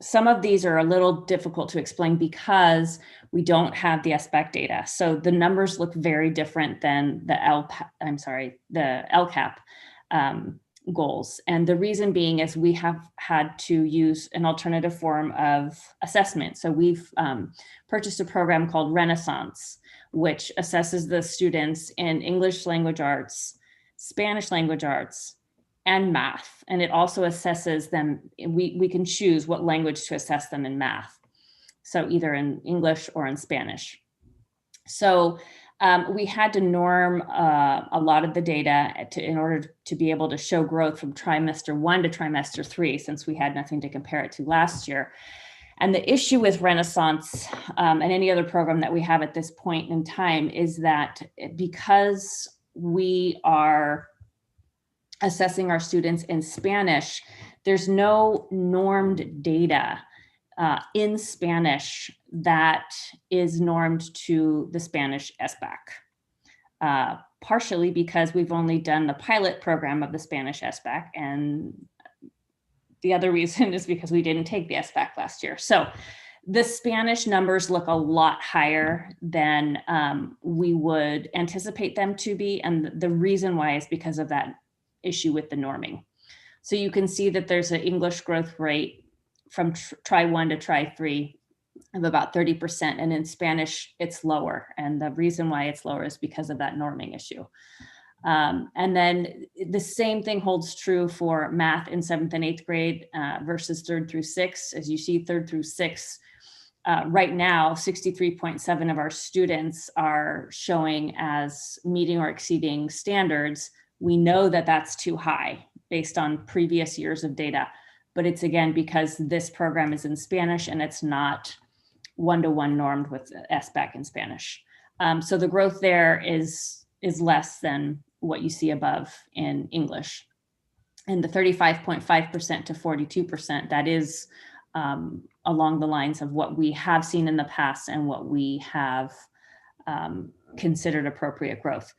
U: some of these are a little difficult to explain because we don't have the SBAC data. So the numbers look very different than the LCAP goals. And the reason being is we have had to use an alternative form of assessment. So we've purchased a program called Renaissance, which assesses the students in English language arts, Spanish language arts, and math. And it also assesses them, we can choose what language to assess them in math. So either in English or in Spanish. So we had to norm a lot of the data in order to be able to show growth from trimester 1 to trimester 3, since we had nothing to compare it to last year. And the issue with Renaissance and any other program that we have at this point in time is that because we are assessing our students in Spanish, there's no normed data in Spanish that is normed to the Spanish SBAC, partially because we've only done the pilot program of the Spanish SBAC, and the other reason is because we didn't take the SBAC last year. So the Spanish numbers look a lot higher than we would anticipate them to be, and the reason why is because of that issue with the norming. So you can see that there's an English growth rate from try 1 to try 3 of about 30%, and in Spanish it's lower, and the reason why it's lower is because of that norming issue. And then the same thing holds true for math in 7th and 8th grade versus 3rd through 6th. As you see, 3rd through 6th, right now 63.7% of our students are showing as meeting or exceeding standards. We know that that's too high based on previous years of data, but it's again because this program is in Spanish and it's not one-to-one normed with SBAC in Spanish. So the growth there is less than what you see above in English. And the 35.5% to 42%, that is along the lines of what we have seen in the past and what we have considered appropriate growth.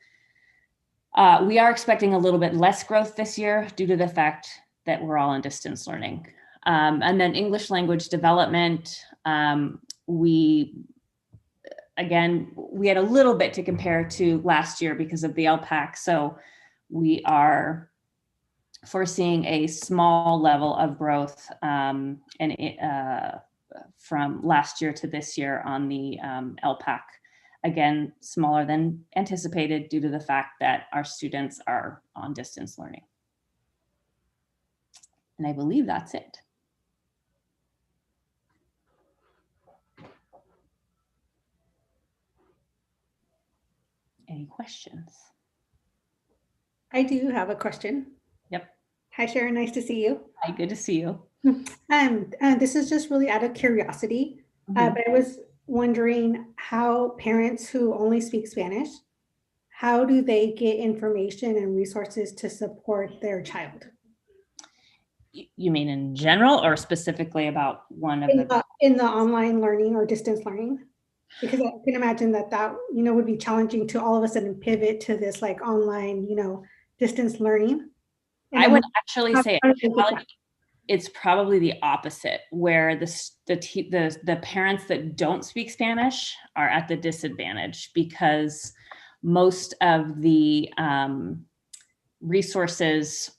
U: We are expecting a little bit less growth this year due to the fact that we're all in distance learning. And then English language development, we had a little bit to compare to last year because of the LPAC. So we are foreseeing a small level of growth from last year to this year on the LPAC. Again, smaller than anticipated due to the fact that our students are on distance learning. And I believe that's it. Any questions?
L: I do have a question.
U: Yep.
L: Hi, Sharon. Nice to see you.
U: Hi, good to see you.
L: This is just really out of curiosity, but I was wondering how parents who only speak Spanish, how do they get information and resources to support their child?
U: You mean in general or specifically about one of
L: in the online learning or distance learning? Because I can imagine that would be challenging to all of a sudden pivot to this like online, distance learning.
U: I would actually say it's probably the opposite, where the parents that don't speak Spanish are at the disadvantage, because most of the resources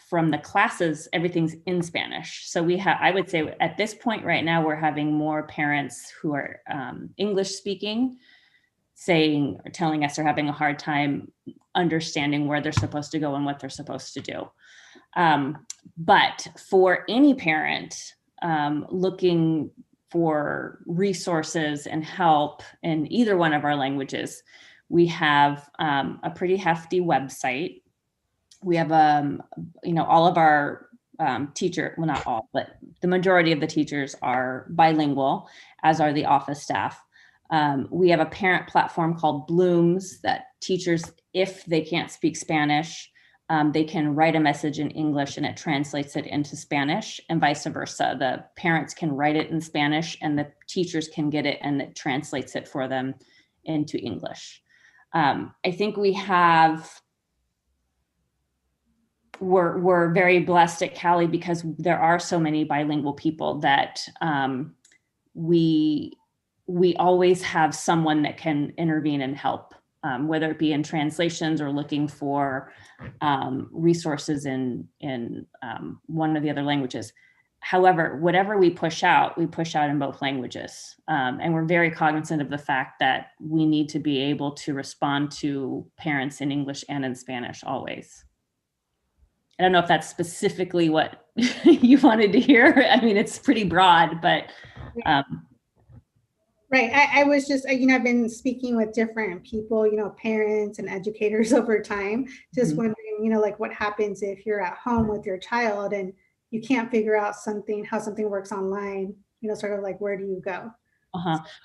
U: from the classes, everything's in Spanish. So I would say at this point right now, we're having more parents who are English speaking telling us they're having a hard time understanding where they're supposed to go and what they're supposed to do. But for any parent looking for resources and help in either one of our languages, we have a pretty hefty website. We have, all of our teacher, well, not all, but the majority of the teachers are bilingual, as are the office staff. We have a parent platform called Blooms that teachers, if they can't speak Spanish, they can write a message in English and it translates it into Spanish, and vice versa. The parents can write it in Spanish and the teachers can get it and it translates it for them into English. I think we're very blessed at Cali because there are so many bilingual people that we always have someone that can intervene and help, whether it be in translations or looking for resources in one of the other languages. However, whatever we push out in both languages. And we're very cognizant of the fact that we need to be able to respond to parents in English and in Spanish always. I don't know if that's specifically what you wanted to hear. I mean, it's pretty broad, but.
L: Right. I was just, I've been speaking with different people, parents and educators over time, just wondering, like what happens if you're at home with your child and you can't figure out how something works online, sort of like, where do you go?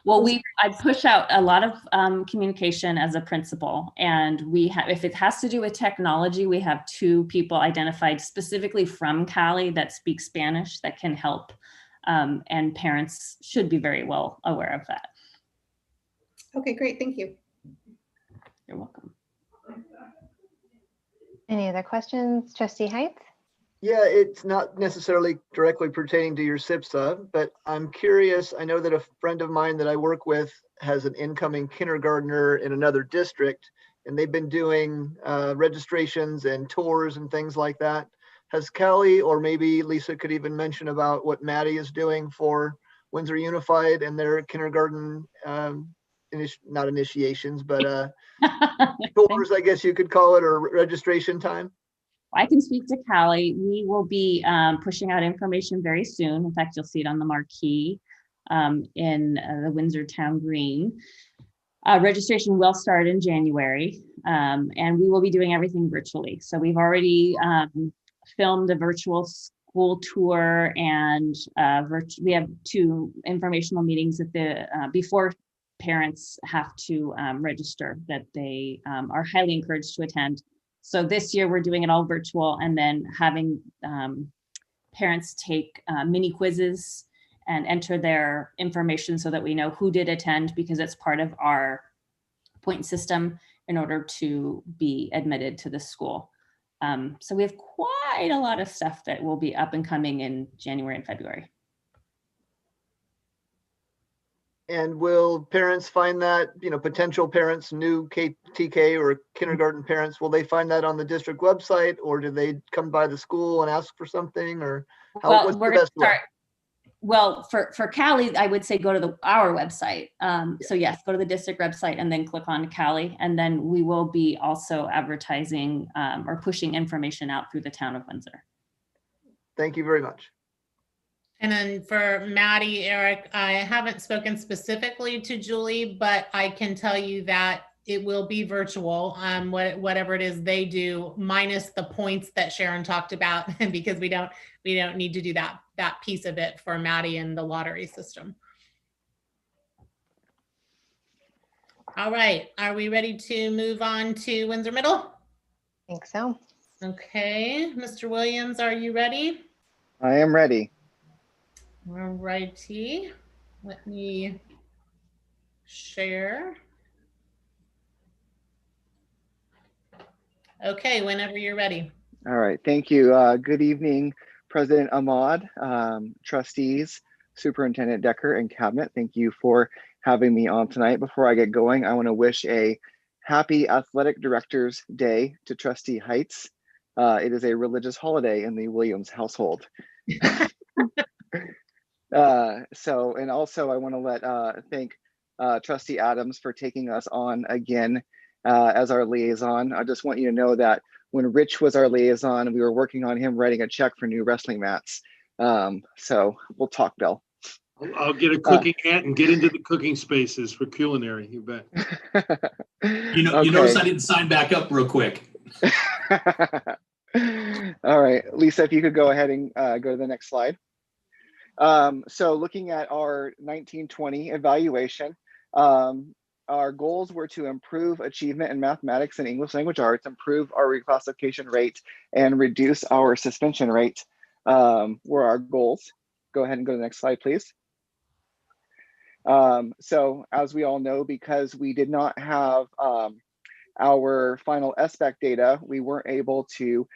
U: Well, I push out a lot of communication as a principal, and if it has to do with technology, we have 2 people identified specifically from Cali that speak Spanish that can help, and parents should be very well aware of that.
L: Okay, great. Thank you.
U: You're welcome.
F: Any other questions, Trustee Heights?
D: Yeah, it's not necessarily directly pertaining to your SIPSA, but I'm curious. I know that a friend of mine that I work with has an incoming kindergartner in another district, and they've been doing registrations and tours and things like that. Has Callie, or maybe Lisa could even mention about what Maddie is doing for Windsor Unified and their kindergarten, not initiations, but tours, I guess you could call it, or registration time?
U: I can speak to Callie. We will be pushing out information very soon. In fact, you'll see it on the marquee in the Windsor Town Green. Registration will start in January, and we will be doing everything virtually. So we've already filmed a virtual school tour, and we have 2 informational meetings before parents have to register that they are highly encouraged to attend. So this year we're doing it all virtual, and then having parents take mini quizzes and enter their information so that we know who did attend, because it's part of our point system in order to be admitted to the school. So we have quite a lot of stuff that will be up and coming in January and February.
D: And will parents find that, potential parents, new TK or kindergarten parents, will they find that on the district website, or do they come by the school and ask for something, or what's the best way?
U: Well, for Callie, I would say go to our website. So yes, go to the district website and then click on Callie, and then we will be also advertising or pushing information out through the town of Windsor.
D: Thank you very much.
M: And then for Maddie, Eric, I haven't spoken specifically to Julie, but I can tell you that it will be virtual, whatever it is they do, minus the points that Sharon talked about, because we don't need to do that. that piece of it for Maddie and the lottery system. All right, are we ready to move on to Windsor Middle?
F: I think so.
M: Okay, Mr. Williams, are you ready?
D: I am ready.
M: All righty, let me share. Okay, whenever you're ready.
D: All right, thank you. Good evening, President Ahmad, trustees, Superintendent Decker, and Cabinet. Thank you for having me on tonight. Before I get going, I want to wish a happy Athletic Directors Day to Trustee Heights. It is a religious holiday in the Williams household. And also I want to thank Trustee Adams for taking us on again as our liaison. I just want you to know that when Rich was our liaison, we were working on him writing a check for new wrestling mats. So we'll talk, Bill.
A: I'll get a cooking hat and get into the cooking spaces for culinary, you bet.
B: You notice I didn't sign back up real quick.
D: All right, Lisa, if you could go ahead and go to the next slide. So looking at our 1920 evaluation, our goals were to improve achievement in mathematics and English language arts, improve our reclassification rate, and reduce our suspension rate were our goals. Go ahead and go to the next slide, please. So as we all know, because we did not have our final SBAC data, we weren't able to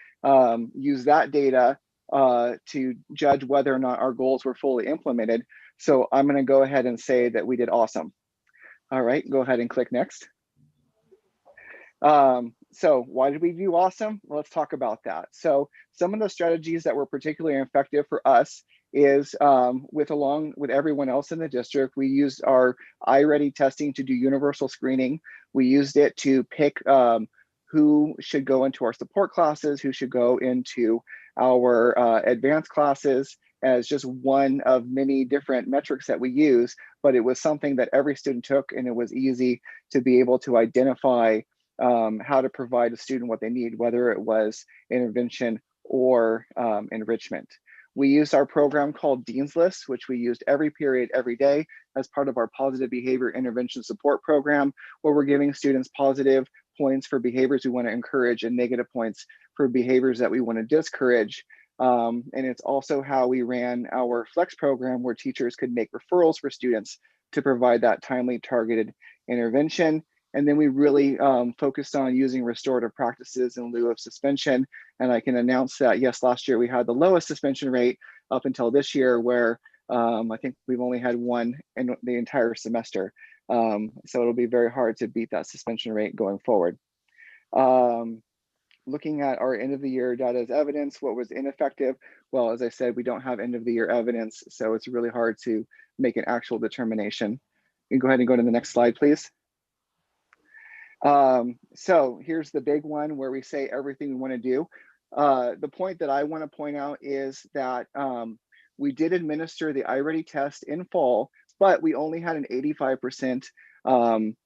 D: use that data to judge whether or not our goals were fully implemented. So I'm going to go ahead and say that we did awesome. All right, go ahead and click next. So why did we do awesome? Well, let's talk about that. So some of the strategies that were particularly effective for us is along with everyone else in the district, we used our iReady testing to do universal screening. We used it to pick who should go into our support classes, who should go into our advanced classes, as just one of many different metrics that we use, but it was something that every student took, and it was easy to be able to identify how to provide a student what they need, whether it was intervention or enrichment. We used our program called Dean's List, which we used every period, every day as part of our positive behavior intervention support program, where we're giving students positive points for behaviors we want to encourage and negative points for behaviors that we want to discourage. And it's also how we ran our Flex program, where teachers could make referrals for students to provide that timely targeted intervention. And then we really focused on using restorative practices in lieu of suspension. And I can announce that, yes, last year we had the lowest suspension rate up until this year, where I think we've only had one in the entire semester. So it'll be very hard to beat that suspension rate going forward. Looking at our end of the year data as evidence, what was ineffective? Well, as I said, we don't have end of the year evidence, so it's really hard to make an actual determination. You can go ahead and go to the next slide, please. So here's the big one where we say everything we want to do. The point that I want to point out is that we did administer the iReady test in fall, but we only had an 85%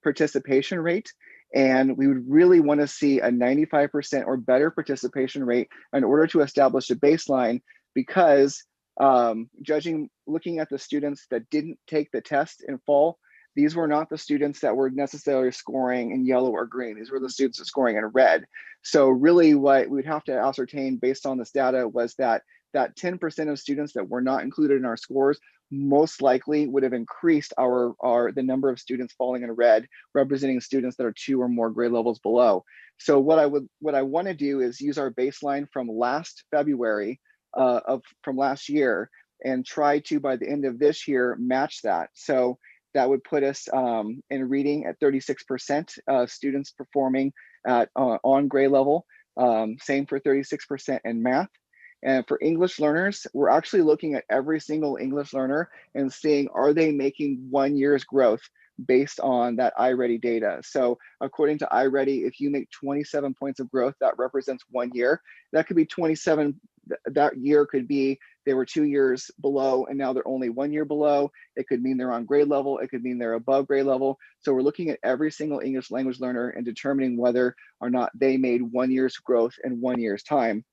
D: participation rate. And we would really want to see a 95% or better participation rate in order to establish a baseline, because looking at the students that didn't take the test in fall, these were not the students that were necessarily scoring in yellow or green. These were the students that were scoring in red. So really what we'd have to ascertain based on this data was that 10% of students that were not included in our scores most likely would have increased the number of students falling in red, representing students that are 2 or more grade levels below. So what I want to do is use our baseline from last February from last year and try to, by the end of this year, match that. So that would put us in reading at 36% students performing at on grade level. Same for 36% in math. And for English learners, we're actually looking at every single English learner and seeing, are they making 1 year's growth based on that iReady data? So according to iReady, if you make 27 points of growth, that represents 1 year. That could be 27, that year could be they were 2 years below and now they're only 1 year below. It could mean they're on grade level. It could mean they're above grade level. So we're looking at every single English language learner and determining whether or not they made 1 year's growth in 1 year's time.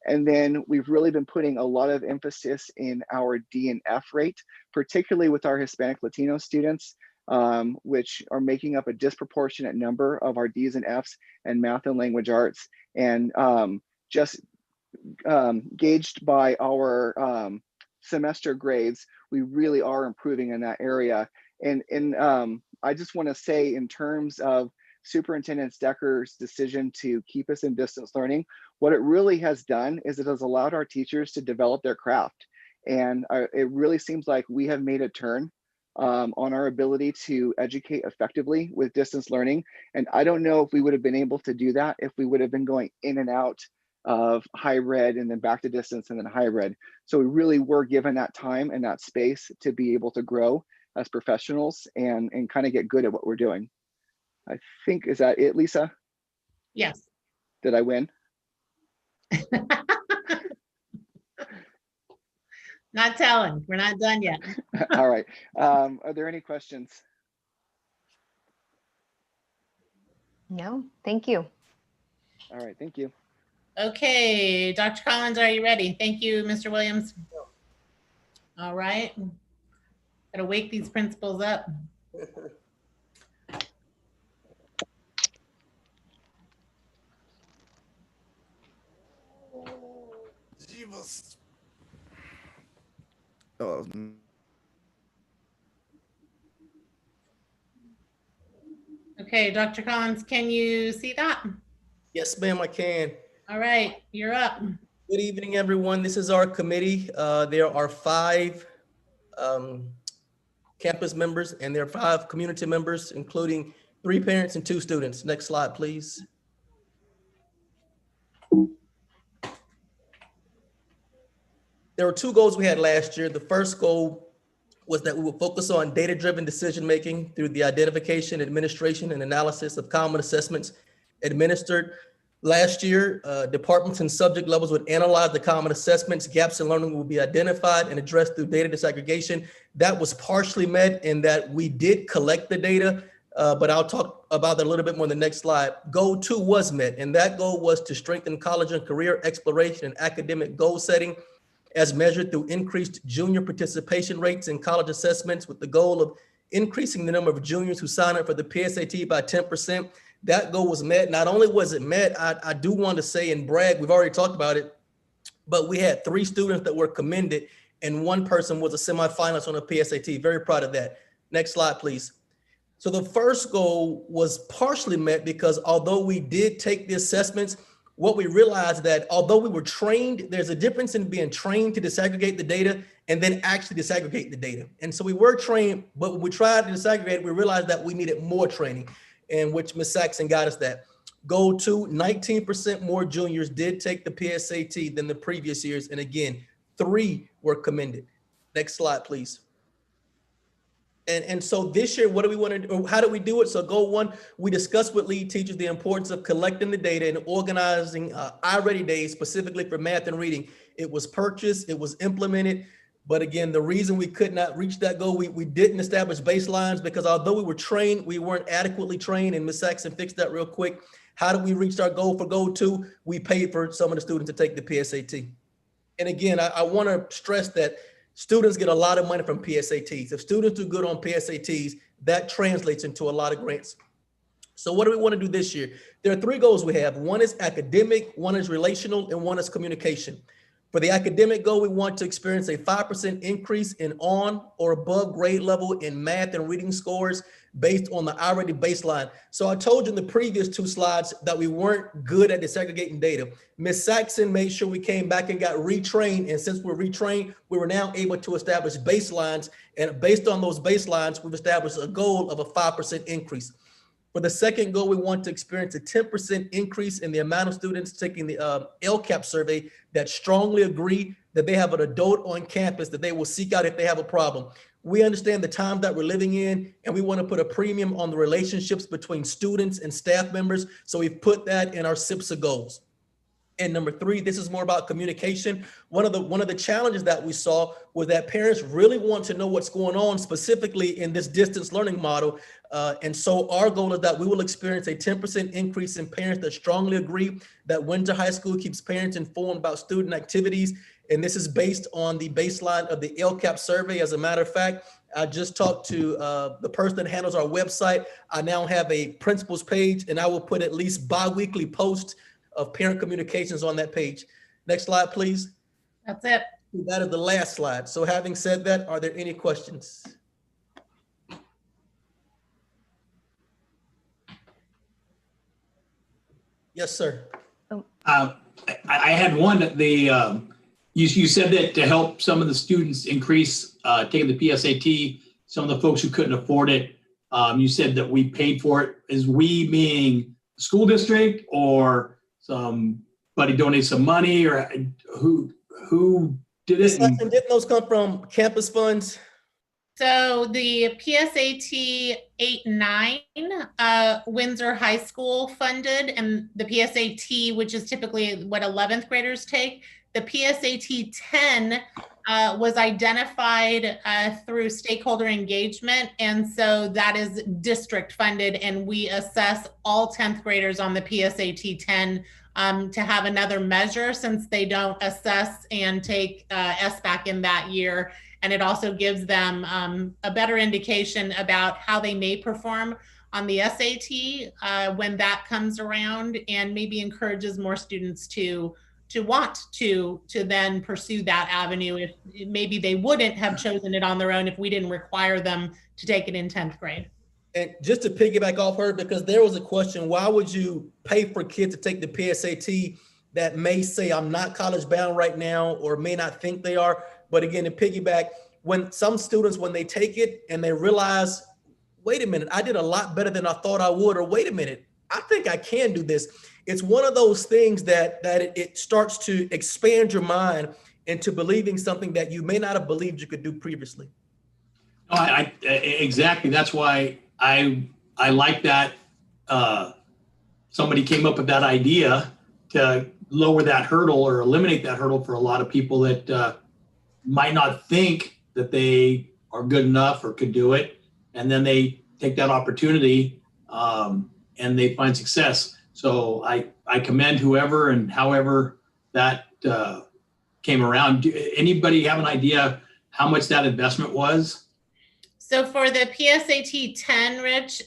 D: And then we've really been putting a lot of emphasis in our D and F rate, particularly with our Hispanic Latino students, which are making up a disproportionate number of our Ds and Fs in math and language arts. And just gauged by our semester grades, we really are improving in that area. And I just want to say, in terms of Superintendent Decker's decision to keep us in distance learning, what it really has done is it has allowed our teachers to develop their craft. And it really seems like we have made a turn on our ability to educate effectively with distance learning. And I don't know if we would have been able to do that if we would have been going in and out of hybrid and then back to distance and then hybrid. So we really were given that time and that space to be able to grow as professionals and kind of get good at what we're doing. I think, is that it, Lisa?
M: Yes.
D: Did I win?
M: Not telling. We're not done yet.
D: All right. Are there any questions?
F: No, thank you.
D: All right, thank you.
M: Okay, Dr. Collins, are you ready? Thank you, Mr. Williams. All right. Gotta wake these principals up.
I: Oh.
M: Okay, Dr. Collins, can you see that?
I: Yes, ma'am, I can.
M: All right, you're up.
I: Good evening, everyone. This is our committee. There are 5 campus members and there are 5 community members, including 3 parents and 2 students. Next slide, please. There were 2 goals we had last year. The first goal was that we would focus on data-driven decision-making through the identification, administration, and analysis of common assessments administered. Last year, departments and subject levels would analyze the common assessments. Gaps in learning would be identified and addressed through data disaggregation. That was partially met in that we did collect the data, but I'll talk about that a little bit more in the next slide. Goal 2 was met, and that goal was to strengthen college and career exploration and academic goal setting as measured through increased junior participation rates in college assessments, with the goal of increasing the number of juniors who sign up for the PSAT by 10%. That goal was met. Not only was it met, I do want to say and brag, we've already talked about it, but we had 3 students that were commended and 1 person was a semifinalist on the PSAT. Very proud of that. Next slide, please. So the first goal was partially met because although we did take the assessments, what we realized that although we were trained, there's a difference in being trained to disaggregate the data and then actually disaggregate the data. And so we were trained, but when we tried to disaggregate, we realized that we needed more training, in which Ms. Saxon got us that. Goal 2, 19% more juniors did take the PSAT than the previous years. And again, 3 were commended. Next slide, please. And so this year, what do we want to do? How do we do it? So goal 1, we discussed with lead teachers the importance of collecting the data and organizing iReady days specifically for math and reading. It was purchased, it was implemented. But again, the reason we could not reach that goal, we didn't establish baselines because although we were trained, we weren't adequately trained. And Ms. Saxon fixed that real quick. How did we reach our goal for goal 2? We paid for some of the students to take the PSAT. And again, I want to stress that students get a lot of money from PSATs. If students do good on PSATs, that translates into a lot of grants. So what do we want to do this year? There are 3 goals we have. 1 is academic, 1 is relational, and 1 is communication. For the academic goal, we want to experience a 5% increase in on or above grade level in math and reading scores based on the iReady baseline. So I told you in the previous 2 slides that we weren't good at disaggregating data. Ms. Saxon made sure we came back and got retrained. And since we're retrained, we were now able to establish baselines. And based on those baselines, we've established a goal of a 5% increase. For the second goal, we want to experience a 10% increase in the amount of students taking the LCAP survey that strongly agree that they have an adult on campus that they will seek out if they have a problem. We understand the time that we're living in, and we want to put a premium on the relationships between students and staff members. So we've put that in our SIPSA goals. And number three, this is more about communication. One of the challenges that we saw was that parents really want to know what's going on specifically in this distance learning model. And so our goal is that we will experience a 10% increase in parents that strongly agree that Windsor High School keeps parents informed about student activities. And this is based on the baseline of the LCAP survey. As a matter of fact, I just talked to the person that handles our website. I now have a principals page, and I will put at least bi-weekly posts of parent communications on that page. Next slide, please.
M: That's it.
I: That is the last slide. So having said that, are there any questions? Yes, sir.
B: I had one. You said that to help some of the students increase taking the PSAT, some of the folks who couldn't afford it, you said that we paid for it. Is we meaning the school district, or somebody donate some money, or who did it?
I: Didn't those come from campus funds?
M: So the PSAT 8-9, Windsor High School funded, and the PSAT, which is typically what 11th graders take. The PSAT 10 was identified through stakeholder engagement. And so that is district funded, and we assess all 10th graders on the PSAT 10 to have another measure, since they don't assess and take SBAC in that year. And it also gives them a better indication about how they may perform on the SAT when that comes around, and maybe encourages more students to want to then pursue that avenue, if maybe they wouldn't have chosen it on their own if we didn't require them to take it in 10th grade.
I: And just to piggyback off her, because there was a question, why would you pay for kids to take the PSAT that may say, I'm not college bound right now, or may not think they are? But again, to piggyback, when some students, when they take it and they realize, wait a minute, I did a lot better than I thought I would, or wait a minute, I think I can do this. It's one of those things that it starts to expand your mind into believing something that you may not have believed you could do previously.
B: Exactly. That's why I like that somebody came up with that idea to lower that hurdle or eliminate that hurdle for a lot of people that might not think that they are good enough or could do it. And then they take that opportunity and they find success. So I commend whoever and however that came around. Anybody have an idea how much that investment was?
M: So for the PSAT 10, Rich,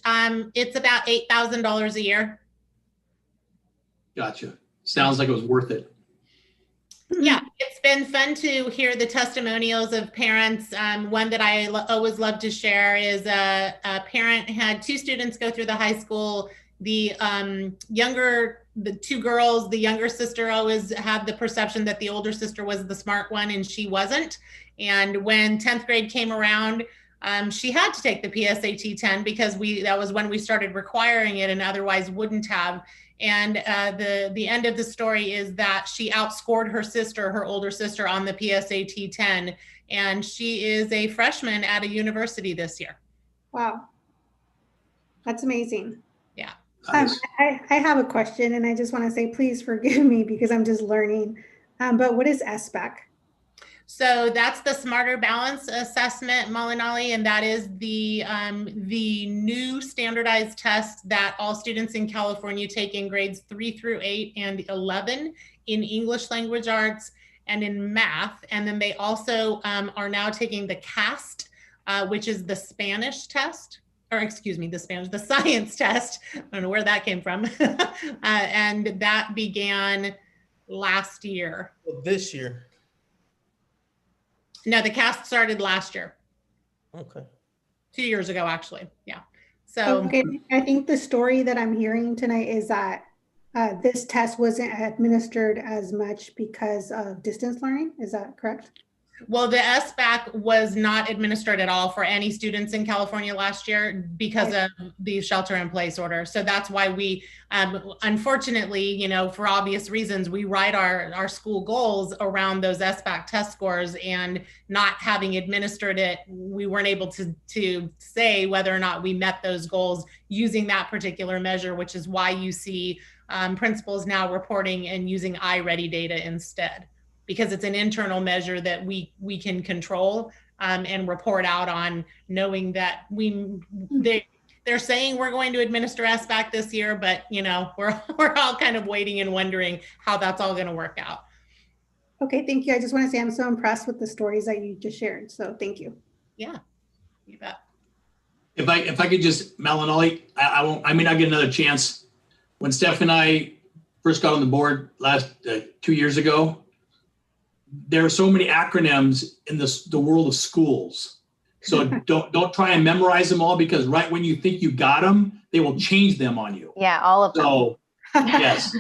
M: it's about $8,000 a year.
B: Gotcha. Sounds like it was worth it.
M: Yeah, it's been fun to hear the testimonials of parents. One that I always love to share is a parent had two students go through the high school. The two girls, the younger sister always had the perception that the older sister was the smart one, and she wasn't. And when 10th grade came around, she had to take the PSAT 10 because that was when we started requiring it, and otherwise wouldn't have. And the end of the story is that she outscored her older sister, on the PSAT 10, and she is a freshman at a university this year.
L: Wow, that's amazing.
M: Yeah.
L: I have a question, and I just want to say, please forgive me because I'm just learning. But what is SBAC?
M: So that's the Smarter Balance Assessment, Molinali, and that is the new standardized test that all students in California take in grades 3 through 8 and 11 in English language arts and in math. And then they also are now taking the CAST, which is the Spanish test, or excuse me, the science test. I don't know where that came from. And that began last year.
I: Well, this year.
M: No, the CAST started last year.
I: Okay.
M: 2 years ago, actually. Yeah. So
L: okay, I think the story that I'm hearing tonight is that this test wasn't administered as much because of distance learning. Is that correct?
M: Well, the SBAC was not administered at all for any students in California last year because of the shelter in place order. So that's why we, unfortunately, you know, for obvious reasons, we write our school goals around those SBAC test scores, and not having administered it, we weren't able to say whether or not we met those goals using that particular measure, which is why you see principals now reporting and using iReady data instead, because it's an internal measure that we can control and report out on, knowing that they're saying we're going to administer SBAC this year, but you know, we're all kind of waiting and wondering how that's all going to work out.
L: Okay, thank you. I just want to say I'm so impressed with the stories that you just shared. So thank you.
M: Yeah, you bet.
B: If I could just, Melanoli, I may not get another chance. When Steph and I first got on the board last 2 years ago, there are so many acronyms in the world of schools. So don't try and memorize them all, because right when you think you got them, they will change them on you.
F: Yeah, all of them.
B: So yes.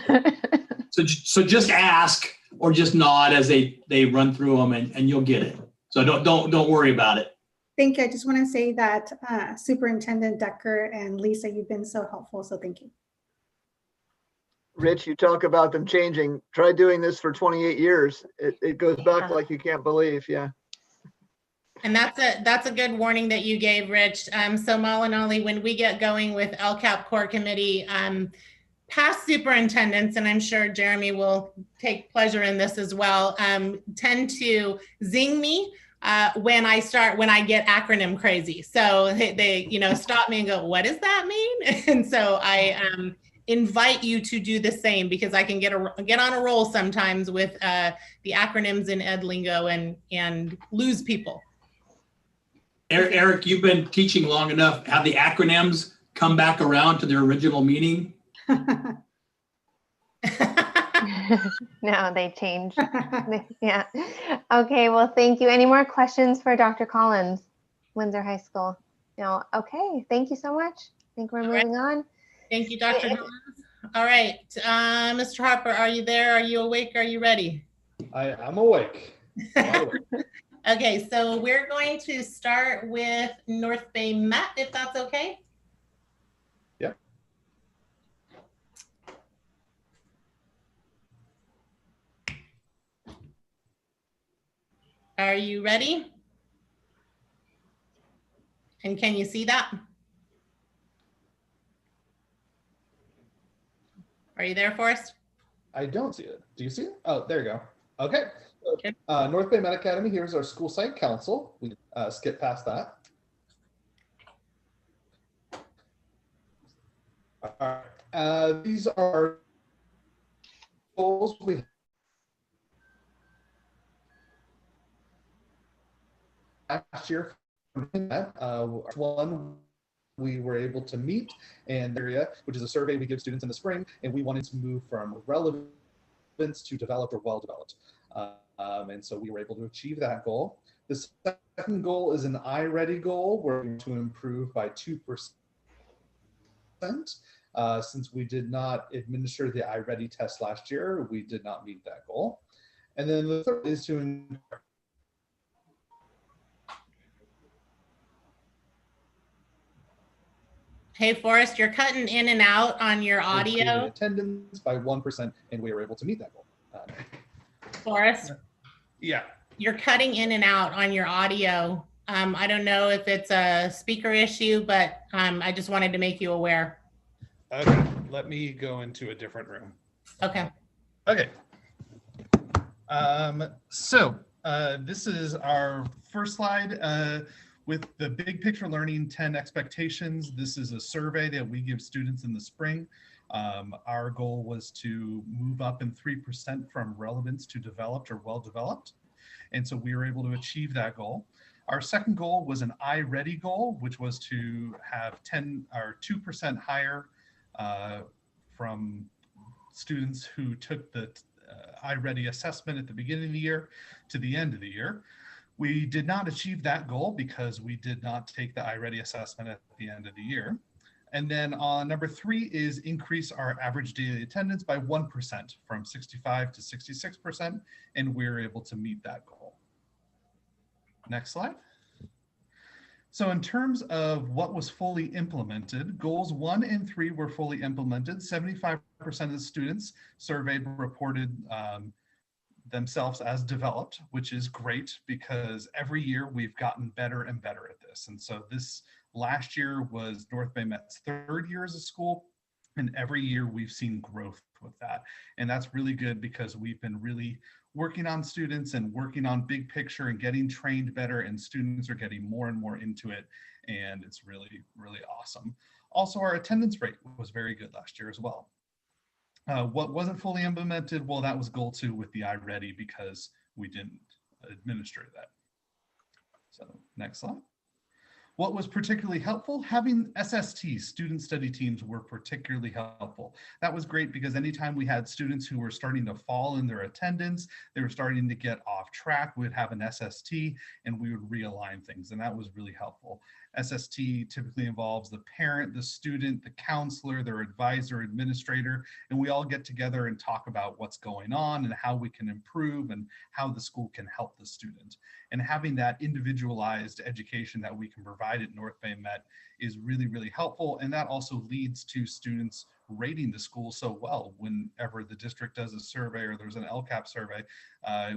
B: So just ask or just nod as they run through them, and you'll get it. So don't worry about it.
L: Thank you. I just want to say that Superintendent Decker and Lisa, you've been so helpful. So thank you.
D: Rich, you talk about them changing. Try doing this for 28 years. It goes back like you can't believe. Yeah.
M: And that's a good warning that you gave, Rich. So Malinali, when we get going with LCAP Core Committee, past superintendents, and I'm sure Jeremy will take pleasure in this as well, tend to zing me when I get acronym crazy. So they stop me and go, what does that mean? And so I invite you to do the same, because I can get on a roll sometimes with the acronyms in ed lingo and lose people.
B: Eric, you've been teaching long enough. Have the acronyms come back around to their original meaning?
F: No, they changed. Yeah. Okay, well, thank you. Any more questions for Dr. Collins, Windsor High School? No. Okay, thank you so much. I think we're moving on.
M: Thank you, Dr. Collins. All right, Mr. Harper, are you there? Are you awake? Are you ready?
J: I'm awake.
M: Okay, so we're going to start with North Bay Met, if that's okay.
J: Yeah.
M: Are you ready? And can you see that? Are you there, Forrest?
J: I don't see it. Do you see it? Oh, there you go. Okay. North Bay Met Academy, here's our school site council. We skip past that. All right. These are goals we last year. One we were able to meet, and area, which is a survey we give students in the spring, and we wanted to move from relevance to developed or well-developed. And so we were able to achieve that goal. The second goal is an iReady goal. We're going to improve by 2%. Since we did not administer the iReady test last year, we did not meet that goal. And then the third is to
M: Hey, Forrest, you're cutting in and out on your audio.
J: Attendance by 1%, and we were able to meet that goal.
M: Forrest?
J: Yeah.
M: You're cutting in and out on your audio. I don't know if it's a speaker issue, but I just wanted to make you aware.
J: Okay, let me go into a different room.
M: Okay.
J: Okay. So this is our first slide with the big picture learning 10 expectations. This is a survey that we give students in the spring. Our goal was to move up in 3% from relevance to developed or well-developed. And so we were able to achieve that goal. Our second goal was an iReady goal, which was to have 10 or 2% higher from students who took the iReady assessment at the beginning of the year to the end of the year. We did not achieve that goal because we did not take the iReady assessment at the end of the year. And then number 3 is increase our average daily attendance by 1% from 65 to 66%, and we're able to meet that goal. Next slide. So in terms of what was fully implemented, goals 1 and 3 were fully implemented. 75% of the students surveyed reported themselves as developed, which is great because every year we've gotten better and better at this. And so this last year was North Bay Met's 3rd year as a school, and every year we've seen growth with that. And that's really good because we've been really working on students and working on big picture and getting trained better, and students are getting more and more into it. And it's really, really awesome. Also, our attendance rate was very good last year as well. What wasn't fully implemented, well, that was goal 2 with the iReady because we didn't administer that. So next slide. What was particularly helpful? Having SSTs, student study teams, were particularly helpful. That was great because anytime we had students who were starting to fall in their attendance, they were starting to get off track, we'd have an SST and we would realign things, and that was really helpful. SST typically involves the parent, the student, the counselor, their advisor, administrator, and we all get together and talk about what's going on and how we can improve and how the school can help the student. And having that individualized education that we can provide at North Bay Met is really, really helpful. And that also leads to students rating the school so well. Whenever the district does a survey or there's an LCAP survey,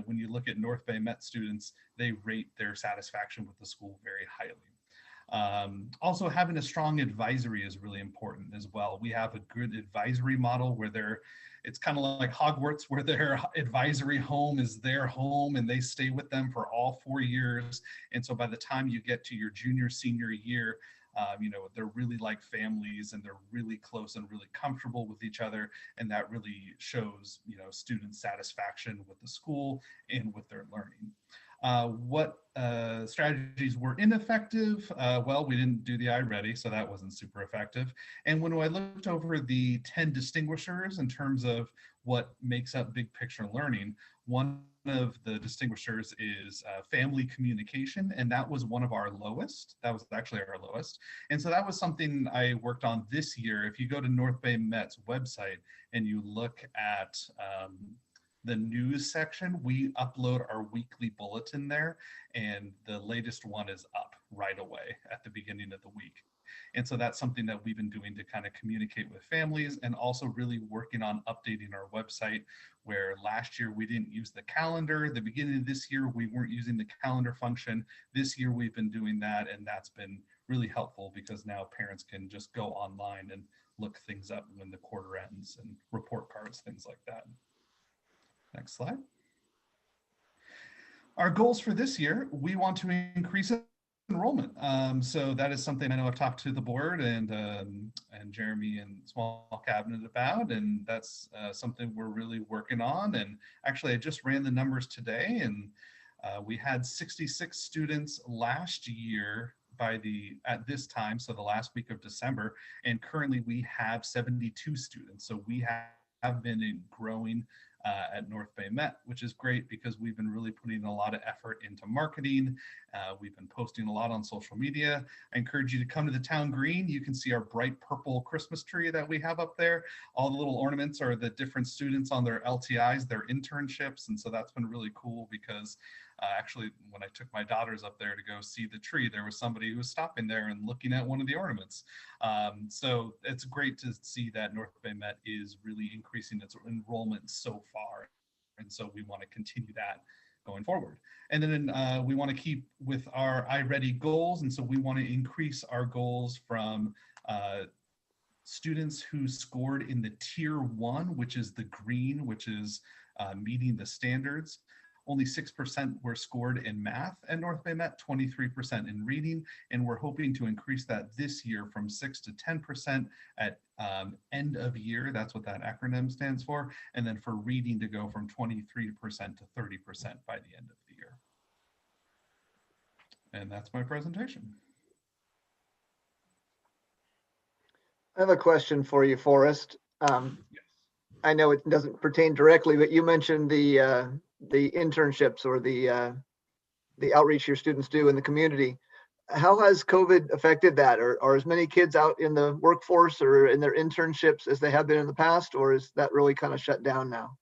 J: when you look at North Bay Met students, they rate their satisfaction with the school very highly. Also, having a strong advisory is really important as well. We have a good advisory model where it's kind of like Hogwarts, where their advisory home is their home and they stay with them for all 4 years. And so by the time you get to your junior, senior year, they're really like families and they're really close and really comfortable with each other. And that really shows, student satisfaction with the school and with their learning. What strategies were ineffective? Well, we didn't do the iReady, so that wasn't super effective. And when I looked over the 10 distinguishers in terms of what makes up big picture learning, one of the distinguishers is family communication, and that was one of our lowest. That was actually our lowest. And so that was something I worked on this year. If you go to North Bay Met's website and you look at the news section, we upload our weekly bulletin there, and the latest one is up right away at the beginning of the week. And so that's something that we've been doing to kind of communicate with families, and also really working on updating our website, where last year we didn't use the calendar. The beginning of this year, we weren't using the calendar function. This year we've been doing that, and that's been really helpful because now parents can just go online and look things up when the quarter ends and report cards, things like that. Next slide. Our goals for this year, we want to increase enrollment. So that is something I know I've talked to the board and Jeremy and small cabinet about, and that's something we're really working on. And actually, I just ran the numbers today, and we had 66 students last year at this time, so the last week of December, and currently we have 72 students. So we have been growing at North Bay Met, which is great because we've been really putting a lot of effort into marketing. We've been posting a lot on social media. I encourage you to come to the town green. You can see our bright purple Christmas tree that we have up there. All the little ornaments are the different students on their LTIs, their internships. And so that's been really cool because actually, when I took my daughters up there to go see the tree, there was somebody who was stopping there and looking at one of the ornaments. So it's great to see that North Bay Met is really increasing its enrollment so far. And so we want to continue that going forward. And then we want to keep with our iReady goals. And so we want to increase our goals from students who scored in the tier 1, which is the green, which is meeting the standards. Only 6% were scored in math at North Bay Met, 23% in reading, and we're hoping to increase that this year from 6 to 10% at end of year. That's what that acronym stands for. And then for reading to go from 23% to 30% by the end of the year. And that's my presentation.
D: I have a question for you, Forrest. I know it doesn't pertain directly, but you mentioned the internships or the outreach your students do in the community. How has COVID affected that? Are as many kids out in the workforce or in their internships as they have been in the past, or is that really kind of shut down now?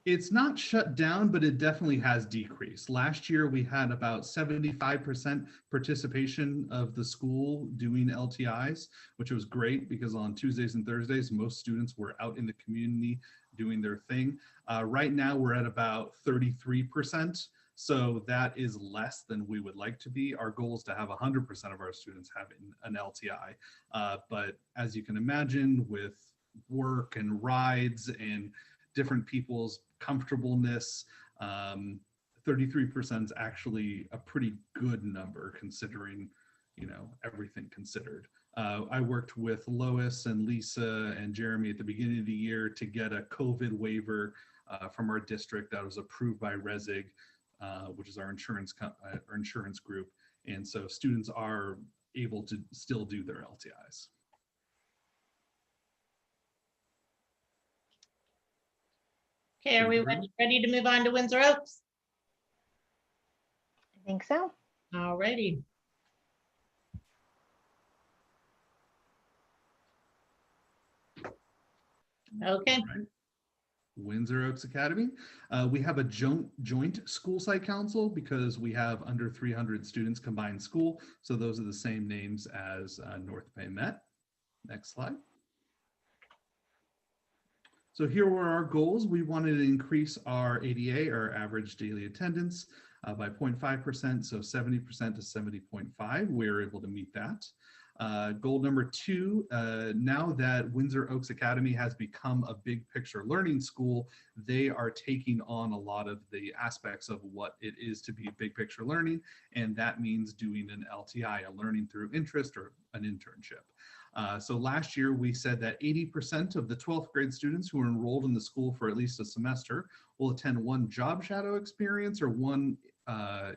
J: It's not shut down, but it definitely has decreased. Last year, we had about 75% participation of the school doing LTIs, which was great because on Tuesdays and Thursdays, most students were out in the community doing their thing. Right now, we're at about 33%. So that is less than we would like to be. Our goal is to have 100% of our students having an LTI. But as you can imagine, with work and rides and different people's comfortableness, 33% is actually a pretty good number considering, you know, everything considered. I worked with Lois and Lisa and Jeremy at the beginning of the year to get a COVID waiver from our district that was approved by RESIG, which is our insurance group. And so students are able to still do their LTIs.
M: Okay, are we ready to move on to Windsor Oaks?
F: I think so.
M: All righty. Okay.
J: Right. Windsor Oaks Academy. We have a joint school site council because we have under 300 students combined school. So those are the same names as North Bay Met. Next slide. So here were our goals. We wanted to increase our ADA, our average daily attendance, by 0.5%, so 70% to 70.5. We were able to meet that. Goal number 2, now that Windsor Oaks Academy has become a big picture learning school, they are taking on a lot of the aspects of what it is to be big picture learning, and that means doing an LTI, a learning through interest, or an internship. So last year we said that 80% of the 12th grade students who are enrolled in the school for at least a semester will attend one job shadow experience or one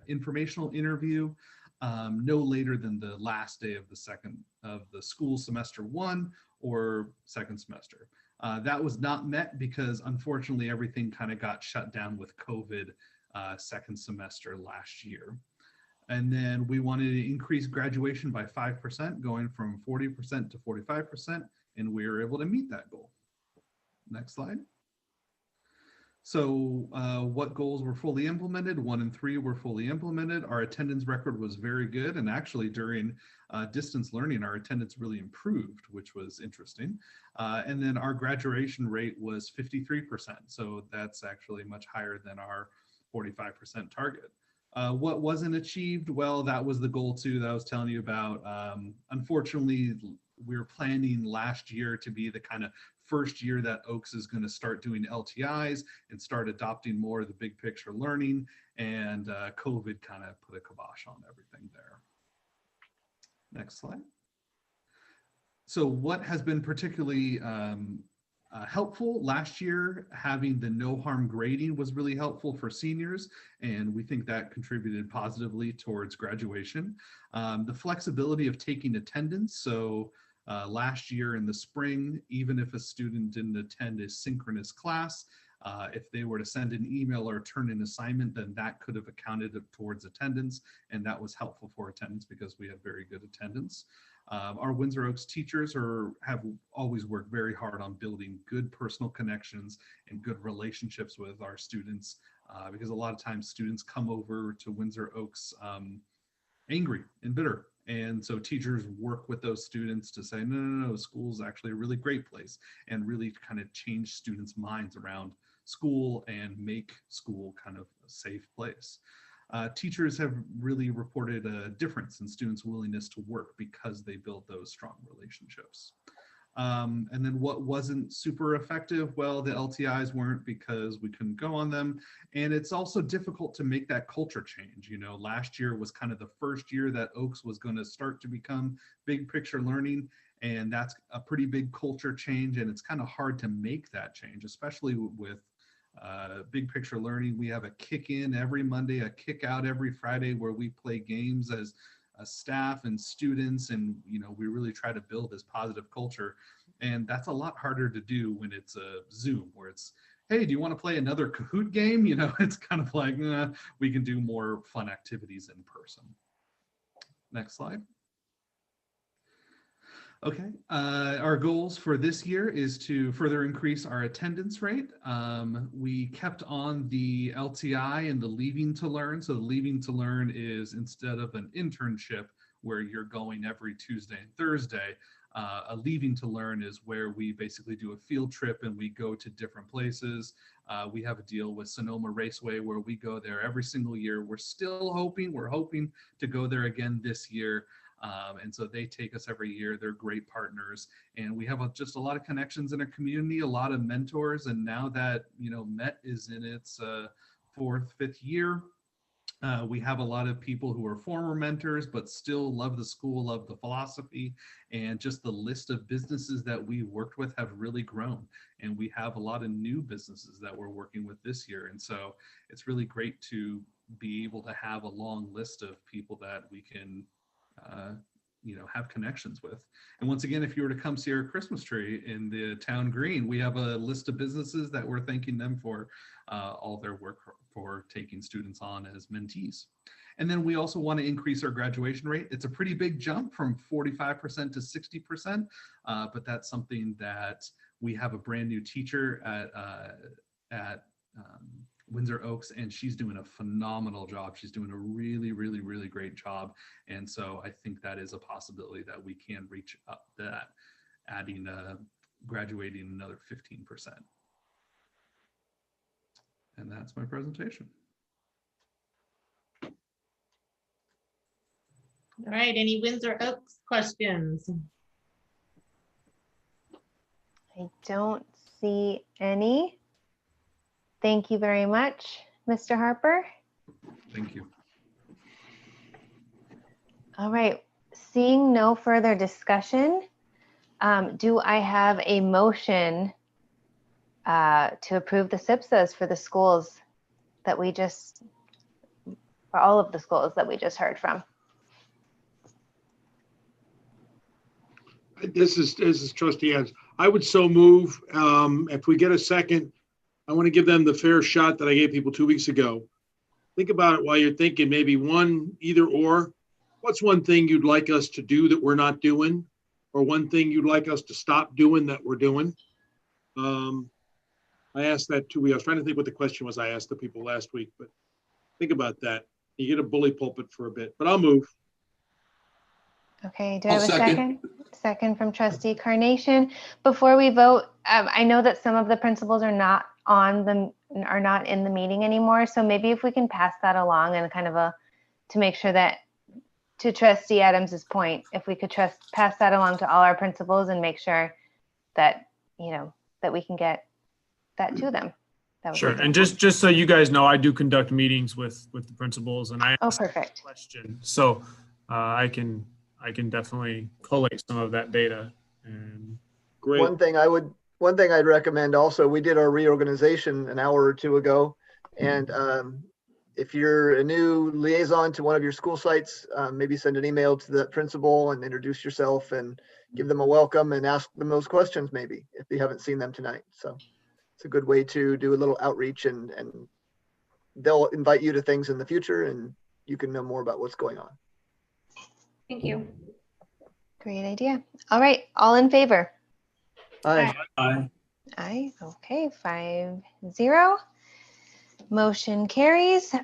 J: informational interview no later than the last day of the school semester 1 or second semester. That was not met because unfortunately everything kind of got shut down with COVID second semester last year. And then we wanted to increase graduation by 5%, going from 40% to 45%, and we were able to meet that goal. Next slide. So what goals were fully implemented? 1 and 3 were fully implemented. Our attendance record was very good, and actually during distance learning, our attendance really improved, which was interesting. And then our graduation rate was 53%, so that's actually much higher than our 45% target. What wasn't achieved? Well, that was the goal 2 that I was telling you about. Unfortunately, we were planning last year to be the kind of first year that Oaks is going to start doing LTIs and start adopting more of the big picture learning, and COVID kind of put a kibosh on everything there. Next slide. So what has been particularly helpful last year, having the no harm grading was really helpful for seniors, and we think that contributed positively towards graduation. The flexibility of taking attendance. So last year in the spring, even if a student didn't attend a synchronous class, if they were to send an email or turn an assignment, then that could have accounted towards attendance, and that was helpful for attendance because we had very good attendance. Our Windsor Oaks teachers have always worked very hard on building good personal connections and good relationships with our students, because a lot of times students come over to Windsor Oaks angry and bitter. And so teachers work with those students to say, no, school's actually a really great place, and really kind of change students' minds around school and make school kind of a safe place. Teachers have really reported a difference in students' willingness to work because they build those strong relationships. And then what wasn't super effective? Well, the LTIs weren't because we couldn't go on them. And it's also difficult to make that culture change. You know, last year was kind of the first year that Oaks was going to start to become big picture learning. And that's a pretty big culture change. And it's kind of hard to make that change, especially with big picture learning. We have a kick in every Monday, a kick out every Friday, where we play games as staff and students, and you know, we really try to build this positive culture, and that's a lot harder to do when it's a Zoom, where it's, hey, do you want to play another Kahoot game? You know, it's kind of like, we can do more fun activities in person. Next slide. Okay, our goals for this year is to further increase our attendance rate. We kept on the LTI and the Leaving to Learn. So the Leaving to Learn is, instead of an internship where you're going every Tuesday and Thursday, a Leaving to Learn is where we basically do a field trip and we go to different places. We have a deal with Sonoma Raceway where we go there every single year. We're hoping to go there again this year. And so they take us every year. They're great partners, and we have just a lot of connections in our community, a lot of mentors. And now that, you know, MET is in its 4th, 5th year, we have a lot of people who are former mentors, but still love the school, love the philosophy, and just the list of businesses that we worked with have really grown. And we have a lot of new businesses that we're working with this year. And so it's really great to be able to have a long list of people that we can you know, have connections with. And once again, if you were to come see our Christmas tree in the town green, we have a list of businesses that we're thanking them for all their work for taking students on as mentees. And then we also want to increase our graduation rate. It's a pretty big jump from 45% to 60%, but that's something that we have a brand new teacher at Windsor Oaks, and she's doing a phenomenal job. She's doing a really, really, really great job. And so I think that is a possibility that we can reach up that, adding, graduating another 15%. And that's my presentation.
M: All right, any Windsor Oaks questions?
F: I don't see any. Thank you very much, Mr. Harper.
J: Thank you.
F: All right, seeing no further discussion, do I have a motion to approve the SIPSAs for the schools that we just, for all of the schools that we just heard from?
A: This is Trustee Adams. I would so move. If we get a second, I want to give them the fair shot that I gave people 2 weeks ago. Think about it while you're thinking, maybe one, either or. What's one thing you'd like us to do that we're not doing? Or one thing you'd like us to stop doing that we're doing? I asked that 2 weeks. I was trying to think what the question was I asked the people last week, but think about that. You get a bully pulpit for a bit, but I'll move.
F: Okay, do I have a second? Second from Trustee Carnation. Before we vote, I know that some of the principals are not in the meeting anymore. So maybe if we can pass that along and kind of to make sure that, to Trustee Adams's point, if we could pass that along to all our principals and make sure that, you know, that we can get that to them.
E: Sure. And just so you guys know, I do conduct meetings with the principals, and I ask
F: perfect.
E: a question. So I can definitely collate some of that data. And
A: great.
D: One thing I'd recommend also, we did our reorganization an hour or two ago. And if you're a new liaison to one of your school sites, maybe send an email to the principal and introduce yourself and give them a welcome and ask them those questions maybe if you haven't seen them tonight. So it's a good way to do a little outreach, and they'll invite you to things in the future and you can know more about what's going on.
L: Thank you.
F: Great idea. All right, all in favor?
D: Aye.
B: Aye.
F: Aye. Okay, 5-0. Motion carries.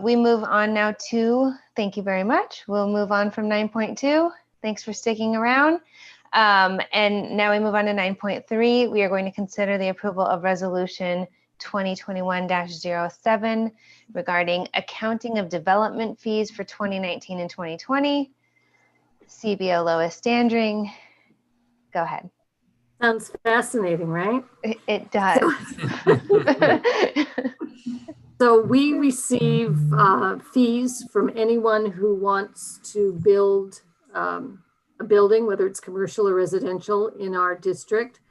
F: We move on now to, thank you very much. We'll move on from 9.2. Thanks for sticking around. And now we move on to 9.3. We are going to consider the approval of resolution 2021-07 regarding accounting of development fees for 2019 and 2020. CBO Lois Standring, go ahead.
Q: Sounds fascinating, right?
F: It does.
Q: So we receive fees from anyone who wants to build a building, whether it's commercial or residential, in our district.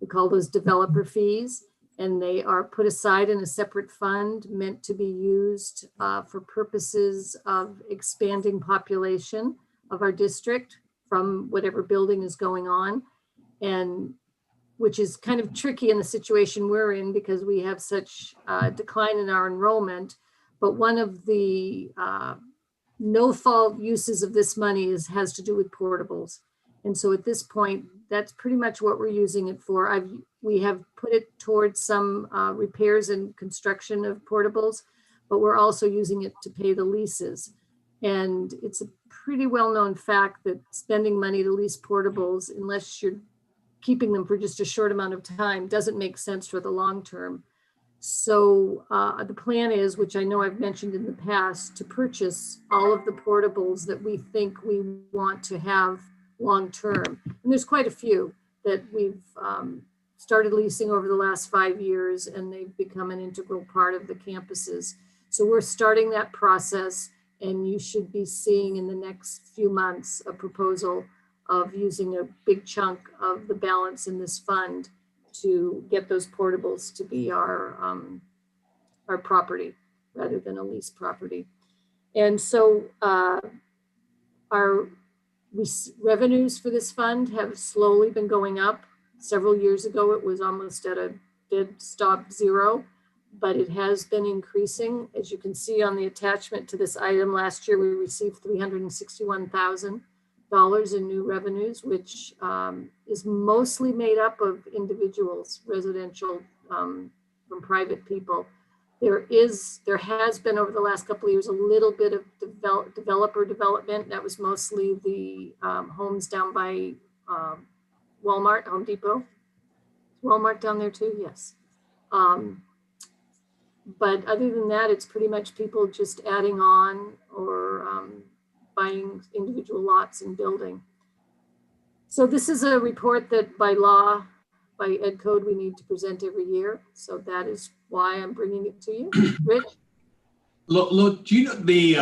Q: We call those developer fees, and they are put aside in a separate fund meant to be used for purposes of expanding population of our district from whatever building is going on, and which is kind of tricky in the situation we're in because we have such a decline in our enrollment. But one of the no fault uses of this money has to do with portables. And so at this point, that's pretty much what we're using it for. We have put it towards some repairs and construction of portables, but we're also using it to pay the leases. And it's a pretty well-known fact that spending money to lease portables, unless you're keeping them for just a short amount of time, doesn't make sense for the long term. So the plan is, which I know I've mentioned in the past, to purchase all of the portables that we think we want to have long term. And there's quite a few that we've started leasing over the last 5 years, and they've become an integral part of the campuses. So we're starting that process, and you should be seeing in the next few months a proposal of using a big chunk of the balance in this fund to get those portables to be our property rather than a lease property. And so our revenues for this fund have slowly been going up. Several years ago, it was almost at a dead stop zero, but it has been increasing. As you can see on the attachment to this item, last year we received $361,000 in new revenues, which is mostly made up of individuals, residential from private people. There has been over the last couple of years a little bit of developer development. That was mostly the homes down by Walmart, Home Depot. Is Walmart down there too? Yes. But other than that, it's pretty much people just adding on or buying individual lots and building. So this is a report that by law, by Ed Code, we need to present every year. So that is why I'm bringing it to you. Rich?
B: Look, do you know the,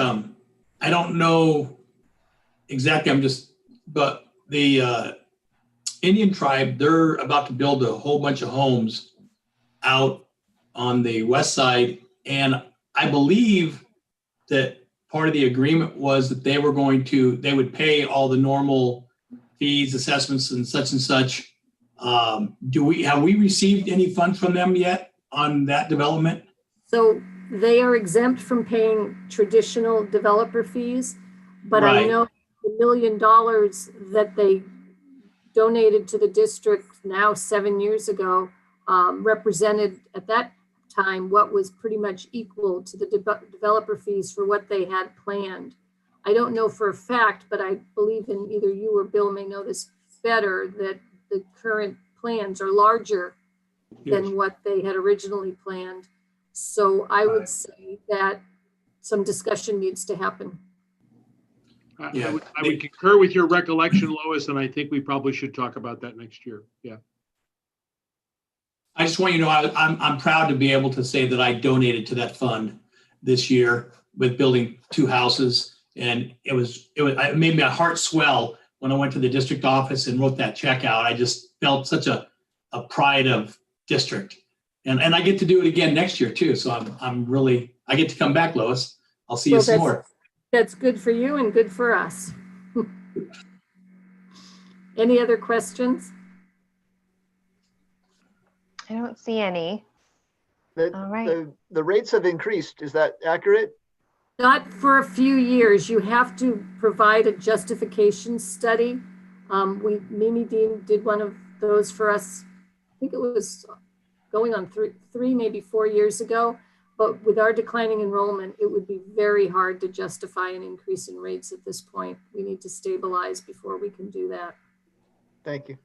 B: I don't know exactly, but the Indian tribe, they're about to build a whole bunch of homes out on the west side. And I believe that part of the agreement was that they would pay all the normal fees, assessments and such. Have we received any funds from them yet on that development?
Q: So they are exempt from paying traditional developer fees, but
B: Right.
Q: I know the $1 million that they donated to the district now 7 years ago represented at that time what was pretty much equal to the developer fees for what they had planned. I don't know for a fact, but I believe in either you or Bill may know this better, that the current plans are larger than what they had originally planned. So I would say that some discussion needs to happen.
A: I would concur with your recollection, Lois, and I think we probably should talk about that next year. Yeah.
B: I just want you to know, I'm proud to be able to say that I donated to that fund this year with building 2 houses. And it made my heart swell when I went to the district office and wrote that check out. I just felt such a pride of district. And I get to do it again next year too. So I get to come back, Lois. I'll see you some more.
Q: That's good for you and good for us. Any other questions?
F: I don't see any. All right.
D: The rates have increased. Is that accurate?
Q: Not for a few years. You have to provide a justification study. Mimi Dean did one of those for us. I think it was going on three, maybe 4 years ago. But with our declining enrollment, it would be very hard to justify an increase in rates at this point. We need to stabilize before we can do that.
D: Thank you.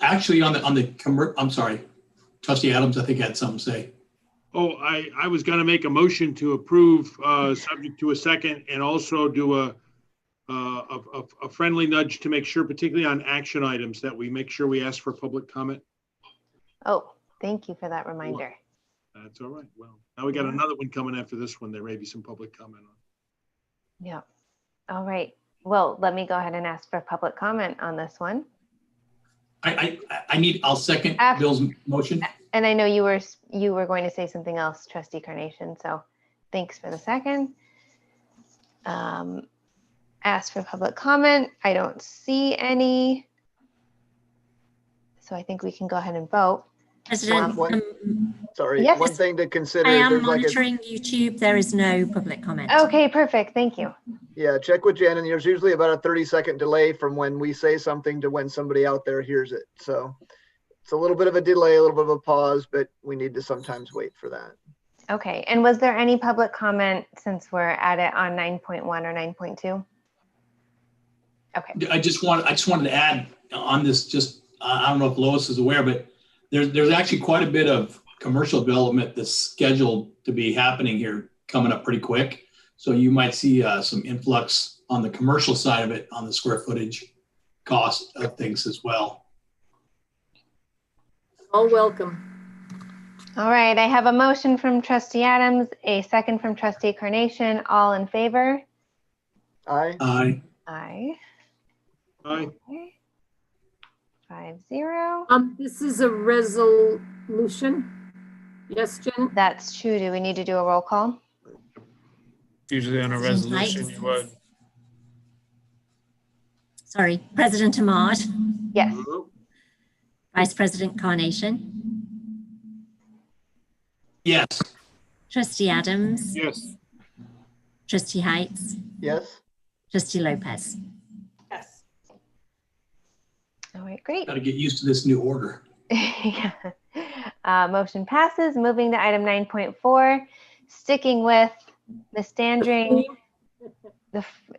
B: Actually, I'm sorry, Trustee Adams, I think had something to say.
A: Oh, I was going to make a motion to approve, subject to a second, and also do a friendly nudge to make sure, particularly on action items, that we make sure we ask for public comment.
F: Oh, thank you for that reminder.
A: That's all right. Well, now we got another one coming after this one. There may be some public comment on.
F: Yeah. All right. Well, let me go ahead and ask for public comment on this one.
B: I'll second Bill's motion.
F: And I know you were going to say something else, Trustee Carnation. So thanks for the second. Ask for public comment. I don't see any. So I think we can go ahead and vote.
C: President,
D: Sorry,
F: Yes.
D: one thing to consider
C: I
D: is
C: am
D: there's like a,
C: monitoring YouTube. There is no public comment.
F: Okay, perfect. Thank you.
D: yeah, check with Jen, and there's usually about a 30-second delay from when we say something to when somebody out there hears it. So it's a little bit of a delay, a little bit of a pause, but we need to sometimes wait for that.
F: Okay, and was there any public comment since we're at it on 9.1 or 9.2? Okay.
B: I just wanted to add on this, just, I don't know if Lois is aware, but there's actually quite a bit of commercial development that's scheduled to be happening here coming up pretty quick. So you might see some influx on the commercial side of it on the square footage cost of things as well.
Q: All welcome.
F: All right, I have a motion from Trustee Adams, a second from Trustee Carnation. All in favor?
D: Aye.
B: Aye.
F: Aye.
A: Aye.
F: 5-0.
Q: This is a resolution. Yes, Jen?
F: That's true. Do we need to do a roll call?
E: Usually on a resolution, you would.
C: Sorry, President Ahmad,
F: Yes.
C: Vice President Carnation,
B: Yes.
C: Trustee Adams,
A: Yes.
C: Trustee Heights,
D: Yes.
C: Trustee Lopez.
H: Yes.
F: All right, great.
B: Got to get used to this new order.
F: Yeah. Motion passes. Moving to item 9.4, sticking with Ms. Standring.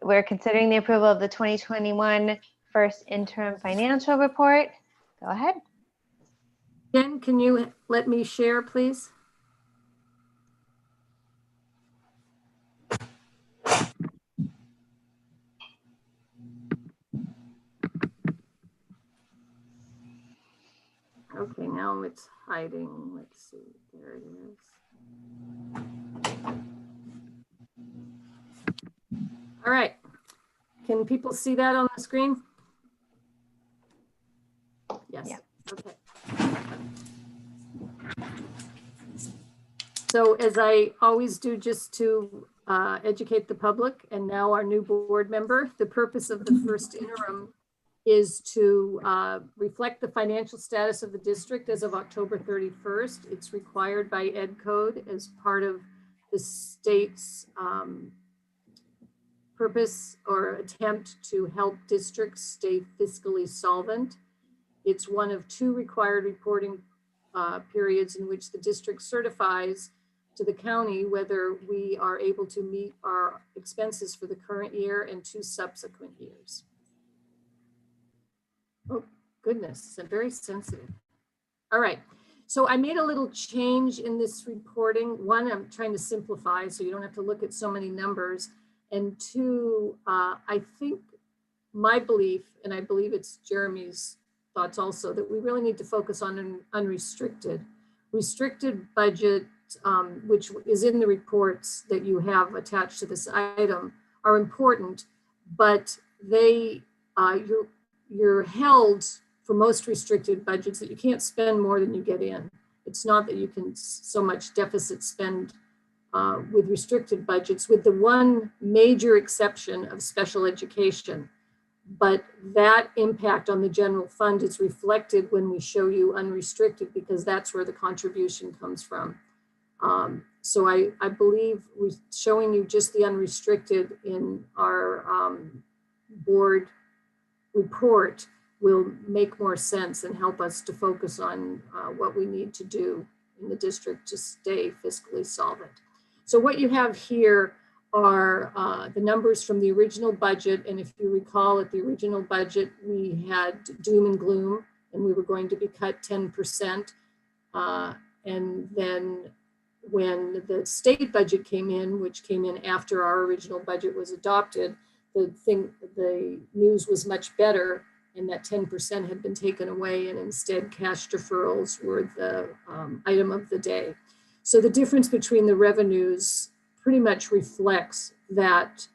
F: We're considering the approval of the 2021 first interim financial report. Go ahead.
Q: Jen, can you let me share, please? Okay, now it's hiding. Let's see. There it is. All right. Can people see that on the screen? Yes.
F: Yeah.
Q: Okay. So as I always do, just to educate the public and now our new board member, the purpose of the first interim is to reflect the financial status of the district as of October 31st. It's required by Ed Code as part of the state's purpose or attempt to help districts stay fiscally solvent. It's one of two required reporting periods in which the district certifies to the county whether we are able to meet our expenses for the current year and 2 subsequent years. Oh, goodness, I'm very sensitive. All right, so I made a little change in this reporting. One, I'm trying to simplify so you don't have to look at so many numbers. And two, I think my belief, and I believe it's Jeremy's thoughts also, that we really need to focus on an unrestricted. Restricted budget, which is in the reports that you have attached to this item, are important, but they, you're held for most restricted budgets that you can't spend more than you get in. It's not that you can so much deficit spend with restricted budgets, with the one major exception of special education. But that impact on the general fund is reflected when we show you unrestricted, because that's where the contribution comes from. So I believe we're showing you just the unrestricted in our board report will make more sense and help us to focus on what we need to do in the district to stay fiscally solvent. So what you have here are the numbers from the original budget. And if you recall, at the original budget, we had doom and gloom, and we were going to be cut 10%. And then when the state budget came in, which came in after our original budget was adopted, the news was much better, and that 10% had been taken away, and instead cash deferrals were the item of the day. So the difference between the revenues pretty much reflects that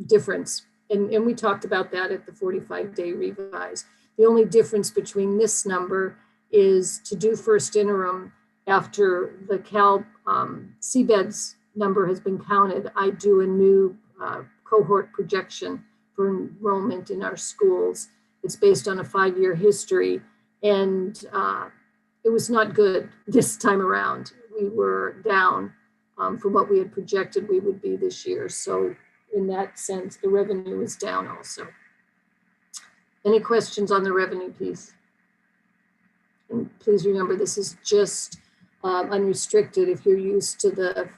Q: difference. And we talked about that at the 45-day revise. The only difference between this number is to do first interim after the Cal CBEDS number has been counted. I do a new cohort projection for enrollment in our schools. It's based on a 5-year history. And it was not good this time around. We were down from what we had projected we would be this year. So in that sense, the revenue is down also. Any questions on the revenue piece? And please remember, this is just unrestricted. If you're used to the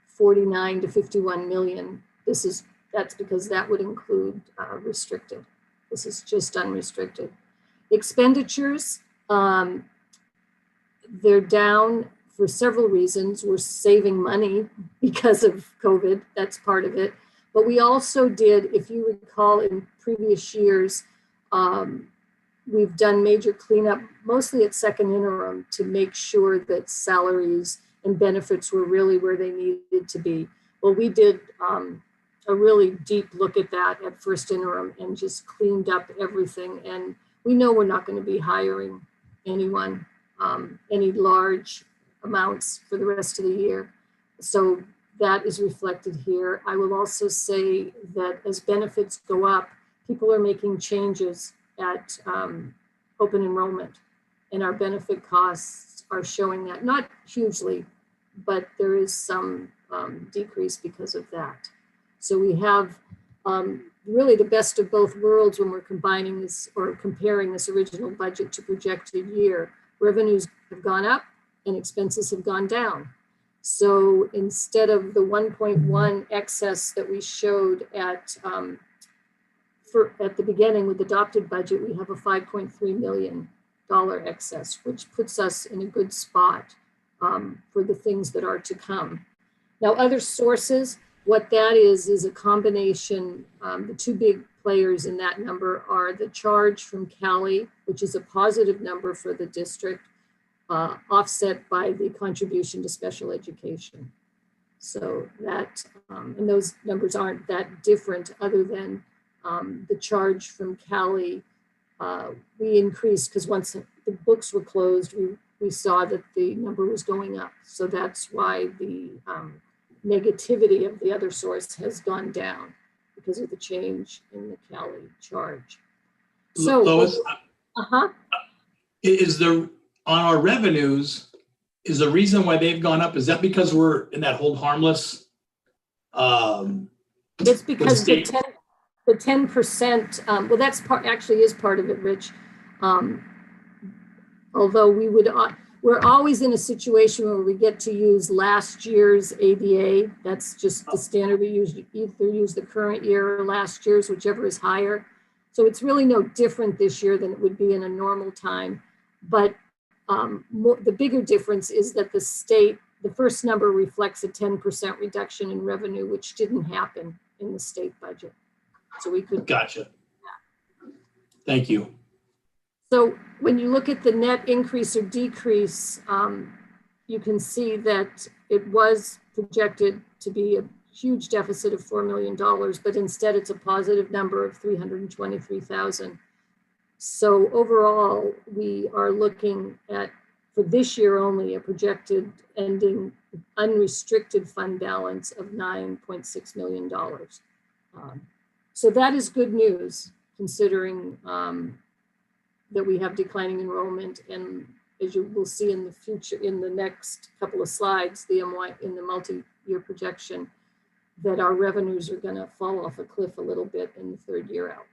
Q: 49 to 51 million, that's because that would include restricted. This is just unrestricted. Expenditures, they're down for several reasons. We're saving money because of COVID, that's part of it. But we also did, if you recall in previous years, we've done major cleanup, mostly at second interim, to make sure that salaries and benefits were really where they needed to be. Well, we did a really deep look at that at first interim and just cleaned up everything. And we know we're not going to be hiring anyone, any large amounts for the rest of the year. So that is reflected here. I will also say that as benefits go up, people are making changes at open enrollment, and our benefit costs are showing that, not hugely, but there is some decrease because of that. So we have really the best of both worlds when we're combining this or comparing this original budget to projected year. Revenues have gone up and expenses have gone down. So instead of the 1.1 excess that we showed at the beginning with adopted budget, we have a $5.3 million excess, which puts us in a good spot for the things that are to come. Now, other sources, what that is a combination. The two big players in that number are the charge from Cali, which is a positive number for the district, offset by the contribution to special education. So that, and those numbers aren't that different other than the charge from Cali. We increased because once the books were closed, we saw that the number was going up. So that's why the negativity of the other source has gone down because of the change in the Cali charge. So,
B: Lois, is there on our revenues, is the reason why they've gone up, is that because we're in that hold harmless?
Q: It's because the 10%, well, that's part, actually is part of it, Rich. Although we're always in a situation where we get to use last year's ADA. That's just the standard. We either use the current year or last year's, whichever is higher. So it's really no different this year than it would be in a normal time. But the bigger difference is that the state, the first number reflects a 10% reduction in revenue, which didn't happen in the state budget. So we could.
B: Gotcha. Thank you.
Q: So when you look at the net increase or decrease, you can see that it was projected to be a huge deficit of $4 million, but instead it's a positive number of 323,000. So overall, we are looking at, for this year only, a projected ending unrestricted fund balance of $9.6 million. So that is good news, considering that we have declining enrollment, and as you will see in the future, in the next couple of slides, the MY in the multi-year projection, that our revenues are going to fall off a cliff a little bit in the third year out.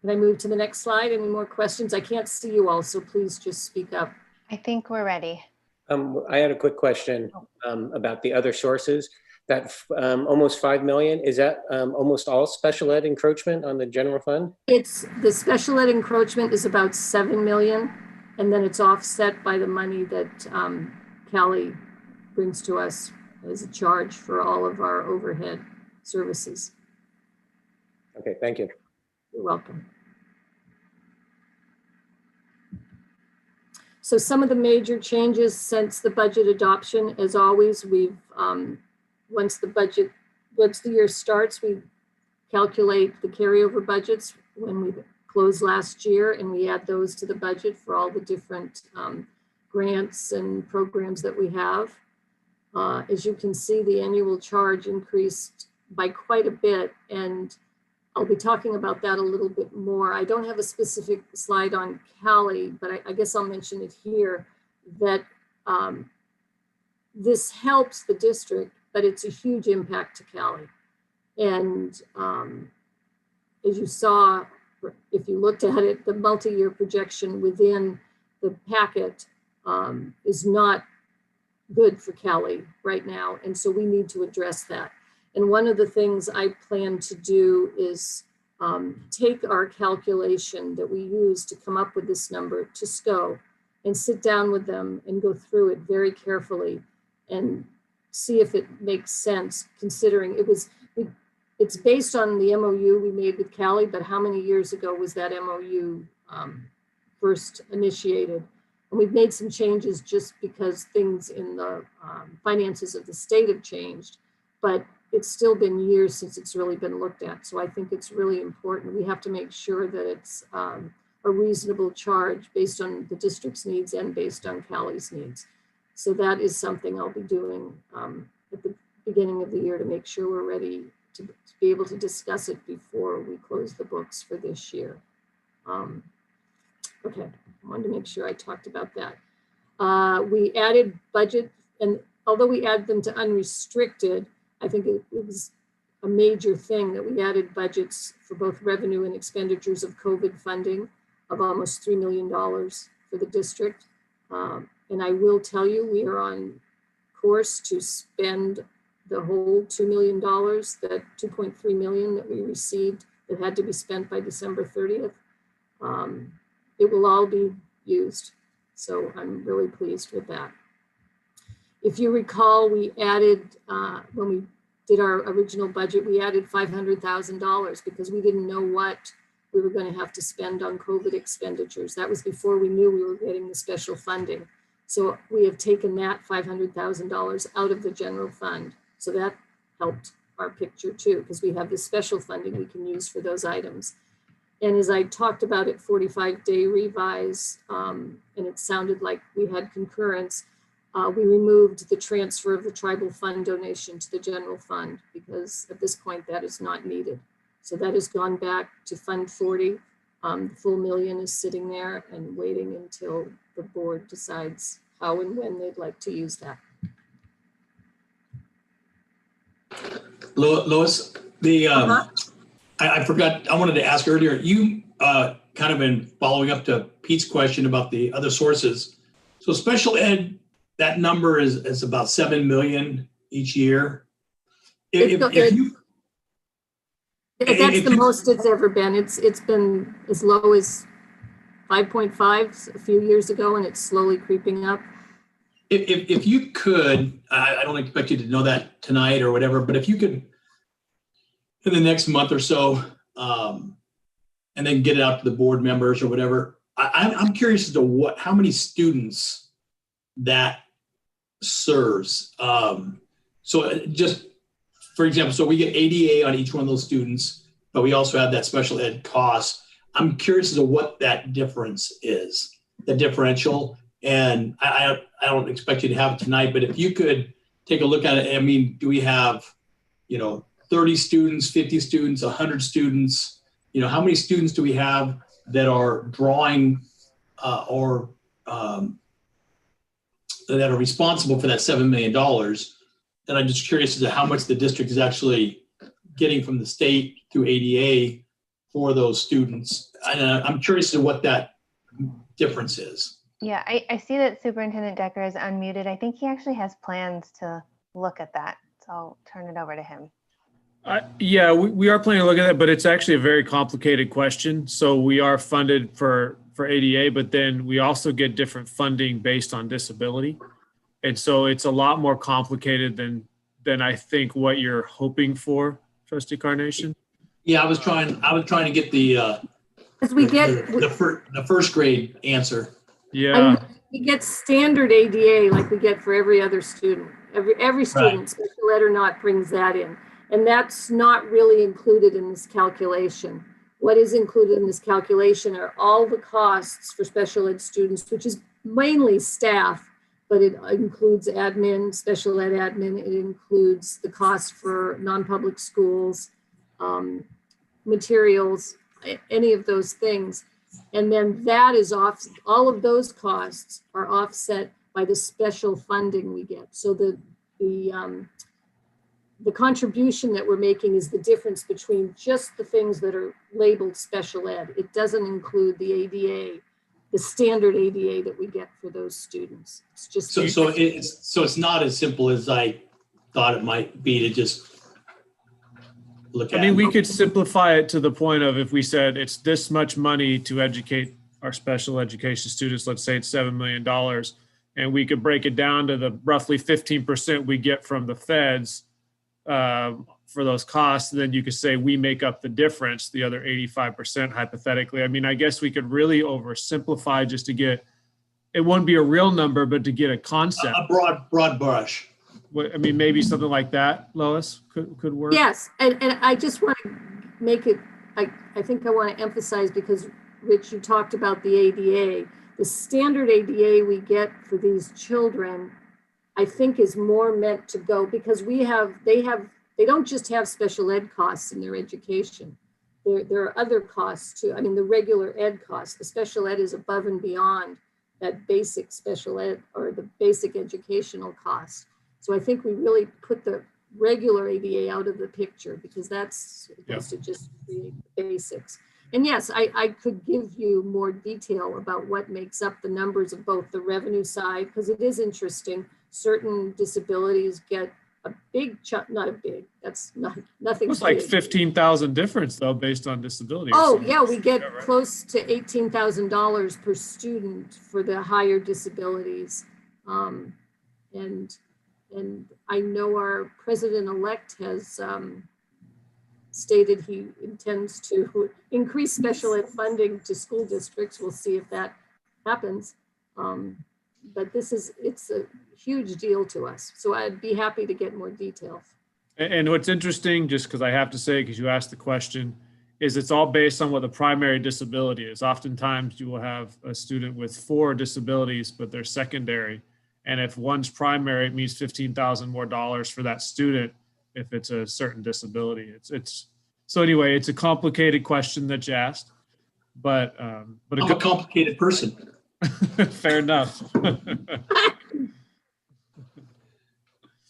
Q: Can I move to the next slide? Any more questions? I can't see you all, so please just speak up.
F: I think we're ready.
P: I had a quick question about the other sources. That almost 5 million, is that almost all special ed encroachment on the general fund?
Q: It's the special ed encroachment is about 7 million, and then it's offset by the money that Cali brings to us as a charge for all of our overhead services.
P: Okay, thank you.
Q: You're welcome. So some of the major changes since the budget adoption, as always, we've once the year starts, we calculate the carryover budgets when we closed last year, and we add those to the budget for all the different grants and programs that we have. As you can see, the annual charge increased by quite a bit, and I'll be talking about that a little bit more. I don't have a specific slide on Cali, but I guess I'll mention it here that this helps the district, but it's a huge impact to Cali. And as you saw, if you looked at it, the multi-year projection within the packet is not good for Cali right now. And so we need to address that. And one of the things I plan to do is take our calculation that we use to come up with this number to SCO and sit down with them and go through it very carefully and see if it makes sense, considering it's based on the MOU we made with Cali, but how many years ago was that MOU first initiated? And we've made some changes just because things in the finances of the state have changed, but it's still been years since it's really been looked at. So I think it's really important. We have to make sure that it's a reasonable charge based on the district's needs and based on Cali's needs. So that is something I'll be doing at the beginning of the year to make sure we're ready to be able to discuss it before we close the books for this year. Okay, I wanted to make sure I talked about that. We added budget, and although we add them to unrestricted, I think it was a major thing that we added budgets for both revenue and expenditures of COVID funding of almost $3 million for the district. And I will tell you, we are on course to spend the whole $2 million, that 2.3 million that we received that had to be spent by December 30th. It will all be used. So I'm really pleased with that. If you recall, we added, when we did our original budget, we added $500,000 because we didn't know what we were going to have to spend on COVID expenditures. That was before we knew we were getting the special funding. So we have taken that $500,000 out of the general fund. So that helped our picture too, because we have the special funding we can use for those items. And as I talked about at 45-day revise, and it sounded like we had concurrence, we removed the transfer of the tribal fund donation to the general fund because at this point that is not needed. So that has gone back to Fund 40. The full $1 million is sitting there and waiting until the board decides how and when they'd like to use that.
B: Lois, I forgot, I wanted to ask earlier, you kind of been following up to Pete's question about the other sources. So special ed, that number is about 7 million each year.
Q: That's the most it's ever been. It's been as low as 5.5 a few years ago, and it's slowly creeping up.
B: If you could, I don't expect you to know that tonight or whatever, but if you could, in the next month or so, and then get it out to the board members or whatever, I'm curious as to how many students that serves. So just for example, so we get ADA on each one of those students, but we also have that special ed cost. I'm curious as to what that difference is, the differential. And I don't expect you to have it tonight, but if you could take a look at it, I mean, do we have, 30 students, 50 students, 100 students? How many students do we have that are drawing or that are responsible for that $7 million? And I'm just curious as to how much the district is actually getting from the state through ADA for those students. And I'm curious as to what that difference is.
F: Yeah, I see that Superintendent Decker is unmuted. I think he actually has plans to look at that. So I'll turn it over to him.
E: Yeah, we are planning to look at that, but it's actually a very complicated question. So we are funded for ADA, but then we also get different funding based on disability. And so it's a lot more complicated than I think what you're hoping for, Trustee Carnation.
B: Yeah, I was trying to get the first grade answer.
E: Yeah.
Q: We get standard ADA like we get for every other student. Every student, right, special ed or not, brings that in. And that's not really included in this calculation. What is included in this calculation are all the costs for special ed students, which is mainly staff, but it includes admin, special ed admin. It includes the cost for non-public schools, materials, any of those things. And then that is off, all of those costs are offset by the special funding we get. So the contribution that we're making is the difference between just the things that are labeled special ed. It doesn't include the ADA, the standard ADA that we get for those students. It's just
B: So it's not as simple as I thought it might be to just look at.
E: I mean, we could simplify it to the point of if we said it's this much money to educate our special education students, let's say it's $7 million, and we could break it down to the roughly 15% we get from the feds for those costs. And then you could say we make up the difference, the other 85% hypothetically. I mean, I guess we could really oversimplify just to get, it won't be a real number, but to get a concept.
B: A broad brush.
E: I mean, maybe something like that, Lois, could work.
Q: Yes, and I just want to make it, I think I want to emphasize, because Rich, you talked about the ADA. The standard ADA we get for these children, I think is more meant to go, because they don't just have special ed costs in their education. There are other costs too. I mean, the regular ed costs, the special ed is above and beyond that basic special ed or the basic educational cost. So I think we really put the regular ADA out of the picture, because that's supposed to just create the basics. And yes, I could give you more detail about what makes up the numbers of both the revenue side, because it is interesting. Certain disabilities get a big chunk, not a big, that's nothing.
E: It's like 15,000 difference though, based on disability.
Q: Oh yeah, we get close to $18,000 per student for the higher disabilities. And I know our president-elect has stated he intends to increase special ed funding to school districts. We'll see if that happens. But it's a huge deal to us. So I'd be happy to get more details.
E: And what's interesting, just because I have to say, because you asked the question, is it's all based on what the primary disability is. Oftentimes you will have a student with 4 disabilities, but they're secondary. And if one's primary, it means $15,000 more for that student if it's a certain disability. So anyway, it's a complicated question that you asked, but
B: I'm a complicated person.
E: Fair enough.
B: I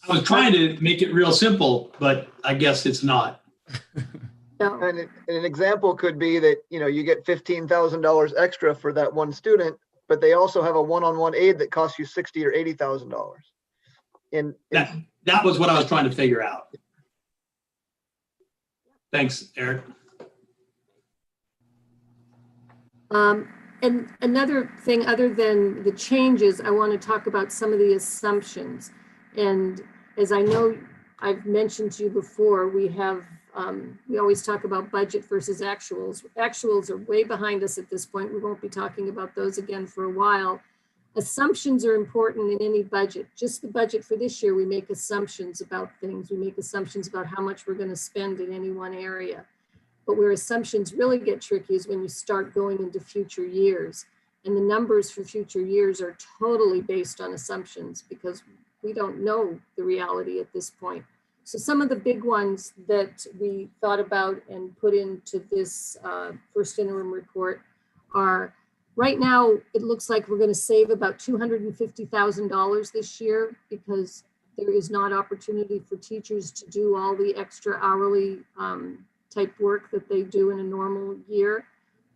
B: was trying to make it real simple, but I guess it's not.
D: And an example could be that, you get $15,000 extra for that one student, but they also have a one-on-one aid that costs you $60,000 or $80,000.
B: That was what I was trying to figure out. Thanks, Eric.
Q: And another thing, other than the changes, I want to talk about some of the assumptions. And as I know I've mentioned to you before, we always talk about budget versus actuals. Actuals are way behind us at this point. We won't be talking about those again for a while. Assumptions are important in any budget. Just the budget for this year, we make assumptions about things. We make assumptions about how much we're going to spend in any one area. But where assumptions really get tricky is when you start going into future years. And the numbers for future years are totally based on assumptions, because we don't know the reality at this point. So some of the big ones that we thought about and put into this first interim report are, right now, it looks like we're going to save about $250,000 this year, because there is not opportunity for teachers to do all the extra hourly type work that they do in a normal year,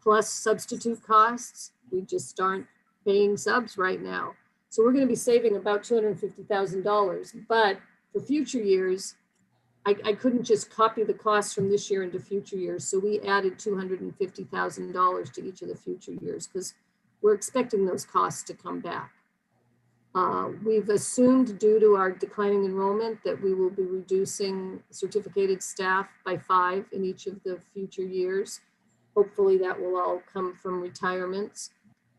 Q: plus substitute costs. We just aren't paying subs right now. So we're going to be saving about $250,000, but for future years, I couldn't just copy the costs from this year into future years. So we added $250,000 to each of the future years, because we're expecting those costs to come back. We've assumed, due to our declining enrollment, that we will be reducing certificated staff by 5 in each of the future years. Hopefully that will all come from retirements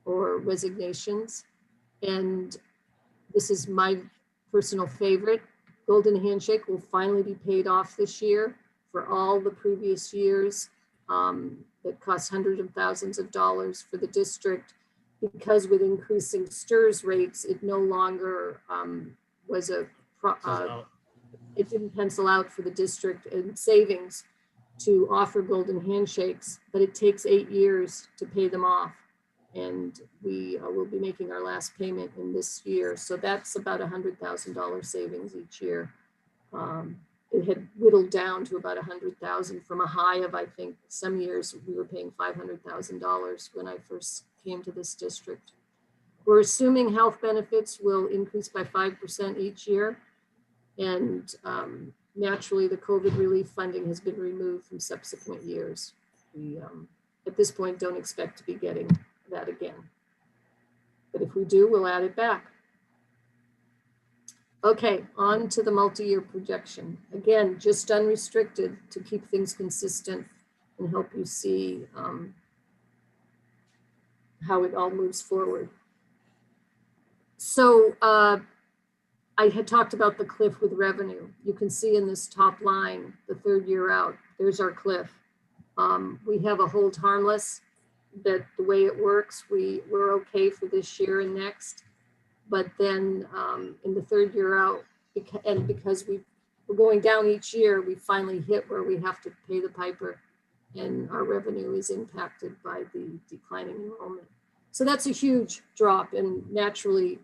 Q: or resignations. And this is my personal favorite. Golden Handshake will finally be paid off this year for all the previous years that cost hundreds of thousands of dollars for the district, because with increasing STRS rates, it no longer was it didn't pencil out for the district in savings. to offer golden handshakes, but it takes 8 years to pay them off. And we will be making our last payment in this year. So that's about $100,000 savings each year. It had whittled down to about 100,000 from a high of, I think, some years we were paying $500,000 when I first came to this district. We're assuming health benefits will increase by 5% each year. And naturally, the COVID relief funding has been removed from subsequent years. We, at this point, don't expect to be getting that again. But if we do, we'll add it back. Okay, on to the multi-year projection. Again, just unrestricted to keep things consistent and help you see how it all moves forward. So I had talked about the cliff with revenue. You can see in this top line, the third year out, there's our cliff. We have a hold harmless that the way it works, we're okay for this year and next. But then in the third year out, and because we're going down each year, we finally hit where we have to pay the piper and our revenue is impacted by the declining enrollment. So that's a huge drop, and naturally,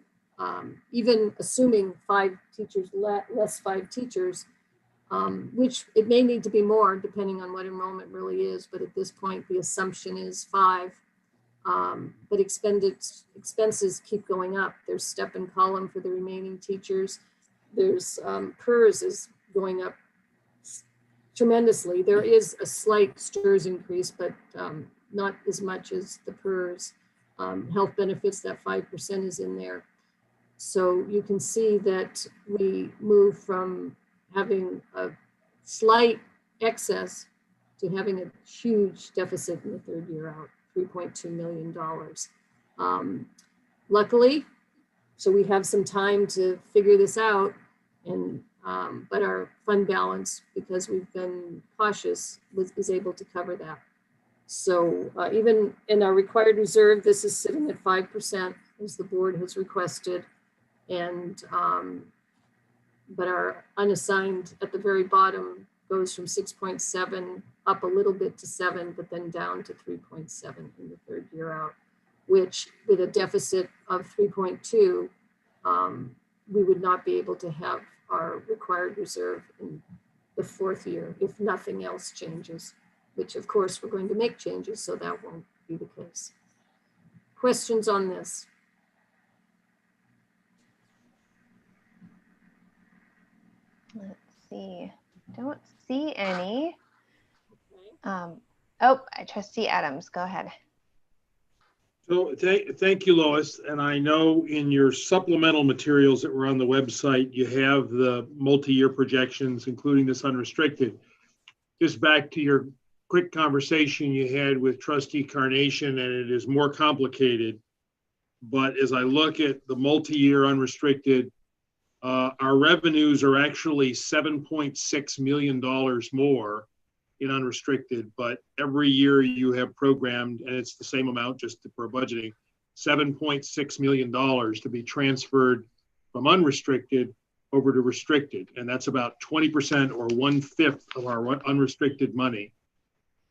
Q: even assuming 5 teachers, less 5 teachers, which it may need to be more depending on what enrollment really is, but at this point, the assumption is 5. But expenses keep going up. There's step and column for the remaining teachers. There's PERS is going up tremendously. There is a slight STRS increase, but not as much as the PERS. Health benefits, that 5% is in there. So you can see that we move from having a slight excess to having a huge deficit in the third year out, $3.2 million. Luckily, so we have some time to figure this out, and but our fund balance, because we've been cautious, is able to cover that. So even in our required reserve, this is sitting at 5% as the board has requested. And but our unassigned at the very bottom goes from 6.7 up a little bit to 7, but then down to 3.7 in the third year out, which with a deficit of 3.2, we would not be able to have our required reserve in the fourth year if nothing else changes, which of course we're going to make changes, so that won't be the case. Questions on this?
F: Let's see. Don't see any. Trustee Adams, go ahead.
A: So thank you, Lois. And I know in your supplemental materials that were on the website, you have the multi-year projections, including this unrestricted. Just back to your quick conversation you had with Trustee Carnation, and it is more complicated. But as I look at the multi-year unrestricted, our revenues are actually $7.6 million more in unrestricted, but every year you have programmed, and it's the same amount just for budgeting, $7.6 million to be transferred from unrestricted over to restricted. And that's about 20% or 1/5 of our unrestricted money.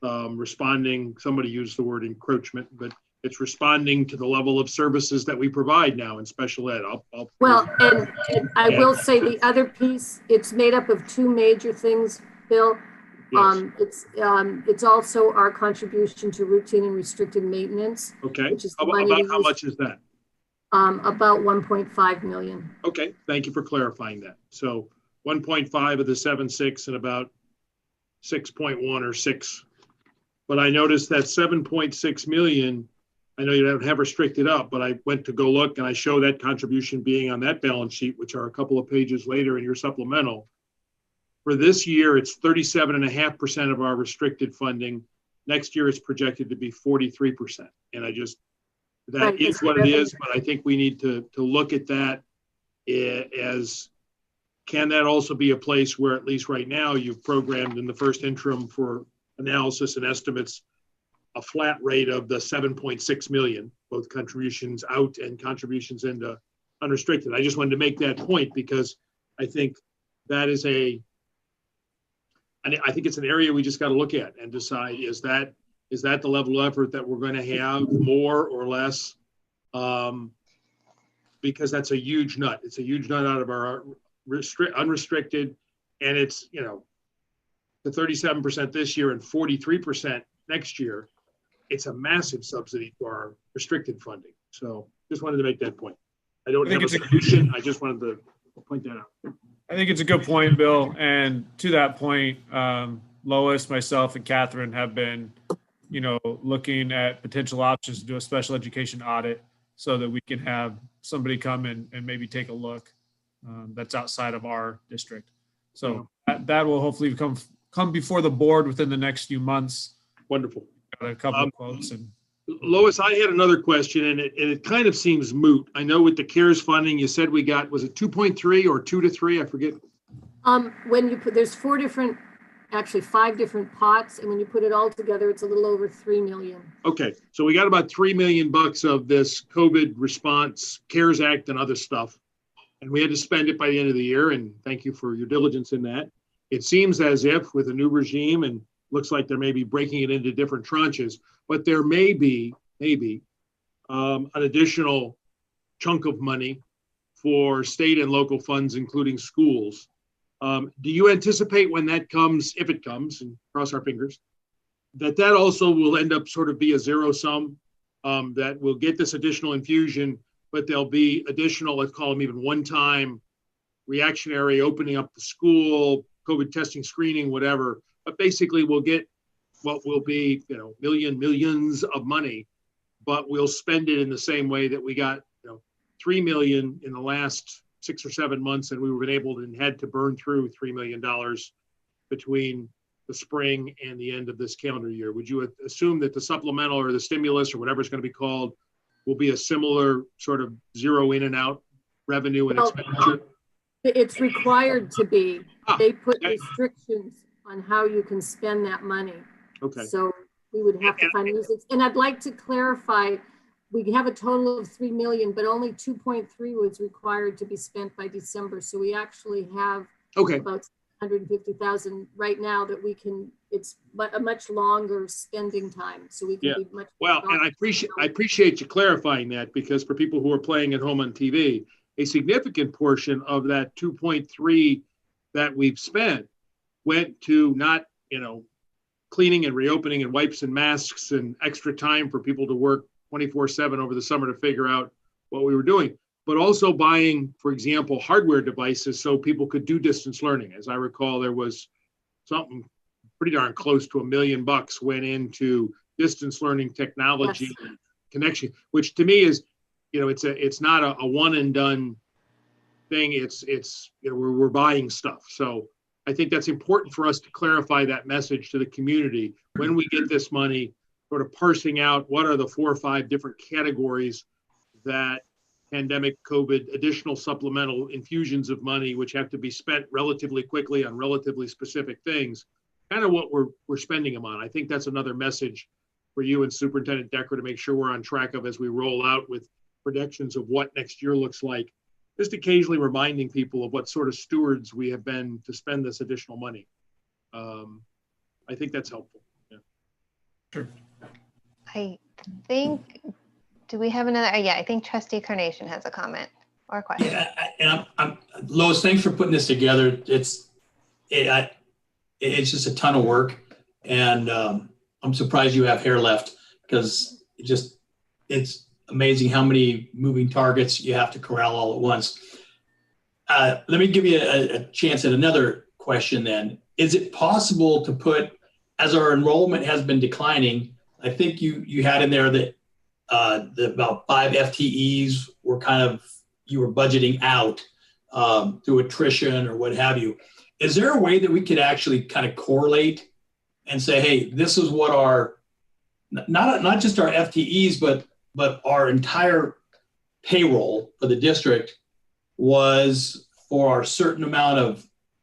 A: Responding, somebody used the word encroachment, but it's responding to the level of services that we provide now in special ed.
Q: Well, and I will say the other piece, it's made up of 2 major things, Bill. Yes. It's also our contribution to routine and restricted maintenance.
A: Okay.
Q: Which is
A: about how much is that?
Q: About 1.5 million.
A: Okay, thank you for clarifying that. So 1.5 of the 7.6 and about 6.1 or 6. But I noticed that 7.6 million, I know you don't have restricted up, but I went to go look and I show that contribution being on that balance sheet, which are a couple of pages later in your supplemental. For this year, it's 37.5% of our restricted funding. Next year, it's projected to be 43%. And I just, that is what it is, but I think we need to look at that as, can that also be a place where, at least right now, you've programmed in the first interim for analysis and estimates a flat rate of the 7.6 million, both contributions out and contributions into unrestricted. I just wanted to make that point because I think that is and I think it's an area we just got to look at and decide, is that the level of effort that we're going to have, more or less? Because that's a huge nut. It's a huge nut out of our unrestricted, and it's, you know, the 37% this year and 43% next year. It's a massive subsidy to our restricted funding. So just wanted to make that point. I don't have a solution. I just wanted to point that out.
E: I think it's a good point, Bill. And to that point, Lois, myself, and Catherine have been, you know, looking at potential options to do a special education audit so that we can have somebody come and maybe take a look that's outside of our district. So that will hopefully come before the board within the next few months.
A: Wonderful.
E: Got a couple of quotes. And
A: Lois, I had another question, and it kind of seems moot. I know with the CARES funding, you said we got, was it 2.3 or 2 to 3? I forget.
Q: When you put, there's 5 different pots, and when you put it all together, it's a little over 3 million.
A: Okay, so we got about $3 million of this COVID response, CARES Act and other stuff. And we had to spend it by the end of the year, and thank you for your diligence in that. It seems as if with a new regime, and looks like they're maybe breaking it into different tranches, but there may be an additional chunk of money for state and local funds, including schools. Do you anticipate when that comes, if it comes, and cross our fingers, that also will end up sort of be a zero sum, that we'll get this additional infusion, but there'll be additional, let's call them even one-time reactionary opening up the school, COVID testing, screening, whatever. But basically we'll get what will be, you know, millions of money, but we'll spend it in the same way that we got, you know, 3 million in the last 6 or 7 months, and we were able and had to burn through $3 million between the spring and the end of this calendar year. Would you assume that the supplemental or the stimulus or whatever it's going to be called will be a similar sort of zero in and out revenue and expenditure?
Q: It's required to be. They put restrictions on how you can spend that money.
A: Okay.
Q: So we would have to find reasons. And I'd like to clarify, we have a total of 3 million, but only 2.3 was required to be spent by December. So we actually have about 150,000 right now that we can, it's a much longer spending time. So we can be much
A: well, and I appreciate you clarifying that, because for people who are playing at home on TV, a significant portion of that 2.3 that we've spent went to not, you know, cleaning and reopening and wipes and masks and extra time for people to work 24/7 over the summer to figure out what we were doing, but also buying, for example, hardware devices so people could do distance learning. As I recall, there was something pretty darn close to $1 million went into distance learning technology and connection, which to me is, you know, it's not a one and done thing. It's you know, we're buying stuff. So I think that's important for us to clarify that message to the community when we get this money, sort of parsing out what are the 4 or 5 different categories that pandemic COVID additional supplemental infusions of money, which have to be spent relatively quickly on relatively specific things, kind of what we're spending them on. I think that's another message for you and Superintendent Decker to make sure we're on track of as we roll out with predictions of what next year looks like, just occasionally reminding people of what sort of stewards we have been to spend this additional money. I think that's helpful. Yeah. Sure.
F: I think, do we have another? Yeah, I think Trustee Carnation has a comment or a question.
B: Yeah, and I'm Lois, thanks for putting this together. It's just a ton of work, and I'm surprised you have hair left, because it's amazing how many moving targets you have to corral all at once. Let me give you a chance at another question then. Is it possible to put, as our enrollment has been declining, I think you had in there that the about 5 FTEs were you were budgeting out through attrition or what have you. Is there a way that we could actually kind of correlate and say, hey, this is what our, not just our FTEs, but our entire payroll for the district was for our certain amount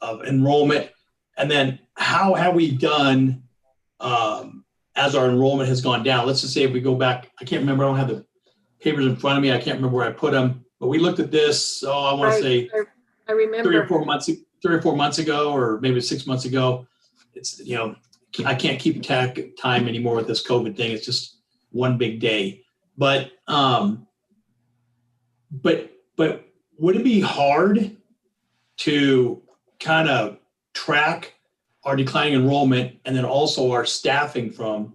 B: of enrollment, and then how have we done as our enrollment has gone down? Let's just say if we go back, I can't remember, I don't have the papers in front of me, I can't remember where I put them, but we looked at this, I want to say
Q: I remember
B: 3 or 4 months ago, or maybe 6 months ago. it's, I can't keep time anymore with this COVID thing. It's just one big day. But would it be hard to kind of track our declining enrollment and then also our staffing from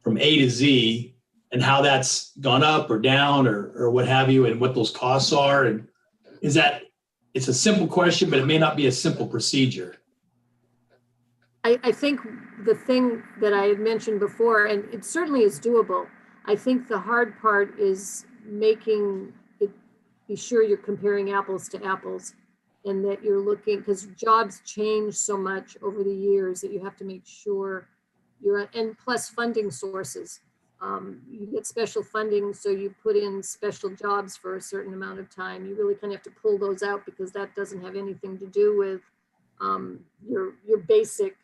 B: A to Z and how that's gone up or down or what have you, and what those costs are? And it's a simple question, but it may not be a simple procedure.
Q: I think the thing that I had mentioned before, and it certainly is doable, I think the hard part is making it, be sure you're comparing apples to apples, and that you're looking, because jobs change so much over the years that you have to make sure and plus funding sources. You get special funding, so you put in special jobs for a certain amount of time. You really kind of have to pull those out because that doesn't have anything to do with your basic,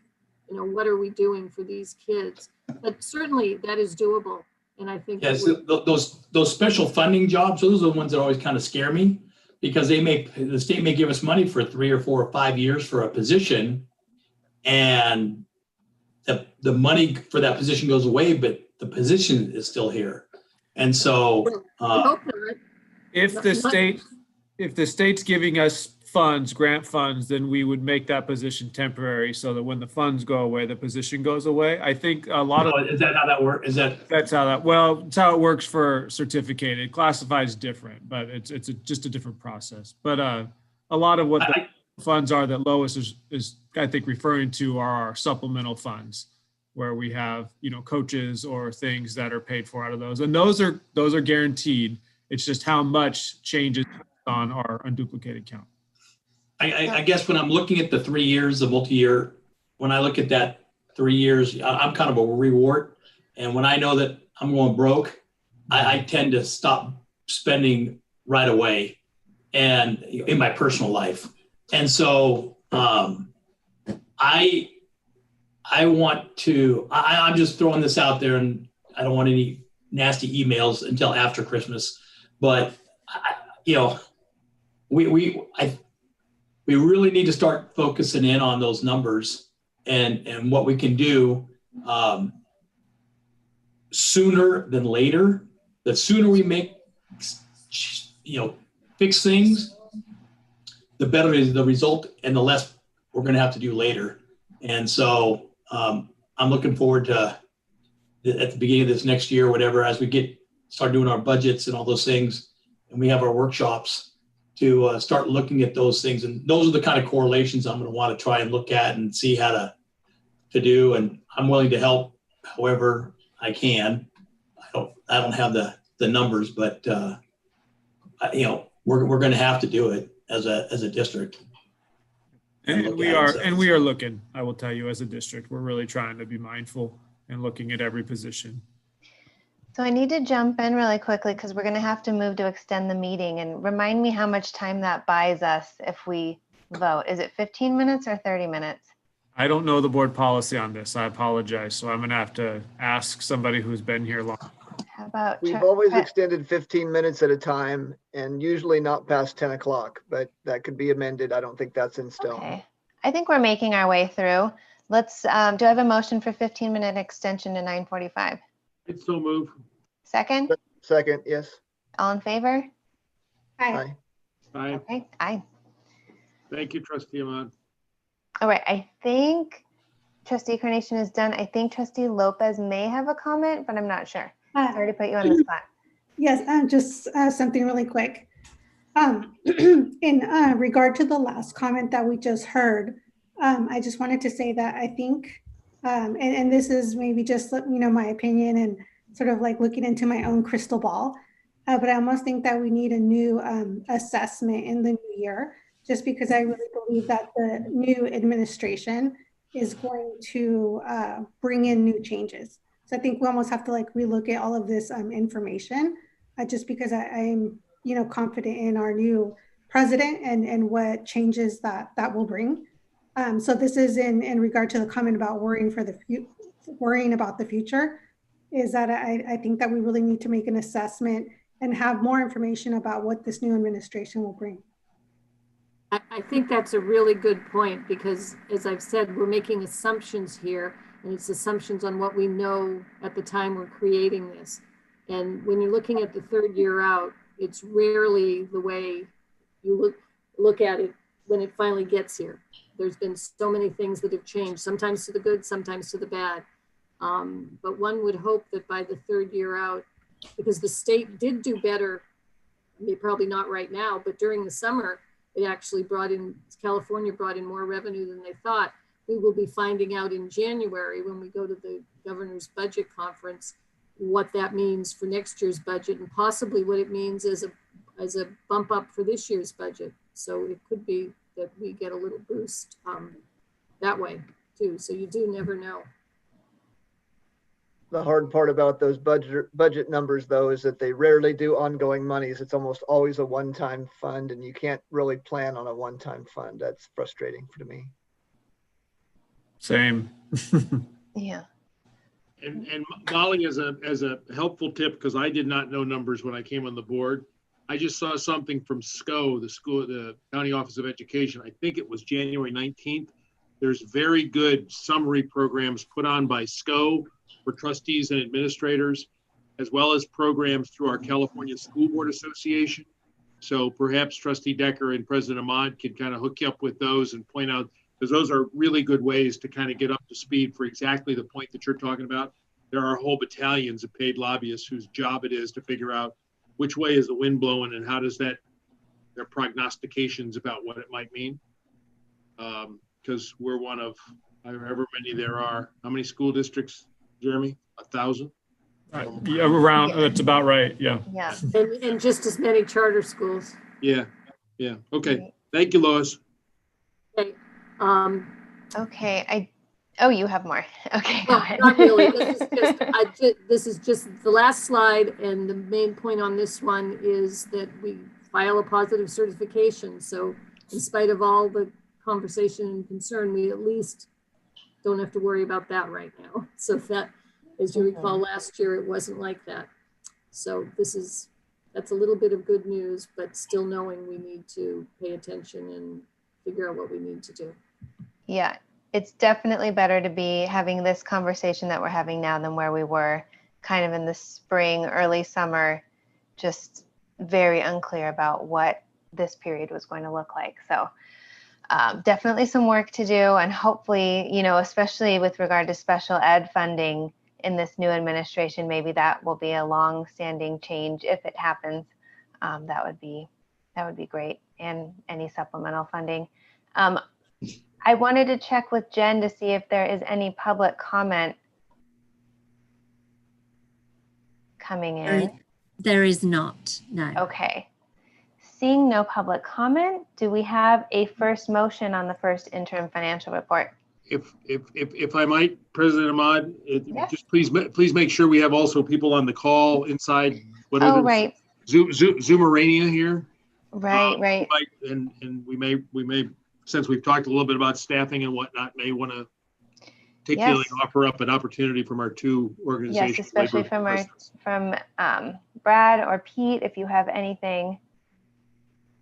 Q: what are we doing for these kids? But certainly that is doable. And I think
B: those special funding jobs, those are the ones that always kind of scare me, because the state may give us money for 3 or 4 or 5 years for a position, and the money for that position goes away, but the position is still here. And so
E: if the state's giving us grant funds, then we would make that position temporary so that when the funds go away, the position goes away. I think a lot of
B: is that how that works?
E: That's how it works for certificated. Classified is different, but it's just a different process. But a lot of what the funds are that Lois is I think referring to are our supplemental funds, where we have coaches or things that are paid for out of those, and those are guaranteed. It's just how much changes on our unduplicated count.
B: I guess when I'm looking at the 3 years, the multi-year, when I look at that 3 years, I'm kind of a reward. And when I know that I'm going broke, I tend to stop spending right away, and in my personal life. And so I want to, I'm just throwing this out there, and I don't want any nasty emails until after Christmas, but we really need to start focusing in on those numbers and what we can do sooner than later. The sooner we make, fix things, the better is the result, and the less we're going to have to do later. And so I'm looking forward to at the beginning of this next year, whatever, as we start doing our budgets and all those things, and we have our workshops, to start looking at those things. And those are the kind of correlations I'm going to want to try and look at and see how to do. And I'm willing to help however I can. I don't have the numbers, but we're going to have to do it as a district.
E: And we are looking, I will tell you, as a district, we're really trying to be mindful and looking at every position.
F: So I need to jump in really quickly because we're going to have to move to extend the meeting, and remind me how much time that buys us if we vote. Is it 15 minutes or 30 minutes?
E: I don't know the board policy on this. I apologize. So I'm going to have to ask somebody who's been here long.
F: How about
D: We've always extended 15 minutes at a time, and usually not past 10 o'clock, but that could be amended. I don't think that's in stone.
F: Okay. I think we're making our way through. Let's, do I have a motion for 15-minute extension to 9:45?
A: It's so move.
F: Second?
D: Second, yes.
F: All in favor?
D: Aye.
A: Aye.
F: Okay, aye.
A: Thank you, Trustee Ahmad.
F: All right, I think Trustee Carnation is done. I think Trustee Lopez may have a comment, but I'm not sure. Sorry to put you on the spot.
L: Yes, just something really quick. In regard to the last comment that we just heard, I just wanted to say that I think, and this is maybe just my opinion and sort of like looking into my own crystal ball, but I almost think that we need a new assessment in the new year, just because I really believe that the new administration is going to bring in new changes. So I think we almost have to like relook at all of this information, just because I'm confident in our new president and what changes that will bring. So this is in regard to the comment about worrying about the future, is that I think that we really need to make an assessment and have more information about what this new administration will bring.
Q: I I think that's a really good point because, as I've said, we're making assumptions here, and it's assumptions on what we know at the time we're creating this. And when you're looking at the third year out, it's rarely the way you look at it when it finally gets here. There's been so many things that have changed, sometimes to the good, sometimes to the bad. But one would hope that by the third year out, because the state did do better, I mean, probably not right now, but during the summer, it actually California brought in more revenue than they thought. We will be finding out in January when we go to the governor's budget conference what that means for next year's budget and possibly what it means as a bump up for this year's budget. So it could be that we get a little boost that way too. So you do never know.
D: The hard part about those budget numbers, though, is that they rarely do ongoing monies. It's almost always a one-time fund, and you can't really plan on a one-time fund. That's frustrating for me.
E: Same.
F: Yeah.
A: And Molly, as a helpful tip, because I did not know numbers when I came on the board, I just saw something from SCO, the County Office of Education. I think it was January 19th. There's very good summary programs put on by SCO for trustees and administrators, as well as programs through our California School Board Association. So perhaps Trustee Decker and President Ahmad can kind of hook you up with those and point out, because those are really good ways to kind of get up to speed for exactly the point that you're talking about. There are whole battalions of paid lobbyists whose job it is to figure out which way is the wind blowing and how does that, their prognostications about what it might mean. Because we're one of however many there are. How many school districts, Jeremy? 1,000?
E: Yeah, around, that's about right, yeah.
F: Yeah.
Q: And just as many charter schools.
A: Yeah, yeah, okay. Thank you, Lois.
Q: Okay.
F: Okay, oh, you have more. Okay, go
Q: No,
F: ahead.
Q: not really. This is just the last slide, and the main point on this one is that we file a positive certification. So in spite of all the conversation and concern, we at least don't have to worry about that right now. So that, as you recall, last year it wasn't like that. So that's a little bit of good news, but still knowing we need to pay attention and figure out what we need to do.
F: Yeah, it's definitely better to be having this conversation that we're having now than where we were kind of in the spring, early summer, just very unclear about what this period was going to look like. So definitely some work to do, and hopefully, you know, especially with regard to special ed funding in this new administration, maybe that will be a long-standing change if it happens. That would be great, and any supplemental funding. I wanted to check with Jen to see if there is any public comment coming in.
C: There is not, no.
F: Okay. Seeing no public comment, do we have a first motion on the first interim financial report?
A: If I might, President Ahmad,
F: Yes.
A: just please make sure we have also people on the call inside.
F: Oh, right.
A: Zoomerania here.
F: Right, right.
A: And we may, since we've talked a little bit about staffing and whatnot, may want to particularly offer up an opportunity from our two organizations.
F: Yes, especially from Brad or Pete, if you have anything,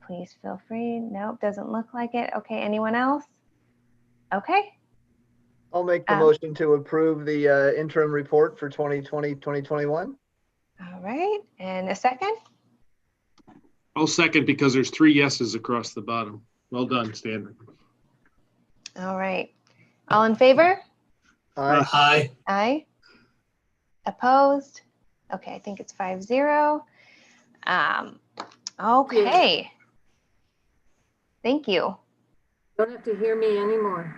F: please feel free. Nope, doesn't look like it. Okay, anyone else? Okay.
D: I'll make the motion to approve the interim report for 2020-2021.
F: All right, and a second?
A: I'll second, because there's 3 yeses across the bottom. Well done, Stan.
F: All right. All in favor?
D: Aye.
B: Aye.
F: Aye. Opposed? Okay, I think it's 5-0. Okay. Thank you.
Q: Don't have to hear me anymore.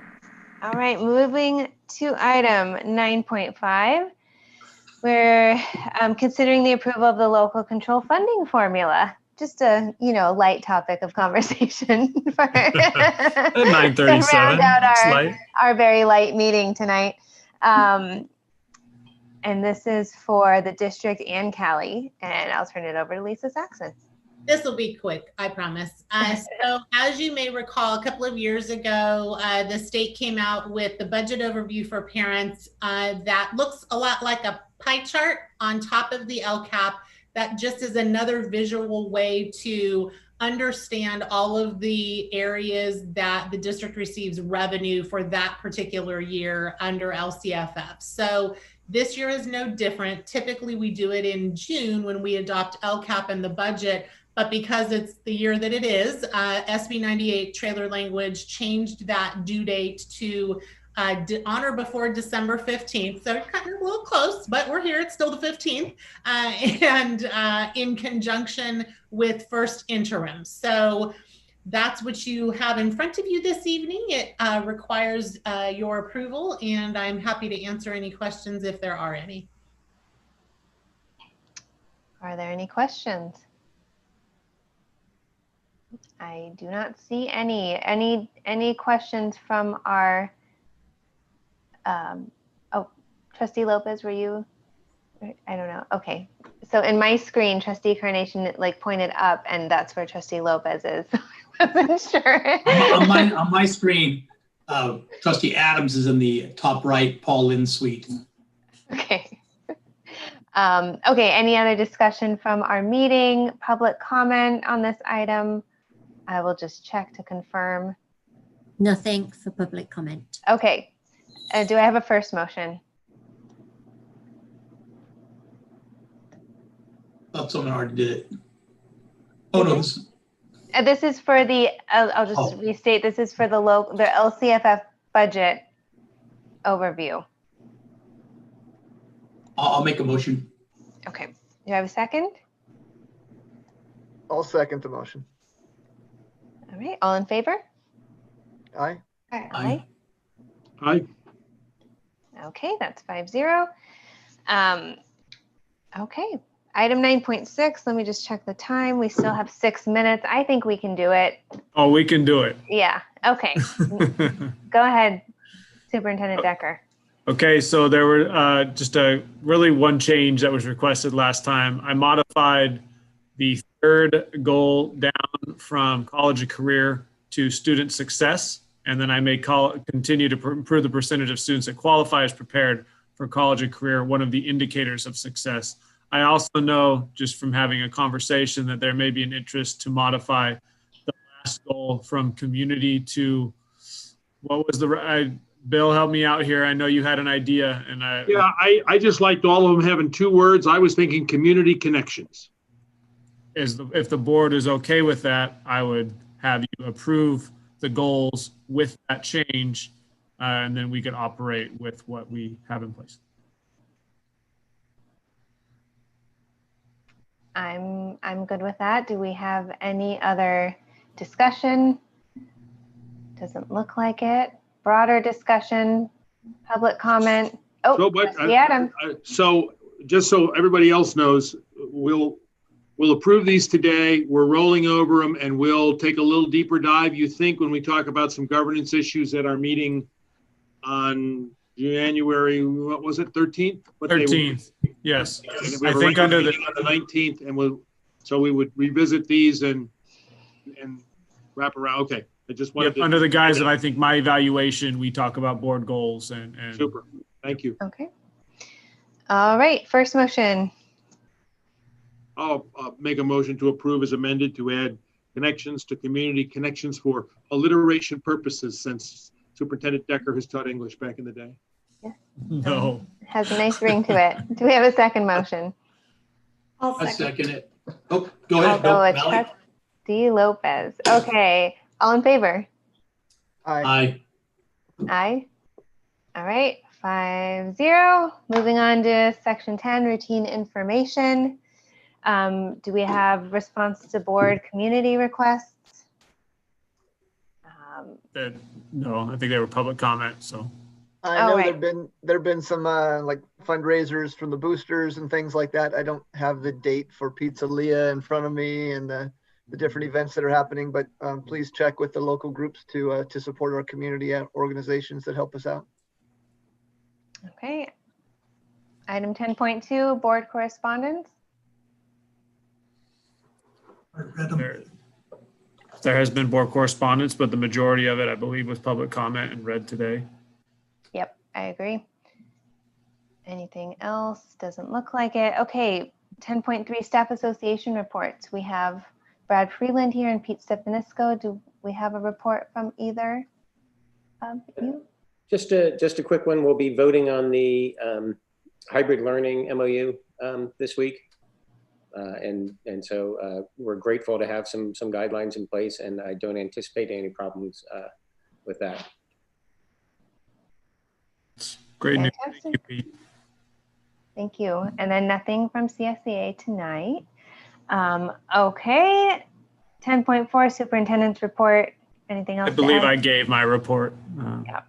F: All right, moving to item 9.5. We're considering the approval of the local control funding formula. Just a, light topic of conversation for
E: 9:37.
F: to round out our very light meeting tonight. And this is for the district and Cali, and I'll turn it over to Lisa Saxon.
M: This will be quick, I promise. So as you may recall, a couple of years ago, the state came out with the budget overview for parents that looks a lot like a pie chart on top of the LCAP. That just is another visual way to understand all of the areas that the district receives revenue for that particular year under LCFF. So this year is no different. Typically, we do it in June when we adopt LCAP and the budget, but because it's the year that it is, SB 98 trailer language changed that due date to on or before December 15th. So kind of a little close, but we're here. It's still the 15th. And in conjunction with first interim. So that's what you have in front of you this evening. It requires your approval, and I'm happy to answer any questions if there are any.
F: Are there any questions? I do not see any. Any questions from our, oh, Trustee Lopez, were you? I don't know. Okay. So in my screen, Trustee Carnation like pointed up, and that's where Trustee Lopez is. I wasn't sure.
B: on my screen, Trustee Adams is in the top right, Paul Lynn suite.
F: Okay. Okay. Any other discussion from our meeting? Public comment on this item? I will just check to confirm.
C: Nothing for public comment.
F: Okay. Do I have a first motion?
B: Thought someone already did it. Oh no.
F: This is for the, I'll just restate, this is for the LCFF budget overview.
B: I'll make a motion.
F: Okay. Do you have a second?
D: I'll second the motion.
F: All right. All in favor?
D: Aye.
F: Aye.
A: Aye.
F: Okay, that's 5-0. Okay. Item 9.6, let me just check the time. We still have 6 minutes. I think we can do it.
E: Oh, we can do it.
F: Yeah, okay. Go ahead, Superintendent Decker.
E: Okay, so there were just really one change that was requested last time. I modified the third goal down from college and career to student success. And then I may continue to improve the percentage of students that qualify as prepared for college and career, one of the indicators of success. I also know just from having a conversation that there may be an interest to modify the last goal from community to, what was Bill, help me out here. I know you had an idea. And
A: I just liked all of them having 2 words. I was thinking community connections.
E: If the board is okay with that, I would have you approve the goals with that change, and then we could operate with what we have in place.
F: I'm good with that. Do we have any other discussion? Doesn't look like it. Broader discussion, public comment. Oh, Adam.
A: So just so everybody else knows, we'll approve these today. We're rolling over them, and we'll take a little deeper dive, you think, when we talk about some governance issues at our meeting on January, what was it, 13th?
E: 13th, yes.
A: I think under the 19th, and we would revisit these and wrap around. Okay, I just wanted to.
E: Under the guise of, I think, my evaluation, we talk about board goals and.
A: Super, thank you.
F: Okay. All right, first motion.
A: I'll make a motion to approve as amended to add connections to community connections for alliteration purposes, since Superintendent Decker has taught English back in the day.
F: Yeah.
E: No.
F: It has a nice ring to it. Do we have a second motion?
B: I'll second it. Oh, go ahead.
F: Oh, it's Trustee Lopez. Okay, all in favor?
B: Aye.
F: Aye. All right, 5-0. Moving on to section 10, routine information. Do we have response to board community requests?
E: No, I think they were public comment, so.
D: I know there've been some like fundraisers from the boosters and things like that. I don't have the date for Pizzeria in front of me and the different events that are happening, but please check with the local groups to support our community organizations that help us out.
F: Okay. Item 10.2, board correspondence.
E: There has been board correspondence, but the majority of it, I believe, was public comment and read today.
F: Yep, I agree. Anything else? Doesn't look like it. Okay, 10.3 staff association reports. We have Brad Freeland here and Pete Stefanisco. Do we have a report from either of you?
P: Just a quick one. We'll be voting on the hybrid learning MOU this week. So we're grateful to have some guidelines in place, and I don't anticipate any problems with that.
E: Great news.
F: Fantastic.
E: Thank you, Pete.
F: Thank you. And then nothing from CSEA tonight. Okay. 10.4 Superintendent's report. Anything else?
E: I believe
F: to add?
E: I gave my report.
F: Yeah.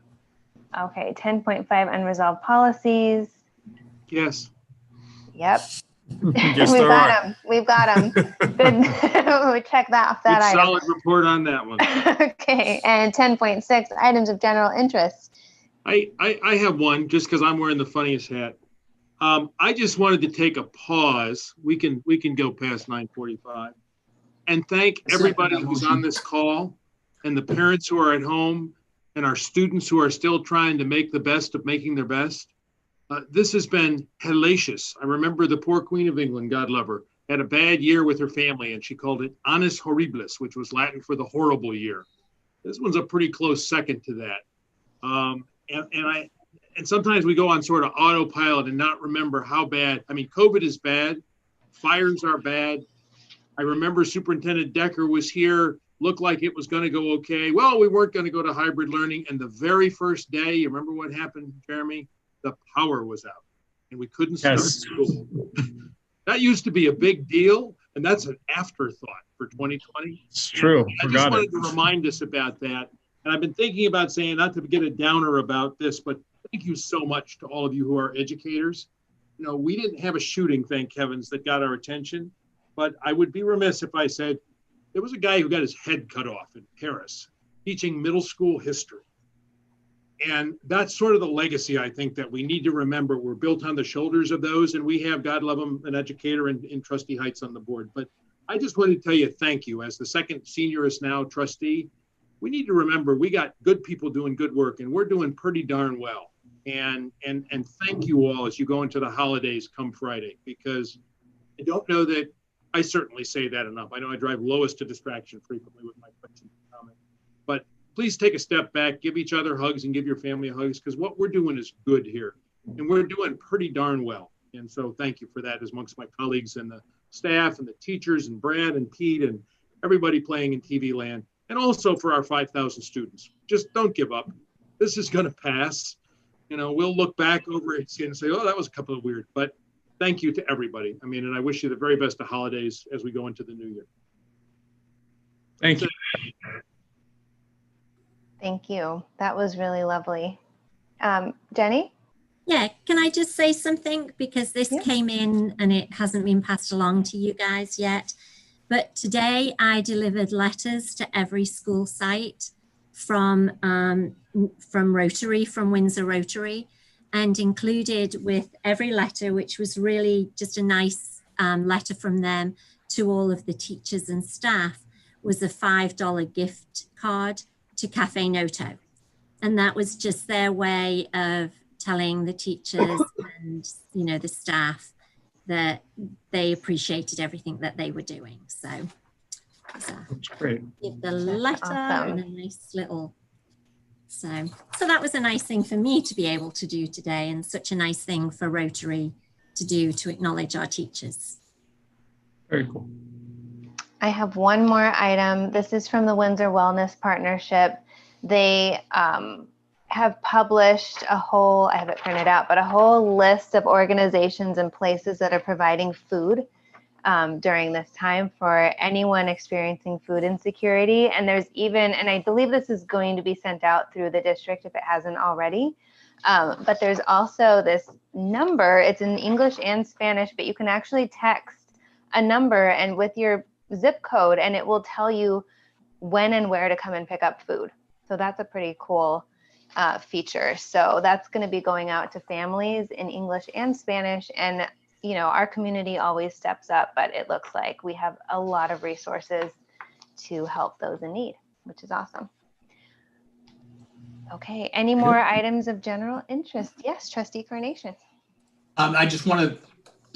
F: Okay. 10.5 unresolved policies.
A: Yes.
F: Yep.
E: Yes,
F: We've
E: there
F: got
E: are.
F: them. We've got them. Good. We check that off that
A: Good
F: item.
A: solid report on that one.
F: Okay. And 10.6 items of general interest.
A: I have one just because I'm wearing the funniest hat. I just wanted to take a pause. We can go past 9:45 and thank everybody who's on this call and the parents who are at home and our students who are still trying to make the best of making their best. This has been hellacious. I remember the poor Queen of England, God love her, had a bad year with her family and she called it annus horribilis, which was Latin for the horrible year. This one's a pretty close second to that. And sometimes we go on sort of autopilot and not remember how bad. I mean, COVID is bad. Fires are bad. I remember Superintendent Decker was here, looked like it was going to go okay. Well, we weren't going to go to hybrid learning. And the very first day, you remember what happened, Jeremy? The power was out and we couldn't start school. That used to be a big deal. And that's an afterthought for 2020.
E: It's true.
A: I just wanted to remind us about that. And I've been thinking about saying, not to get a downer about this, but thank you so much to all of you who are educators. You know, we didn't have a shooting, thank heavens, that got our attention, but I would be remiss if I said there was a guy who got his head cut off in Paris teaching middle school history. And that's sort of the legacy, I think, that we need to remember. We're built on the shoulders of those, and we have, God love him, an educator in Trustee Heights on the board. But I just wanted to tell you thank you. As the second seniorist now trustee, we need to remember we got good people doing good work, and we're doing pretty darn well. And thank you all as you go into the holidays come Friday, because I don't know that I certainly say that enough. I know I drive Lois to distraction frequently with my questions and comments, but please take a step back, give each other hugs and give your family hugs, because what we're doing is good here and we're doing pretty darn well. And so thank you for that as amongst my colleagues and the staff and the teachers and Brad and Pete and everybody playing in TV land. And also for our 5,000 students. Just don't give up. This is going to pass. You know, we'll look back over it and say, oh, that was a couple of weird, but thank you to everybody. I mean, and I wish you the very best of holidays as we go into the new year.
E: Thank you.
F: Thank you. That was really lovely. Jenny?
C: Yeah, can I just say something? Because this came in and it hasn't been passed along to you guys yet. But today I delivered letters to every school site from Rotary, from Windsor Rotary, and included with every letter, which was really just a nice letter from them to all of the teachers and staff, was a $5 gift card to Cafe Noto. And that was just their way of telling the teachers and, you know, the staff that they appreciated everything that they were doing. So
E: great.
C: Give the letter and a nice little, so that was a nice thing for me to be able to do today, and such a nice thing for Rotary to do to acknowledge our teachers.
E: Very cool.
F: I have one more item. This is from the Windsor Wellness Partnership. They have published a whole, I have it printed out, but a whole list of organizations and places that are providing food during this time for anyone experiencing food insecurity. And there's even, and I believe this is going to be sent out through the district if it hasn't already, but there's also this number, it's in English and Spanish, but you can actually text a number and with your zip code, and it will tell you when and where to come and pick up food. So that's a pretty cool feature. So that's going to be going out to families in English and Spanish. And, you know, our community always steps up, but it looks like we have a lot of resources to help those in need, which is awesome. Okay, any more items of general interest? Yes, Trustee Carnation.
B: I just want to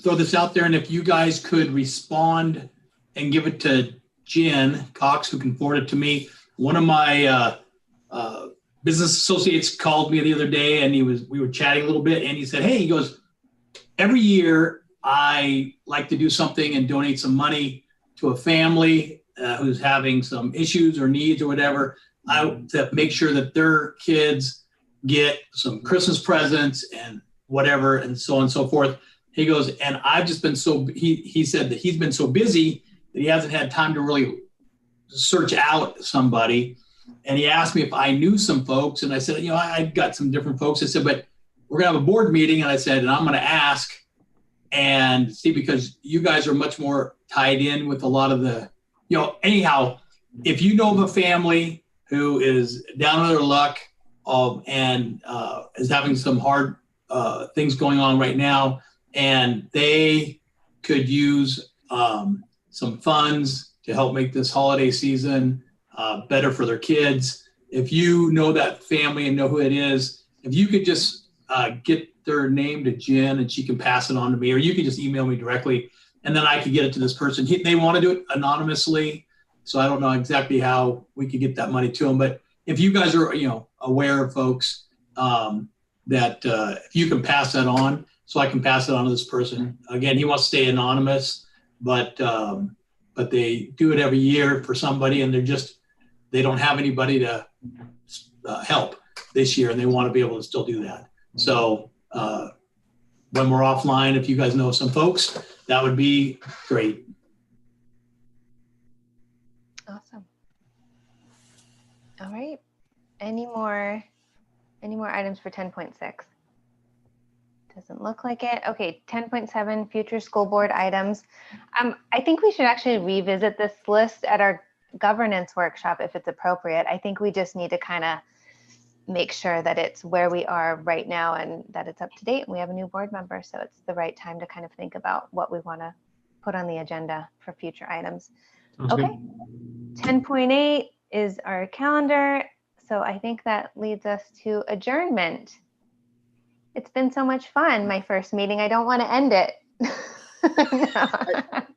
B: throw this out there, and if you guys could respond and give it to Jen Cox, who can forward it to me. One of my business associates called me the other day, and we were chatting a little bit, and he said, hey, he goes, every year I like to do something and donate some money to a family who's having some issues or needs or whatever. To make sure that their kids get some Christmas presents and whatever, and so on and so forth. He goes, and I've just been he said that he's been so busy that he hasn't had time to really search out somebody. And he asked me if I knew some folks. And I said, I got some different folks. I said, but we're gonna have a board meeting. And I said, and I'm gonna ask and see, because you guys are much more tied in with a lot of the, anyhow, if you know of a family who is down on their luck and is having some hard things going on right now, and they could use some funds to help make this holiday season better for their kids. If you know that family and know who it is, if you could just get their name to Jen and she can pass it on to me, or you can just email me directly and then I could get it to this person. They want to do it anonymously, so I don't know exactly how we could get that money to them. But if you guys are, aware of folks that if you can pass that on, so I can pass it on to this person. Again, he wants to stay anonymous, but they do it every year for somebody, and they don't have anybody to help this year, and they want to be able to still do that. So when we're offline, if you guys know some folks, that would be great.
F: Awesome. All right. Any more items for 10.6? Doesn't look like it. Okay, 10.7, future school board items. I think we should actually revisit this list at our governance workshop if it's appropriate. I think we just need to kind of make sure that it's where we are right now and that it's up to date. We have a new board member, so it's the right time to kind of think about what we want to put on the agenda for future items. Okay. 10.8 is our calendar. So I think that leads us to adjournment. It's been so much fun, my first meeting. I don't want to end it.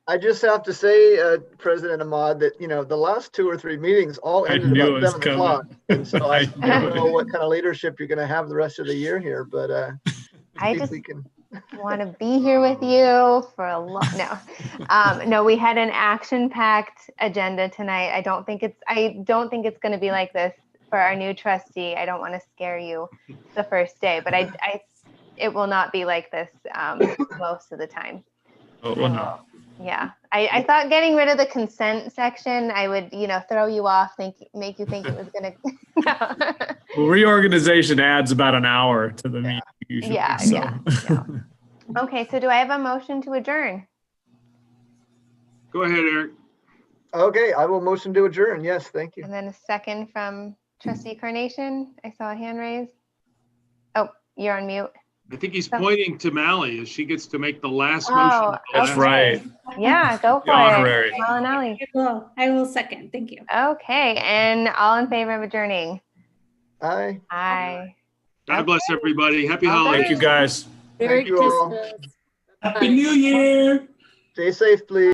D: I just have to say, President Ahmad, that the last 2 or 3 meetings all ended about 7 o'clock, and so I don't know what kind of leadership you're going to have the rest of the year here. But
F: I just want to be here with you for a long. No, we had an action-packed agenda tonight. I don't think it's going to be like this for our new trustee. I don't want to scare you the first day, but it will not be like this most of the time.
E: Oh, well, no.
F: Yeah, I thought getting rid of the consent section, I would, throw you off, make you think it was gonna.
E: Well, reorganization adds about an hour to the meeting usually.
F: Yeah. Okay, so do I have a motion to adjourn?
A: Go ahead, Eric.
D: Okay, I will motion to adjourn. Yes, thank you.
F: And then a second from Trustee Carnation. I saw a hand raised. Oh, you're on mute.
A: I think he's pointing to Mally as she gets to make the last motion.
E: That's right.
F: Yeah, go for
E: honorary.
F: it. Malinelli.
L: I will second. Thank you.
F: Okay, and all in favor of adjourning?
D: Aye.
F: Aye.
A: God bless everybody. Happy
F: Okay.
A: holidays.
E: Thank you, guys.
Q: Merry
D: Thank you all.
Q: Christmas.
B: Happy New Year.
D: Stay safe, please.